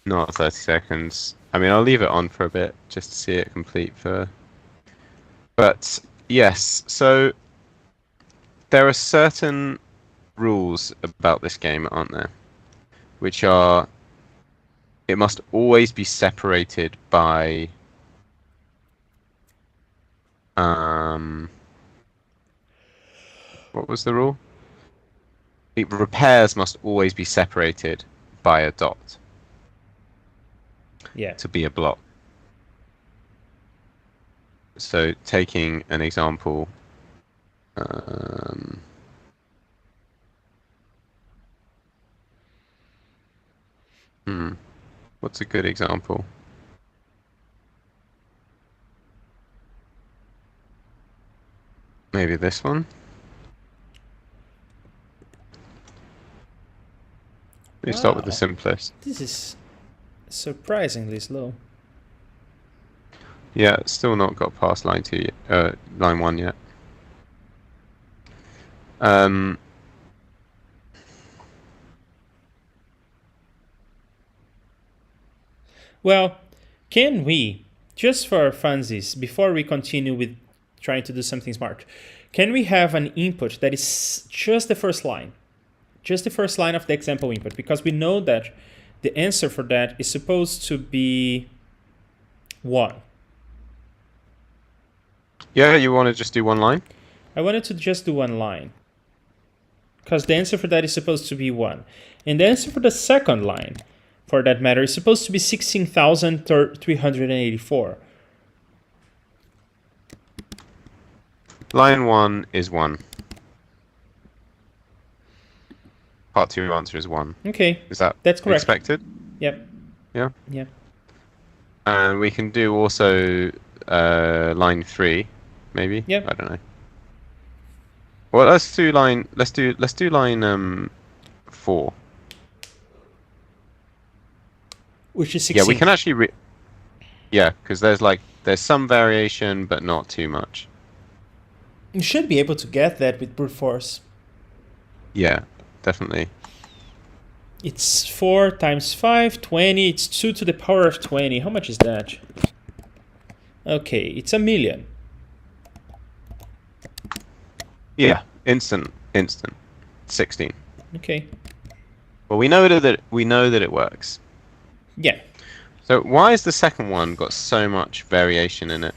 Not 30 seconds. I mean, I'll leave it on for a bit just to see it complete for. But yes, so there are certain rules about this game, aren't there? Which are, it must always be separated by what was the rule? Repairs must always be separated by a dot. Yeah. To be a block. So taking an example, what's a good example? Maybe this one? Let's start with the simplest. This is surprisingly slow. Yeah, it's still not got past line 1 yet. Well, can we, just for funsies, before we continue with trying to do something smart, can we have an input that is just the first line? Just the first line of the example input, because we know that the answer for that is supposed to be 1. Yeah, you want to just do one line? I wanted to just do one line. Because the answer for that is supposed to be 1. And the answer for the second line, for that matter, is supposed to be 16,384. Line 1 is 1. Part 2 answer is 1. Okay, Is that that's correct. expected? Yep. Yeah. Yeah. And we can do also line 3, maybe. Yep. I don't know. Well, let's do line 4. Which is 16. Yeah, we can actually yeah, because there's some variation, but not too much. You should be able to get that with brute force. Yeah, definitely. It's 4 times 5, 20. It's 2 to the power of 20. How much is that? Okay, it's 1,000,000. Yeah, instant. 16. Okay. Well, we know that it works. Yeah. So why has the second one got so much variation in it?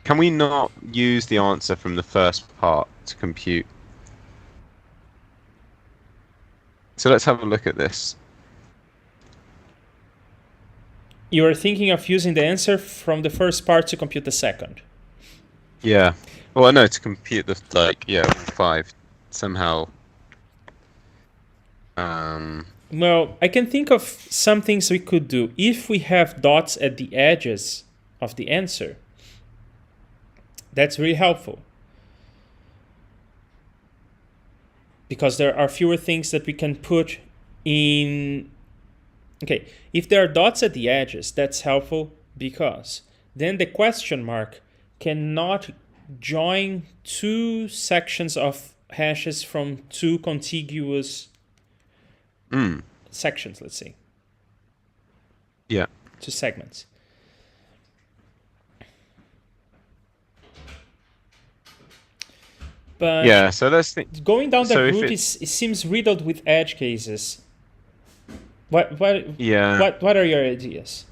Can we not use the answer from the first part to compute? So let's have a look at this. You are thinking of using the answer from the first part to compute the second. Yeah. Well, no, to compute the 5 somehow. Well, I can think of some things we could do. If we have dots at the edges of the answer, that's really helpful. Because there are fewer things that we can put in. Okay, if there are dots at the edges, that's helpful because then the question mark cannot join two sections of hashes from two contiguous sections, let's say. Yeah. Two segments. But Yeah, so let's think. going down that So if route it seems riddled with edge cases. What Yeah. what are your ideas?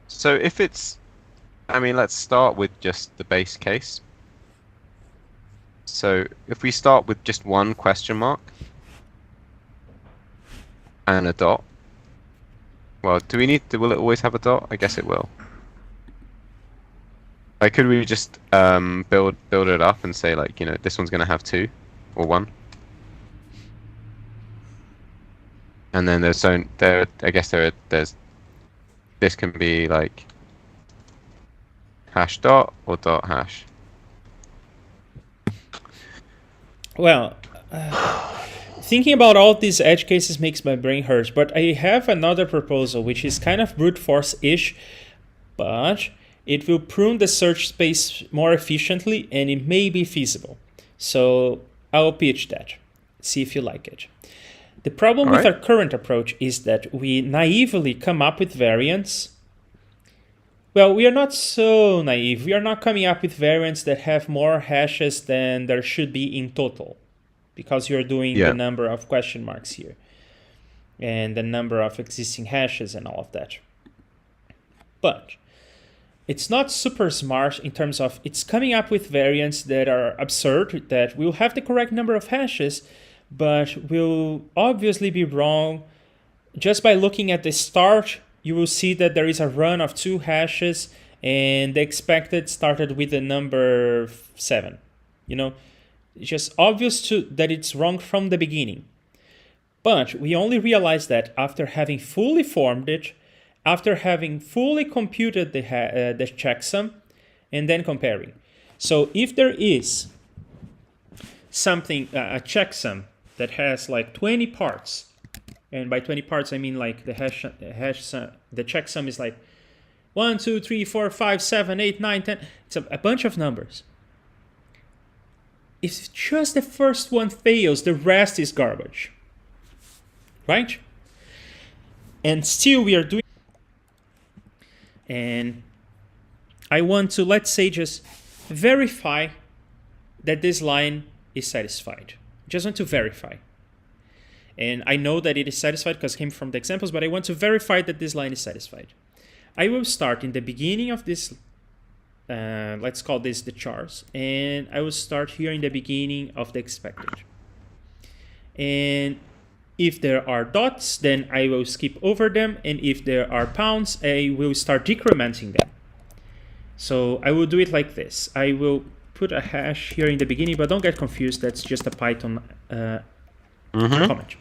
So if it's, let's start with just the base case. So if we start with just one question mark and a dot. Well, will it always have a dot? I guess it will. Like, could we just build it up and say, like, this one's going to have 2 or 1? And then there's this can be like hash dot or dot hash. Well, thinking about all these edge cases makes my brain hurt, but I have another proposal which is kind of brute force-ish, but it will prune the search space more efficiently and it may be feasible. So I'll pitch that. See if you like it. The problem with our current approach is that we naively come up with variants. Well, we are not so naive. We are not coming up with variants that have more hashes than there should be in total, because you're doing the number of question marks here and the number of existing hashes and all of that. But it's not super smart in terms of it's coming up with variants that are absurd, that will have the correct number of hashes, but will obviously be wrong. Just by looking at the start, you will see that there is a run of 2 hashes and the expected started with the number 7. It's just obvious that it's wrong from the beginning. But we only realize that after having fully formed it, after having fully computed the checksum, and then comparing. So if there is something, a checksum that has like 20 parts, and by 20 parts I mean like the checksum is like 1, 2, 3, 4, 5, 7, 8, 9, 10. It's a bunch of numbers. If just the first one fails, the rest is garbage, right? And still we are doing. And I want to, let's say, just verify that this line is satisfied. Just want to verify. And I know that it is satisfied because it came from the examples, but I want to verify that this line is satisfied. I will start in the beginning of this, let's call this the chars, and I will start here in the beginning of the expected. And if there are dots, then I will skip over them, and if there are pounds, I will start decrementing them. So I will do it like this. I will put a hash here in the beginning, but don't get confused, that's just a Python comment.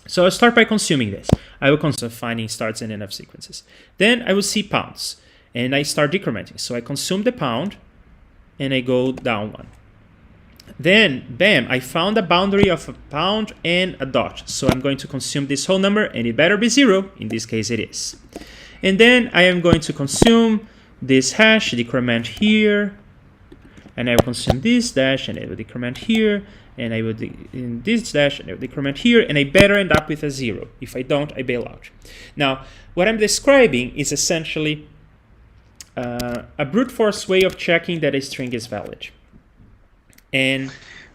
So I'll start by consuming this. I will consume finding starts and end of sequences. Then I will see pounds, and I start decrementing. So I consume the pound, and I go down one. Then, bam, I found a boundary of a pound and a dot. So I'm going to consume this whole number, and it better be 0. In this case, it is. And then I am going to consume this hash, decrement here, and I will consume this dash, and I will decrement here, and I will in this dash, and I will decrement here, and I better end up with a 0. If I don't, I bail out. Now, what I'm describing is essentially a brute force way of checking that a string is valid. And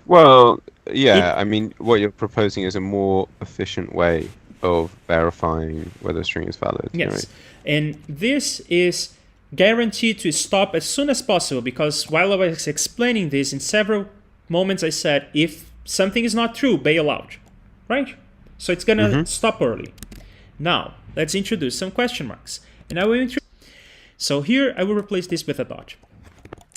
well, yeah, I mean, what you're proposing is a more efficient way of verifying whether a string is valid. Yes, right? And this is guaranteed to stop as soon as possible, because while I was explaining this, in several moments I said, if something is not true, bail out, right? So it's gonna stop early. Now, let's introduce some question marks. And I will so here I will replace this with a dot.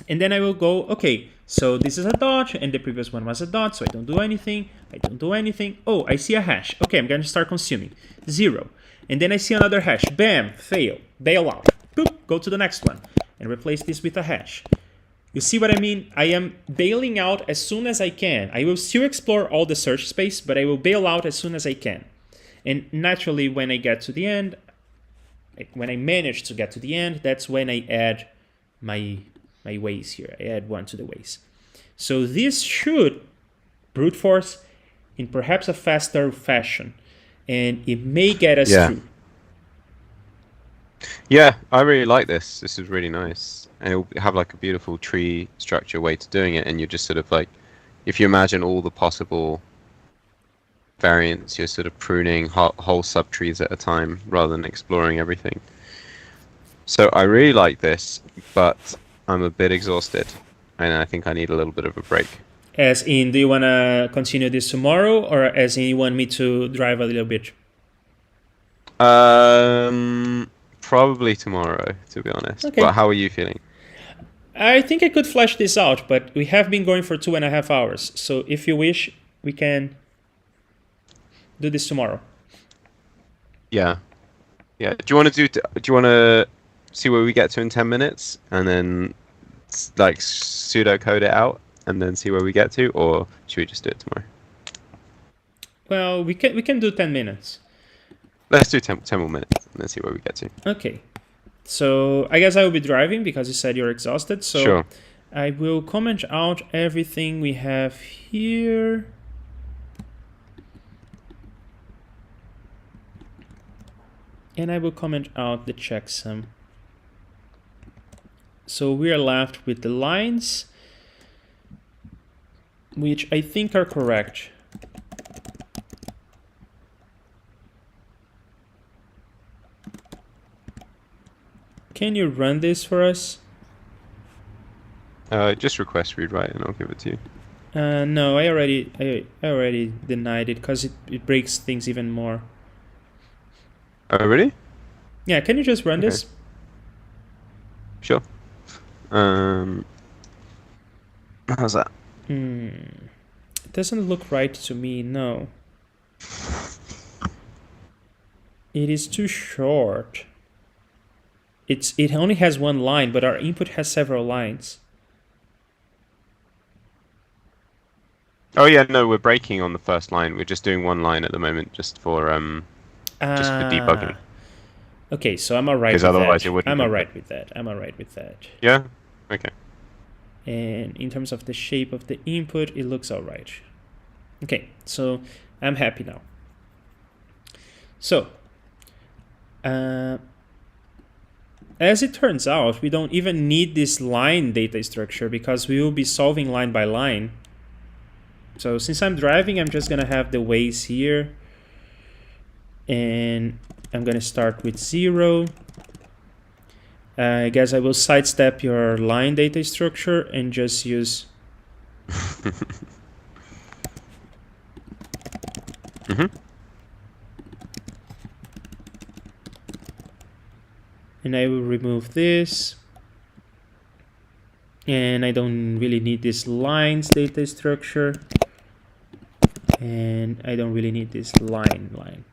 And then I will go, okay, so this is a dot, and the previous one was a dot, so I don't do anything, I don't do anything. Oh, I see a hash. Okay, I'm gonna start consuming. 0. And then I see another hash. Bam, fail, bail out. Boop, go to the next one, and replace this with a hash. You see what I mean? I am bailing out as soon as I can. I will still explore all the search space, but I will bail out as soon as I can. And naturally, when I get to the end, when I manage to get to the end, that's when I add my ways here. I add 1 to the ways. So this should brute force in perhaps a faster fashion, and it may get us through. Yeah, I really like this. This is really nice. And it'll have like a beautiful tree structure way to doing it, and you're just sort of like, if you imagine all the possible variants, you're sort of pruning whole subtrees at a time rather than exploring everything. So I really like this, but I'm a bit exhausted, and I think I need a little bit of a break. As in, do you want to continue this tomorrow, or as in you want me to drive a little bit? Probably tomorrow, to be honest. Okay. But how are you feeling? I think I could flesh this out, but we have been going for 2.5 hours. So if you wish, we can do this tomorrow. Yeah. Do you want to see where we get to in 10 minutes, and then like pseudocode it out, and then see where we get to, or should we just do it tomorrow? Well, we can do 10 minutes. Let's do 10 more minutes, and then see where we get to. Okay. So I guess I will be driving because you said you're exhausted. So sure. I will comment out everything we have here. And I will comment out the checksum. So we are left with the lines, which I think are correct. Can you run this for us? Just request read write, and I'll give it to you. No, I already denied it because it breaks things even more. Oh, really? Yeah, can you just run this? Sure. How's that? It doesn't look right to me, no. It is too short. It only has one line, but our input has several lines. Oh yeah, no, we're breaking on the first line. We're just doing one line at the moment, just for debugging. Okay, so I'm alright with Because otherwise that. it wouldn't. I'm alright with that. Yeah. Okay. And in terms of the shape of the input, it looks alright. Okay, so I'm happy now. So, as it turns out, we don't even need this line data structure because we will be solving line by line. So since I'm driving, I'm just gonna have the ways here, and I'm gonna start with 0, I guess I will sidestep your line data structure and just use... And I will remove this. And I don't really need this lines data structure. And I don't really need this line.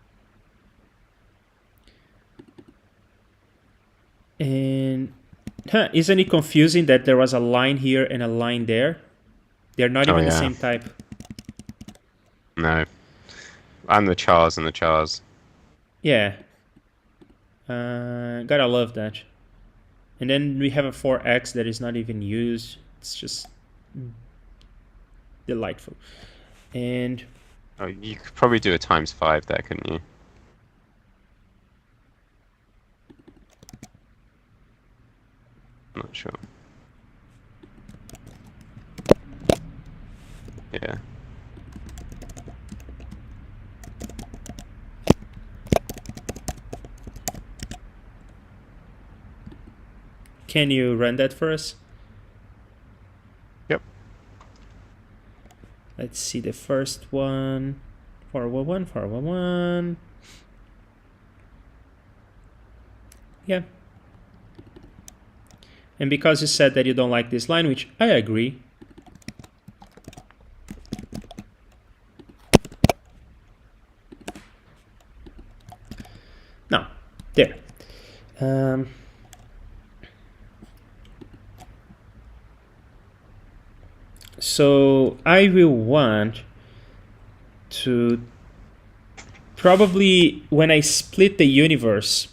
And isn't it confusing that there was a line here and a line there? They're not even the same type. No. I'm the chars and the chars. Yeah. Gotta love that. And then we have a 4x that is not even used. It's just delightful. And Oh, you could probably do a ×5 there, couldn't you? I'm not sure. Yeah. can you run that for us? Yep. Let's see the first one. 411, 411. Yeah. And because you said that you don't like this line, which I agree. Now, there. So I will want to probably, when I split the universe,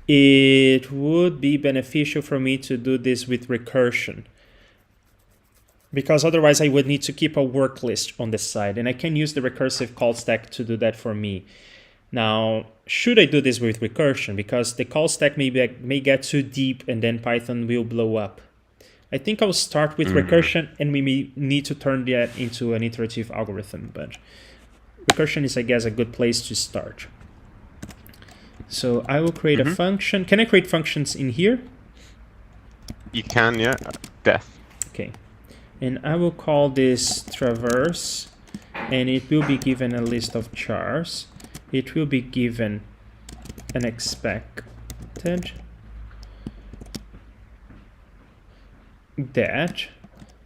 it would be beneficial for me to do this with recursion, because otherwise I would need to keep a work list on the side, and I can use the recursive call stack to do that for me. Now, should I do this with recursion? Because the call stack may get too deep and then Python will blow up. I think I'll start with recursion, and we may need to turn that into an iterative algorithm, but recursion is, I guess, a good place to start. So I will create a function. Can I create functions in here? You can, yeah. Def. Okay. And I will call this traverse, and it will be given a list of chars. It will be given an expected that,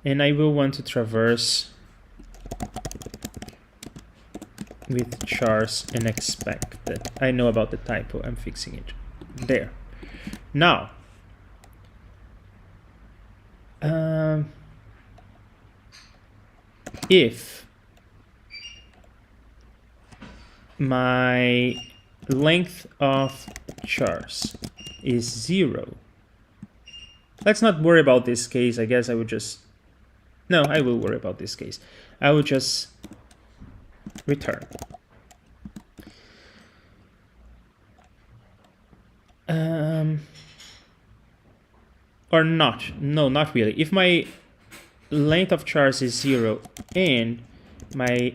and I will want to traverse with chars and expected. I know about the typo, I'm fixing it. There. Now, if my length of chars is 0, let's not worry about this case. I guess I would just... No, I will worry about this case. I will just return. Or not. No, not really. If my length of chars is 0 and my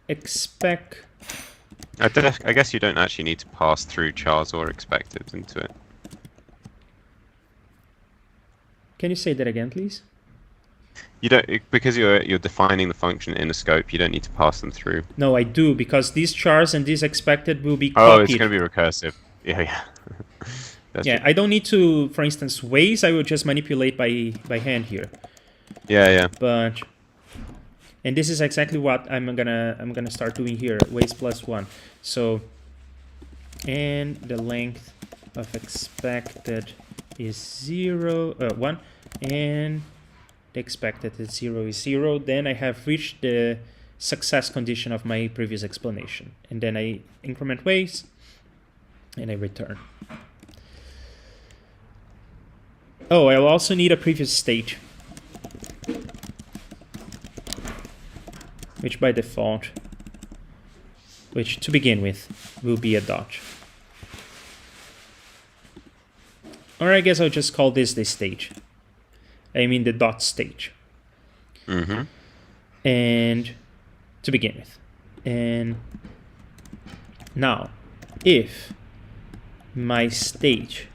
expect... I guess you don't actually need to pass through chars or expected into it. Can you say that again, please? You don't, because you're defining the function in a scope. You don't need to pass them through. No, I do, because these chars and these expected will be Oh, copied. it's going to be recursive. Yeah, yeah. Yeah, I don't need to, for instance, ways. I will just manipulate by hand here. Yeah, yeah. But, and this is exactly what I'm gonna start doing here. Ways +1. So, and the length of expected is 1, and the expected is 0. Then I have reached the success condition of my previous explanation, and then I increment ways, and I return. Oh, I'll also need a previous state, which by default, which to begin with, will be a dot. Or I guess I'll just call this the stage. I mean the dot stage. And to begin with. And now, if my state,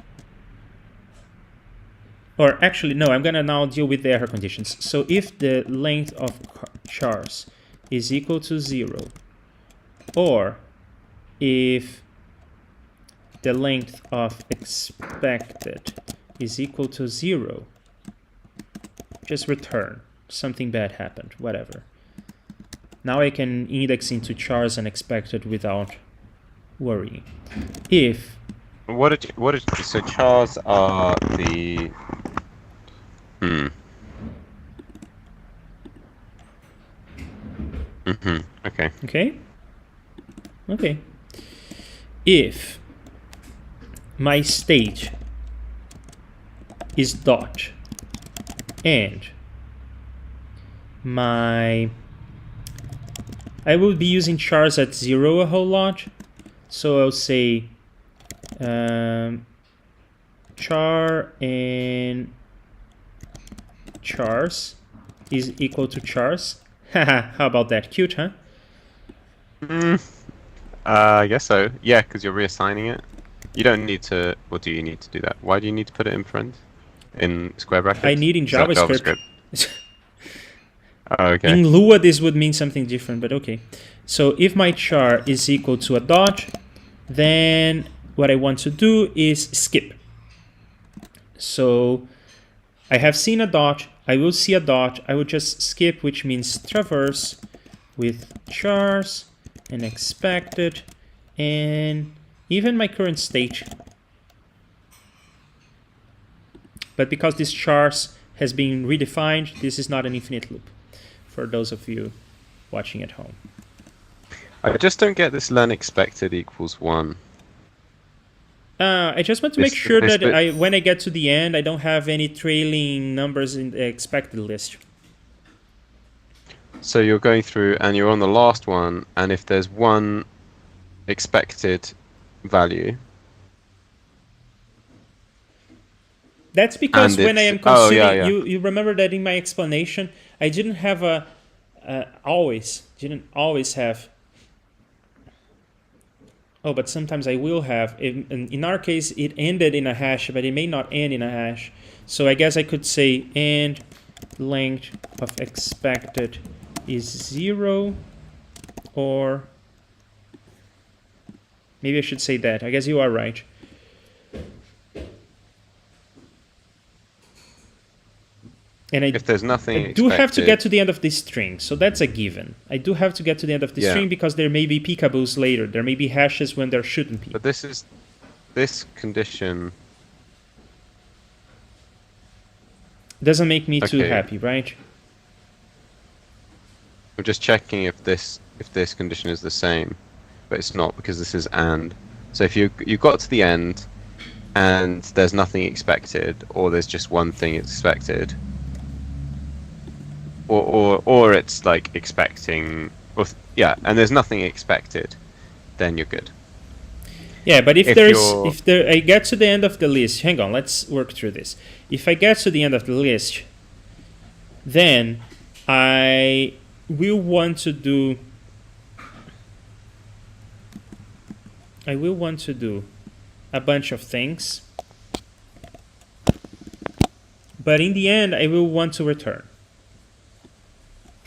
or actually no, I'm gonna now deal with the error conditions. So if the length of chars is equal to 0, or if the length of expected is equal to 0, just return something bad happened, whatever. Now I can index into chars and expected without worrying. If so chars are the okay, if my state is dot and I will be using chars at 0 a whole lot, so I'll say char and chars is equal to chars. Haha, how about that? Cute, huh? I guess so. Yeah, because you're reassigning it. You don't need to. What do you need to do that? Why do you need to put it in front? In square brackets? I need in Is that JavaScript. Oh, okay. In Lua, this would mean something different, but okay. So if my char is equal to a dot, then what I want to do is skip. So I have seen a dot, I will see a dot, I will just skip, which means traverse with chars and expected and even my current state. But because this chars has been redefined, this is not an infinite loop for those of you watching at home. I just don't get this len expected equals 1. I just want to make sure that when I get to the end, I don't have any trailing numbers in the expected list. So you're going through and you're on the last one, and if there's one expected value. That's because when I am considering, yeah. you remember that in my explanation, I didn't have didn't always have. Oh, but sometimes I will have. In our case, it ended in a hash, but it may not end in a hash. So I guess I could say and length of expected is 0, or maybe I should say that. I guess you are right. And if there's nothing I do have to get to the end of this string, so that's a given. I do have to get to the end of the string because there may be peekaboos later. There may be hashes when there shouldn't be. But this condition doesn't make me too happy, right? I'm just checking if this condition is the same, but it's not because this is and. So if you got to the end and there's nothing expected, or there's just one thing expected. Or it's like expecting, and there's nothing expected, then you're good. Yeah, but if I get to the end of the list, hang on, let's work through this. If I get to the end of the list, then I will want to do a bunch of things, but in the end, I will want to return.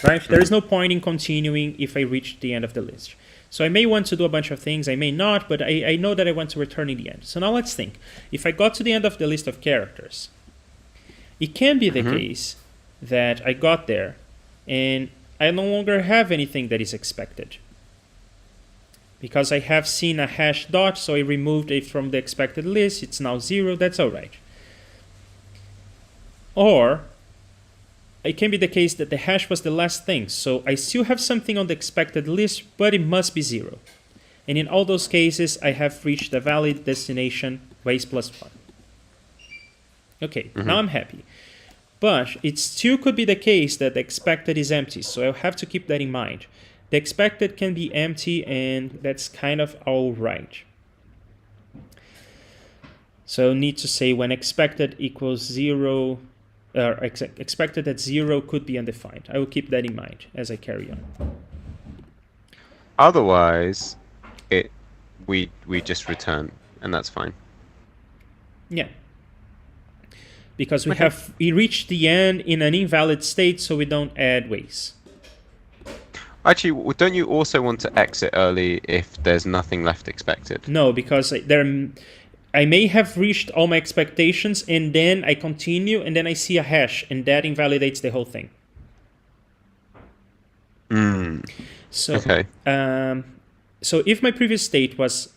Right? There is no point in continuing if I reach the end of the list. So I may want to do a bunch of things, I may not, but I know that I want to return in the end. So now let's think. If I got to the end of the list of characters, it can be the case that I got there and I no longer have anything that is expected. Because I have seen a hash dot, so I removed it from the expected list. It's now 0. That's all right. Or it can be the case that the hash was the last thing, so I still have something on the expected list, but it must be 0. And in all those cases, I have reached a valid destination, base plus 1. Okay, now I'm happy. But it still could be the case that the expected is empty, so I'll have to keep that in mind. The expected can be empty, and that's kind of all right. So I'll need to say when expected equals 0, expected at 0 could be undefined. I will keep that in mind as I carry on. Otherwise, we just return, and that's fine. Yeah. Because we reached the end in an invalid state, so we don't add ways. Actually, don't you also want to exit early if there's nothing left expected? No, because I may have reached all my expectations, and then I continue, and then I see a hash, and that invalidates the whole thing. So, Okay. So if my previous state was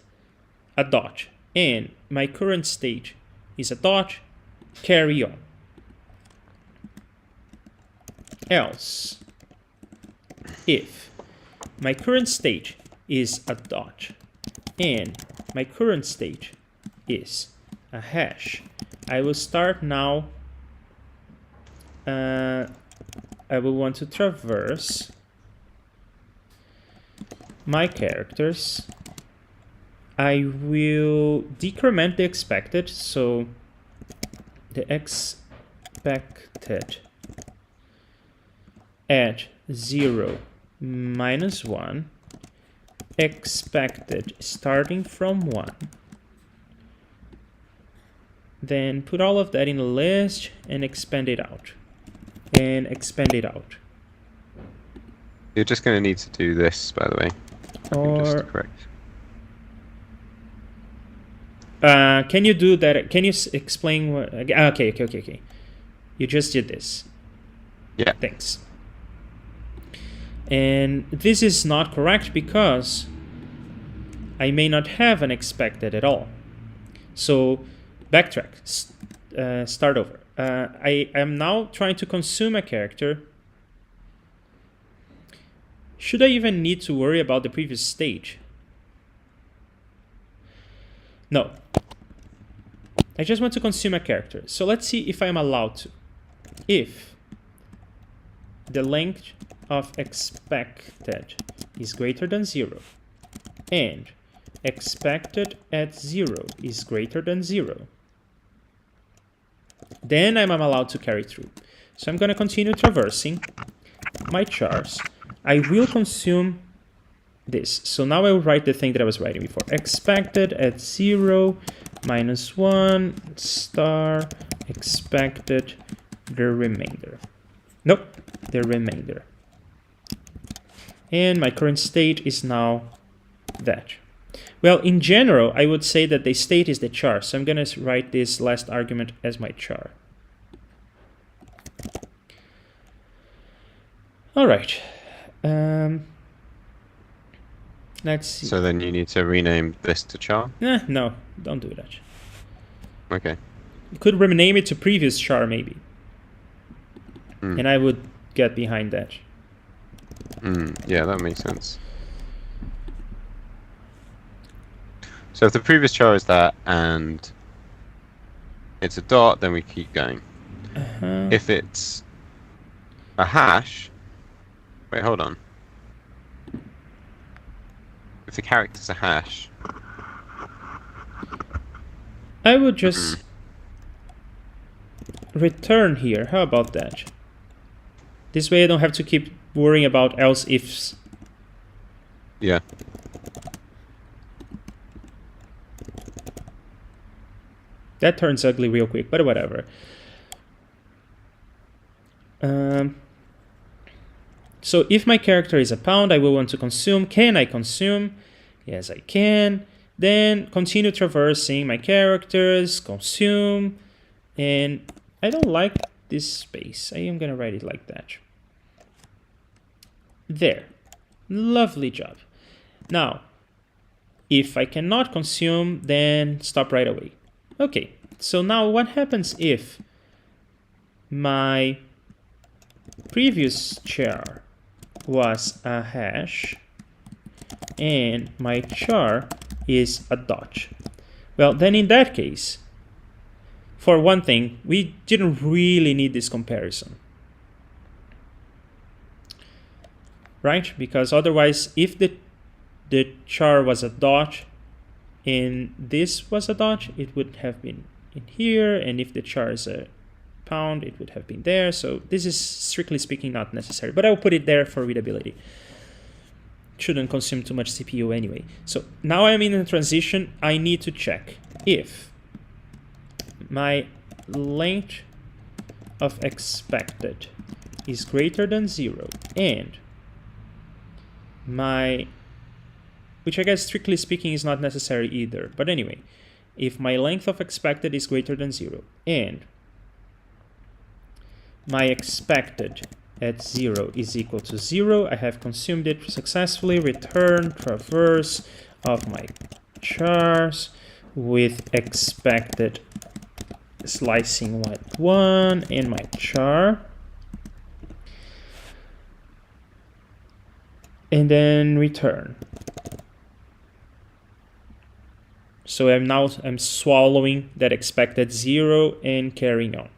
a dot, and my current state is a dot, carry on. Else, if my current state is a dot and my current state is a hash, I will start now. I will want to traverse my characters. I will decrement the expected, so the expected at 0 minus 1, expected starting from 1. Then put all of that in a list and expand it out. And expand it out. You're just going to need to do this, by the way. Just to Or correct. can you do that? Can you explain what? Okay. You just did this. Yeah. Thanks. And this is not correct because I may not have an expected at all. So backtrack, start over. I am now trying to consume a character. Should I even need to worry about the previous stage? No. I just want to consume a character. So let's see if I'm allowed to. If the length of expected is greater than 0 and expected at 0 is greater than 0, then I'm allowed to carry through. So I'm going to continue traversing my chars. I will consume this. So now I will write the thing that I was writing before. Expected at 0 minus 1 star expected the remainder. Nope, the remainder. And my current state is now that. Well, in general, I would say that the state is the char. So I'm going to write this last argument as my char. All right. Let's see. So then you need to rename this to char? No, don't do that. Okay. You could rename it to previous char, maybe. And I would get behind that. Yeah, that makes sense. So if the previous char is that and it's a dot, then we keep going. If it's a hash... Wait, hold on. If the character's a hash... I would just return here. How about that? This way I don't have to keep worrying about else ifs. Yeah. That turns ugly real quick, but whatever. So if my character is a pound, I will want to consume. Can I consume? Yes, I can. Then continue traversing my characters, consume, and I don't like this space. I am going to write it like that. There. Lovely job. Now, if I cannot consume, then stop right away. Okay, so now what happens if my previous char was a hash and my char is a dot? Well, then in that case, for one thing, we didn't really need this comparison. Right? Because otherwise, if the char was a dot and this was a dot, it would have been in here, and if the char is a pound, it would have been there. So this is, strictly speaking, not necessary, but I'll put it there for readability. Shouldn't consume too much CPU anyway. So now I'm in a transition. I need to check if my length of expected is greater than 0, and my, which I guess strictly speaking is not necessary either, but anyway, if my length of expected is greater than 0 and my expected at 0 is equal to 0, I have consumed it successfully. Return traverse of my chars with expected slicing at 1 in my char. And then return. So I'm swallowing that expected 0 and carrying on.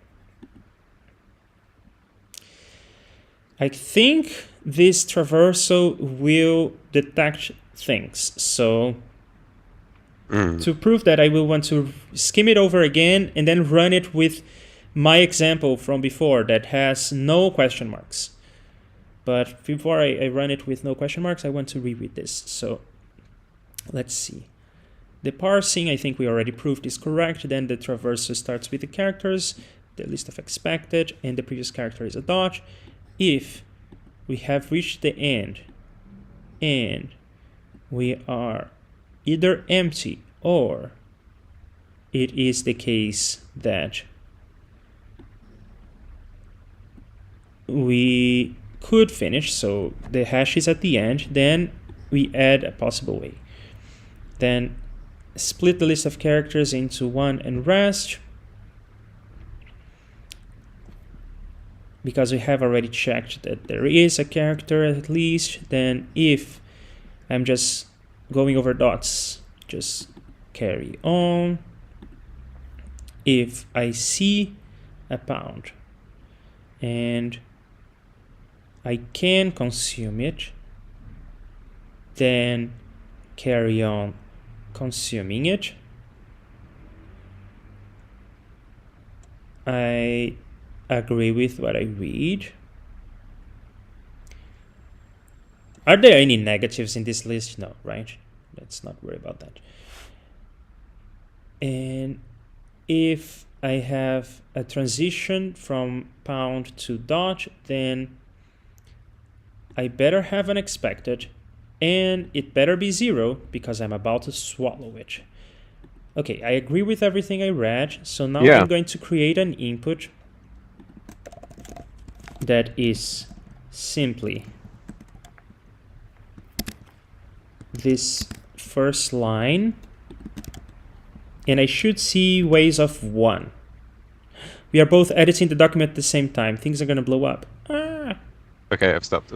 I think this traversal will detect things. So to prove that, I will want to skim it over again and then run it with my example from before that has no question marks. But before I run it with no question marks, I want to reread this. So let's see. The parsing, I think we already proved, is correct. Then the traversal starts with the characters, the list of expected, and the previous character is a dot. If we have reached the end and we are either empty or it is the case that we could finish, so the hash is at the end, then we add a possible way. Then split the list of characters into 1 and rest, because we have already checked that there is a character at least. Then if I'm just going over dots, just carry on. If I see a pound and I can consume it, then carry on consuming it. I agree with what I read. Are there any negatives in this list? No, right? Let's not worry about that. And if I have a transition from pound to dot, then I better have an expected, and it better be 0 because I'm about to swallow it. Okay, I agree with everything I read. So now I'm going to create an input that is simply this first line, and I should see ways of 1. We are both editing the document at the same time. Things are going to blow up. Okay, I've stopped.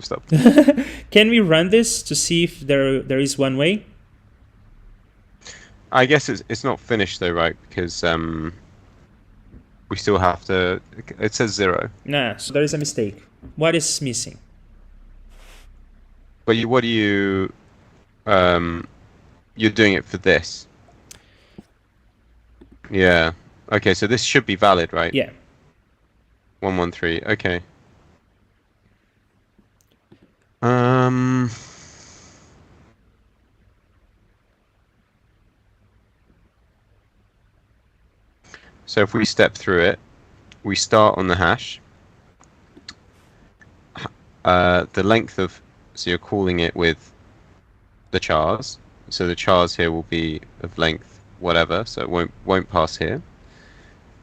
Can we run this to see if there is one way? I guess it's not finished though, right? Because we still have to. It says 0. Nah, so there is a mistake. What is missing? But what do you? You're doing it for this. Yeah. Okay, so this should be valid, right? Yeah. 113. Okay. So if we step through it, we start on the hash. The length of, so you're calling it with the chars. So the chars here will be of length whatever, so it won't pass here.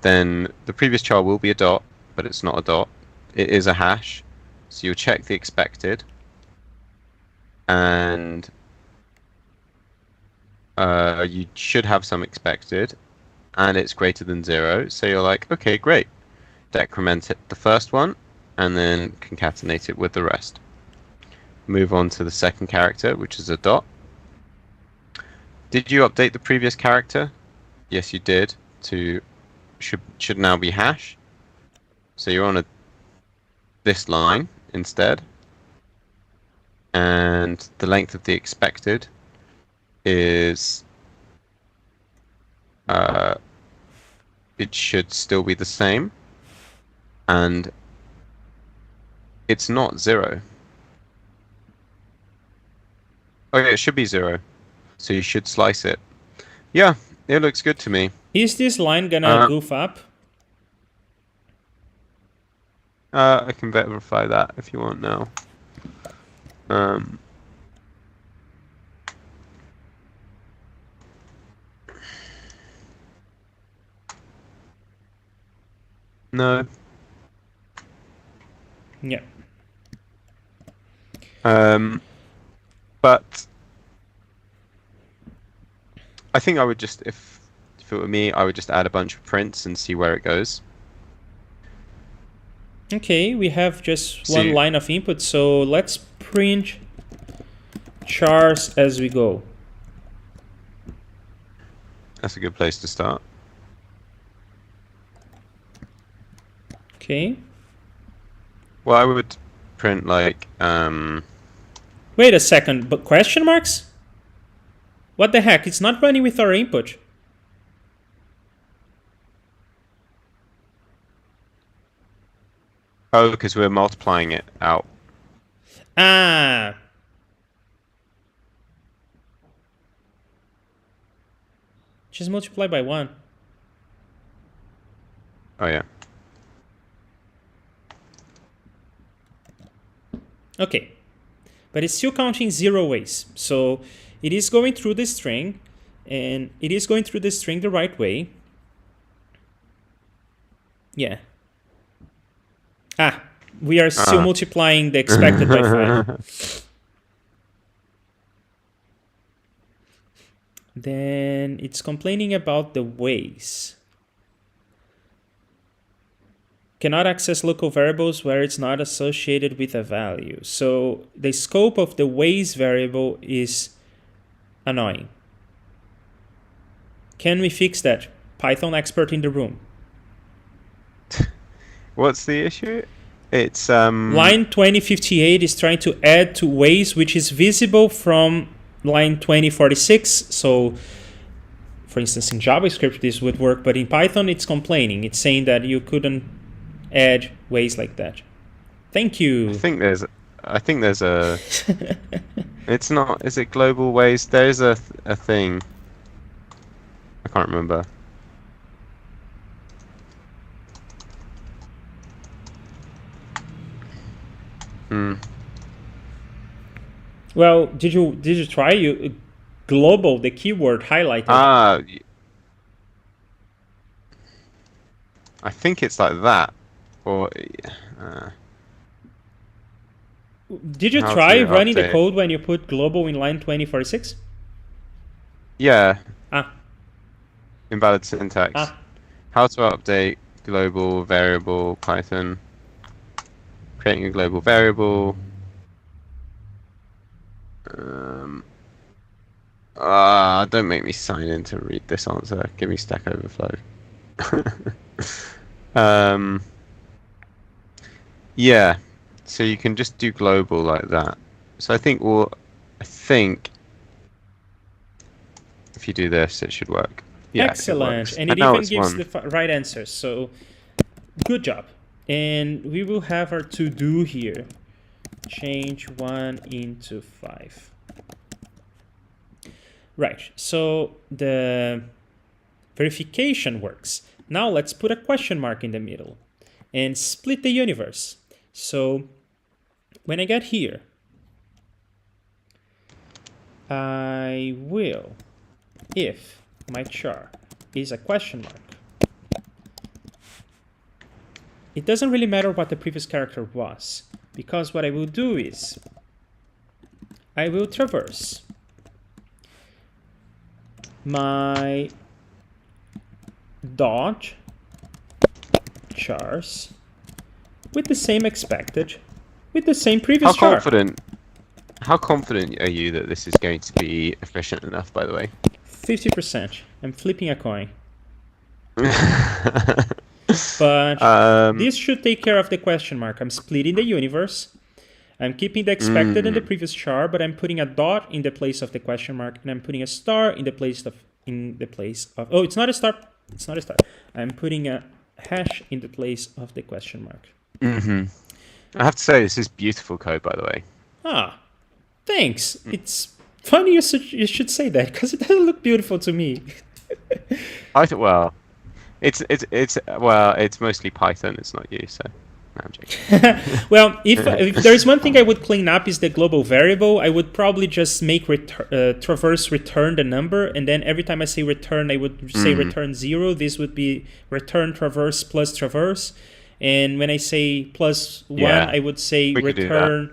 Then the previous char will be a dot, but it's not a dot. It is a hash. So you'll check the expected, and you should have some expected, and it's greater than 0. So you're like, okay, great. Decrement it the first one, and then concatenate it with the rest. Move on to the second character, which is a dot. Did you update the previous character? Yes, you did. To should now be hash. So you're on this line instead, and the length of the expected is it should still be the same, and it's not 0. Okay, it should be 0, so you should slice it. Yeah, it looks good to me. Is this line gonna goof up? I can verify that if you want now. No. Yeah. But I think I would just, if it were me, I would just add a bunch of prints and see where it goes. Okay, we have just See- one line of input, so let's print chars as we go. That's a good place to start. Okay. Well, I would print like Wait a second, but question marks? What the heck? It's not running with our input. oh, because we're multiplying it out. Ah. Just multiply by 1. Oh yeah. Okay. But it's still counting 0 ways. So it is going through the string, and it is going through the string the right way. Yeah. Ah, we are still multiplying the expected by 5. Then it's complaining about the ways. Cannot access local variables where it's not associated with a value. So the scope of the ways variable is annoying. Can we fix that? Python expert in the room. What's the issue? It's Line 2058 is trying to add to ways which is visible from line 2046. So for instance, in JavaScript this would work, but in Python it's complaining. It's saying that you couldn't add ways like that. Thank you. I think there's a. It's not. Is it global ways? There's a thing. I can't remember. Well, did you try global, the keyword highlighted? I think it's like that, or did you how try to running the update. code when you put global in line 2046? yeah, Ah, invalid syntax. ah. How to update global variable Python. Creating a global variable. Don't make me sign in to read this answer. Give me Stack Overflow. Yeah, so you can just do global like that. So I think if you do this, it should work. Yeah, Excellent. it And works. it now even it's gives one. the right answer. So good job. And we will have our to do here. Change 1 into 5. Right. So the verification works. Now let's put a question mark in the middle and split the universe. So when I get here, I will, if my char is a question mark, it doesn't really matter what the previous character was, because what I will do is I will traverse my dot chars with the same expected, with the same previous char. How confident are you that this is going to be efficient enough, by the way? 50%. I'm flipping a coin. But this should take care of the question mark. I'm splitting the universe. I'm keeping the expected in the previous char, but I'm putting a dot in the place of the question mark, and I'm putting a star in the place of oh, it's not a star. It's not a star. I'm putting a hash in the place of the question mark. I have to say, this is beautiful code, by the way. Ah, thanks. It's funny you should say that, because it doesn't look beautiful to me. I think well, it's mostly Python. It's not you, so no, I'm joking. Well, if there's one thing I would clean up is the global variable. I would probably just make traverse return the number, and then every time I say return, I would say return 0. This would be return traverse plus traverse. And when I say plus 1, Yeah, I would say we could do that.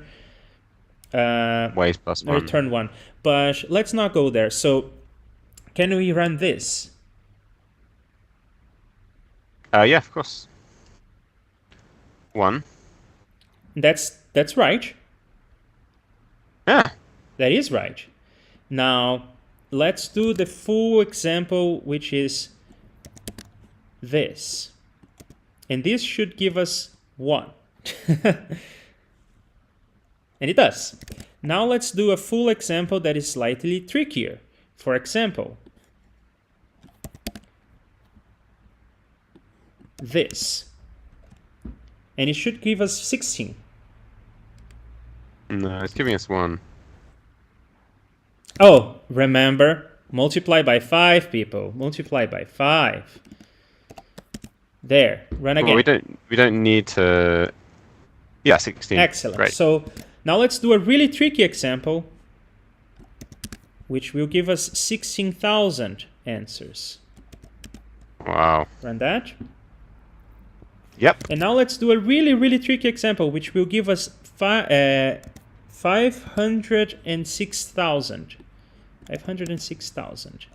return Ways plus 1. return 1. But let's not go there. So can we run this? Yeah, of course. 1. That's right. Yeah. That is right. Now, let's do the full example, which is this. And this should give us 1. And it does. Now let's do a full example that is slightly trickier. For example, this. And it should give us 16. No, it's giving us 1. Oh, remember, multiply by 5, people. Multiply by 5. There, run again. Well, we don't need to. Yeah, 16. Excellent. Great. So now let's do a really tricky example, which will give us 16,000 answers. Wow. Run that. Yep. And now let's do a really, really tricky example, which will give us 506,000. 506,000.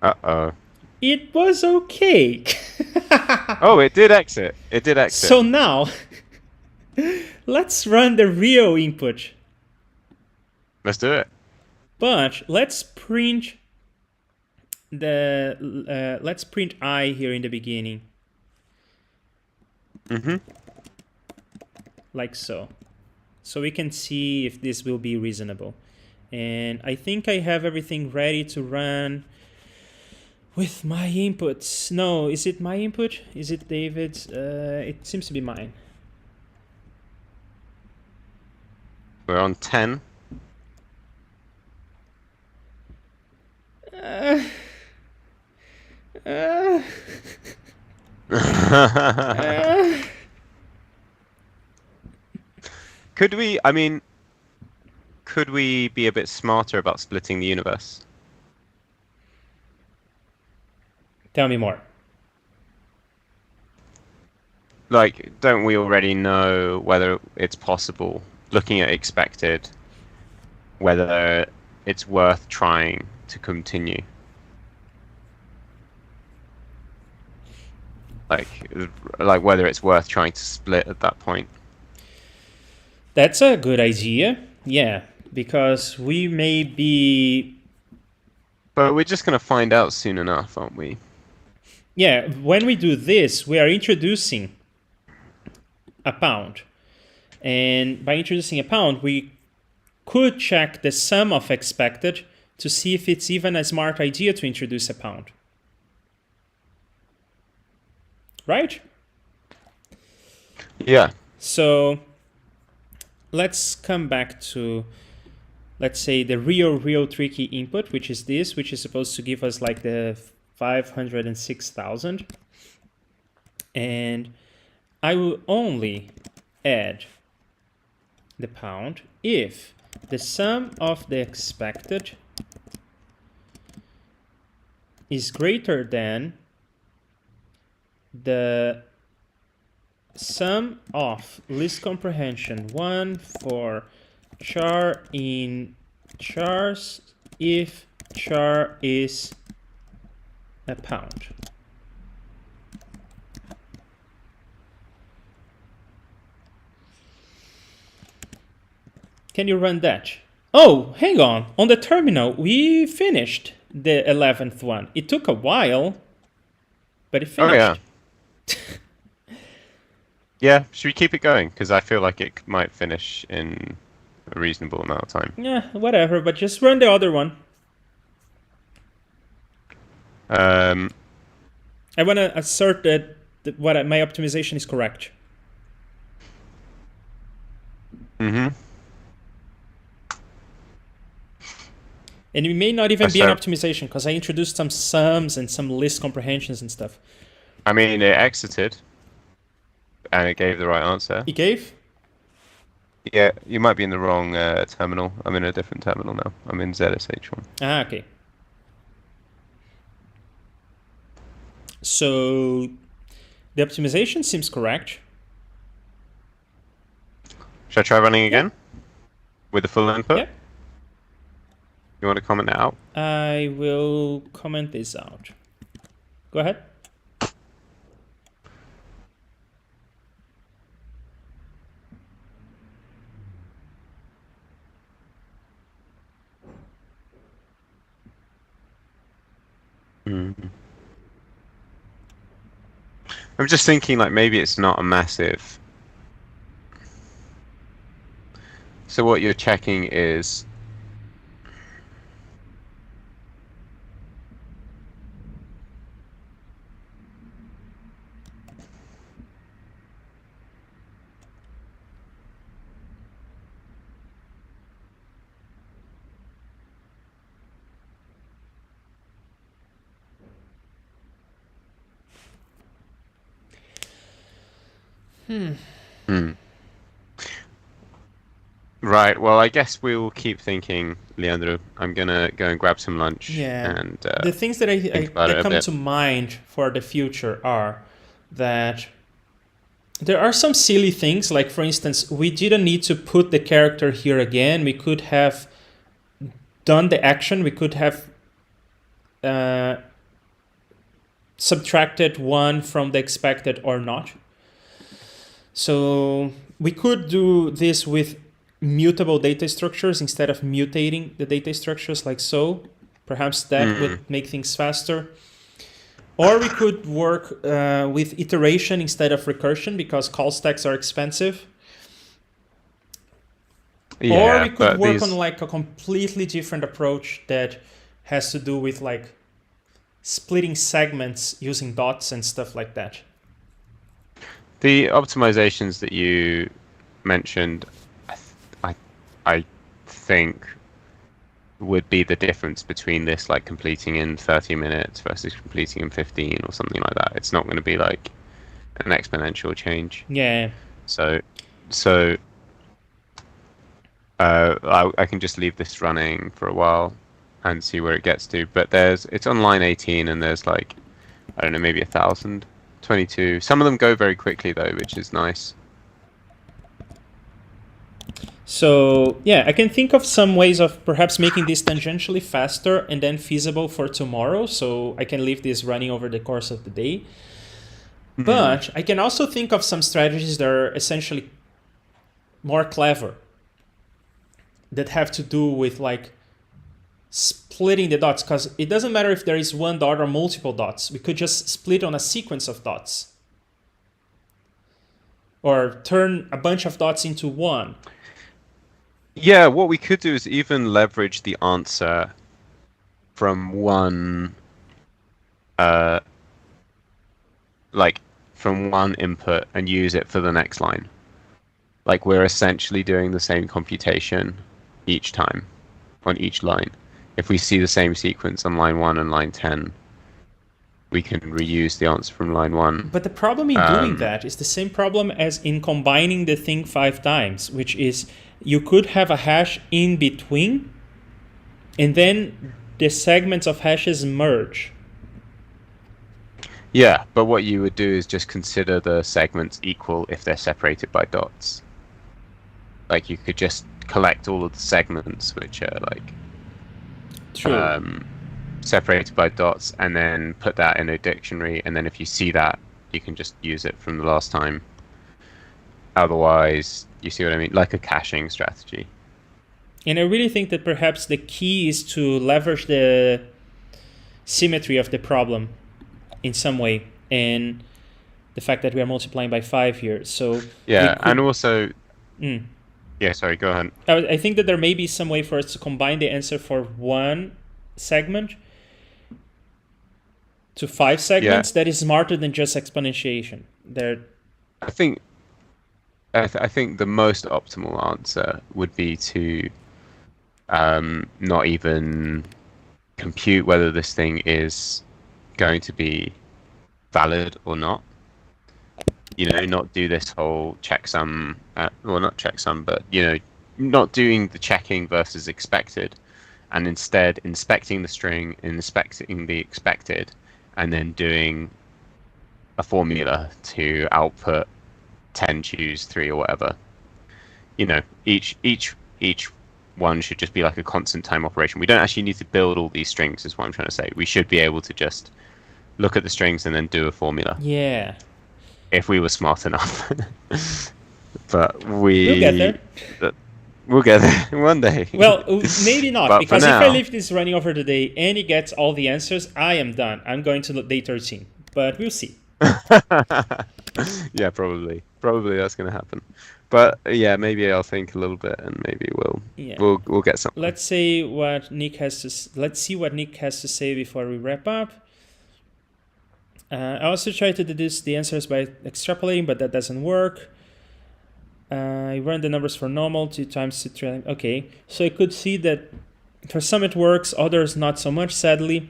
Uh-oh. It was okay. Oh, it did exit. It did exit. So now, let's run the real input. Let's do it. But let's print let's print I here in the beginning. Like so. So we can see if this will be reasonable. And I think I have everything ready to run with my inputs. No, is it my input? Is it David's? It seems to be mine. We're on 10. Could we, I mean, could we be a bit smarter about splitting the universe? Tell me more. Like, don't we already know whether it's possible, looking at expected, whether it's worth trying to continue? Like whether it's worth trying to split at that point. That's a good idea. Yeah, because we may be... But we're just going to find out soon enough, aren't we? Yeah, when we do this, we are introducing a pound. And by introducing a pound, we could check the sum of expected to see if it's even a smart idea to introduce a pound. Right? Yeah. So let's come back to, let's say, the real tricky input, which is this, which is supposed to give us like the 506,000. And I will only add the pound if the sum of the expected is greater than the sum of least comprehension 1 for char in chars if char is a pound. Can you run that? Oh, hang on. On the terminal, we finished the 11th one. It took a while, but it finished. Oh, yeah. Yeah, should we keep it going? Because I feel like it might finish in a reasonable amount of time. Yeah, whatever, but just run the other one. I want to assert that what my optimization is correct. And it may not even be an So- optimization because I introduced some sums and some list comprehensions and stuff. I mean, it exited, and it gave the right answer. It gave? Yeah, you might be in the wrong terminal. I'm in a different terminal now. I'm in ZSH1. Ah, okay. So the optimization seems correct. Should I try running again? With the full input? Yeah. You want to comment it out? I will comment this out. Go ahead. I'm just thinking, like, maybe it's not a massive. So what you're checking is Right. Well, I guess we'll keep thinking, Leandro. I'm gonna go and grab some lunch. Yeah. And The things that about it that a come bit. to mind for the future are that there are some silly things, like for instance, we didn't need to put the character here again. We could have done the action. We could have subtracted one from the expected or not. So we could do this with mutable data structures instead of mutating the data structures like so. Perhaps that would make things faster. Or we could work with iteration instead of recursion because call stacks are expensive. yeah, Or we could but work these- on like a completely different approach that has to do with like splitting segments using dots and stuff like that. The optimizations that you mentioned, I think, would be the difference between this, like, completing in 30 minutes versus completing in 15 or something like that. It's not going to be like an exponential change. Yeah. So I can just leave this running for a while and see where it gets to. But it's on line 18, and there's like, I don't know, maybe 1,022. Some of them go very quickly though, which is nice. So yeah, I can think of some ways of perhaps making this tangentially faster and then feasible for tomorrow. So I can leave this running over the course of the day. But I can also think of some strategies that are essentially more clever, that have to do with like splitting the dots, because it doesn't matter if there is one dot or multiple dots. We could just split on a sequence of dots or turn a bunch of dots into one. Yeah, what we could do is even leverage the answer from one, from one input and use it for the next line. Like, we're essentially doing the same computation each time on each line. If we see the same sequence on line 1 and line 10, we can reuse the answer from line 1. But the problem in doing that is the same problem as in combining the thing 5 times, which is you could have a hash in between, and then the segments of hashes merge. Yeah, but what you would do is just consider the segments equal if they're separated by dots. Like, you could just collect all of the segments which are like True. separated by dots, and then put that in a dictionary, and then if you see that, you can just use it from the last time. Otherwise, you see what I mean? Like a caching strategy. And I really think that perhaps the key is to leverage the symmetry of the problem in some way, and the fact that we are multiplying by 5 here. So Yeah, we could- and also... Mm. Yeah, sorry, go ahead. I think that there may be some way for us to combine the answer for one segment to 5 segments that is smarter than just exponentiation. I think the most optimal answer would be to not even compute whether this thing is going to be valid or not. You know, not do this whole checksum, well, not checksum, but, you know, not doing the checking versus expected, and instead inspecting the string, inspecting the expected, and then doing a formula to output 10, choose 3 or whatever. You know, each one should just be like a constant time operation. We don't actually need to build all these strings, is what I'm trying to say. We should be able to just look at the strings and then do a formula. Yeah. If we were smart enough. But we'll get there. We'll get there one day. Well, maybe not, But because for if I now- leave this running over the day and it gets all the answers, I am done. I'm going to day 13, but we'll see. Yeah, probably that's gonna happen. But yeah, maybe I'll think a little bit, and maybe Yeah. we'll get something. Let's see what Nick has to say before we wrap up. I also try to deduce the answers by extrapolating, but that doesn't work. I run the numbers for normal 2 times 2. Okay, so I could see that for some it works, others not so much, sadly.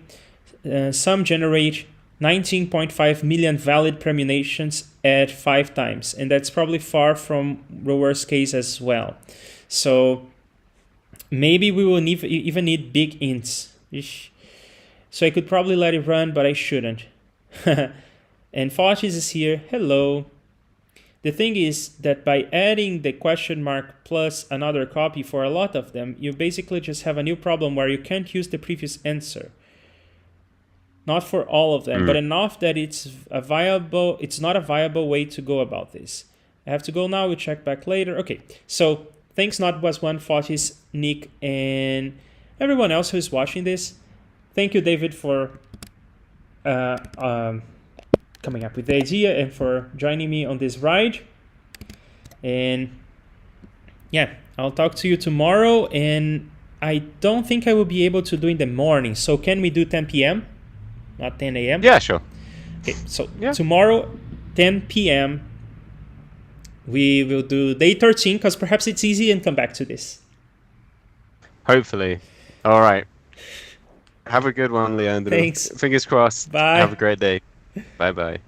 Some generate 19.5 million valid permutations at 5 times, and that's probably far from the worst case as well. So maybe we will even need big ints. Eesh. So I could probably let it run, but I shouldn't. And Fotis is here. Hello. The thing is that by adding the question mark plus another copy for a lot of them, you basically just have a new problem where you can't use the previous answer. Not for all of them, but enough that it's not a viable way to go about this. I have to go now, we'll check back later. Okay, so thanks NotWasOne, Fotis, Nick, and everyone else who's watching this. Thank you, David, for coming up with the idea and for joining me on this ride. And yeah, I'll talk to you tomorrow, and I don't think I will be able to do in the morning. So can we do 10 p.m.? Not 10 a.m.? Yeah, sure. Okay, so Yeah. tomorrow, 10 p.m., we will do day 13, because perhaps it's easy, and come back to this. Hopefully. All right. Have a good one, Leandro. Thanks. Fingers crossed. Bye. Have a great day. Bye-bye.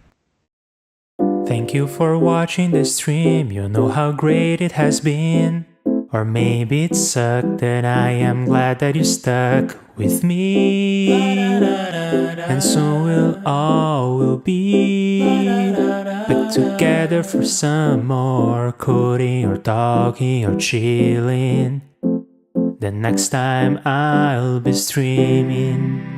Thank you for watching the stream, you know how great it has been. Or maybe it sucked, and I am glad that you stuck with me. And soon we'll all be back together for some more coding or talking or chilling. The next time I'll be streaming.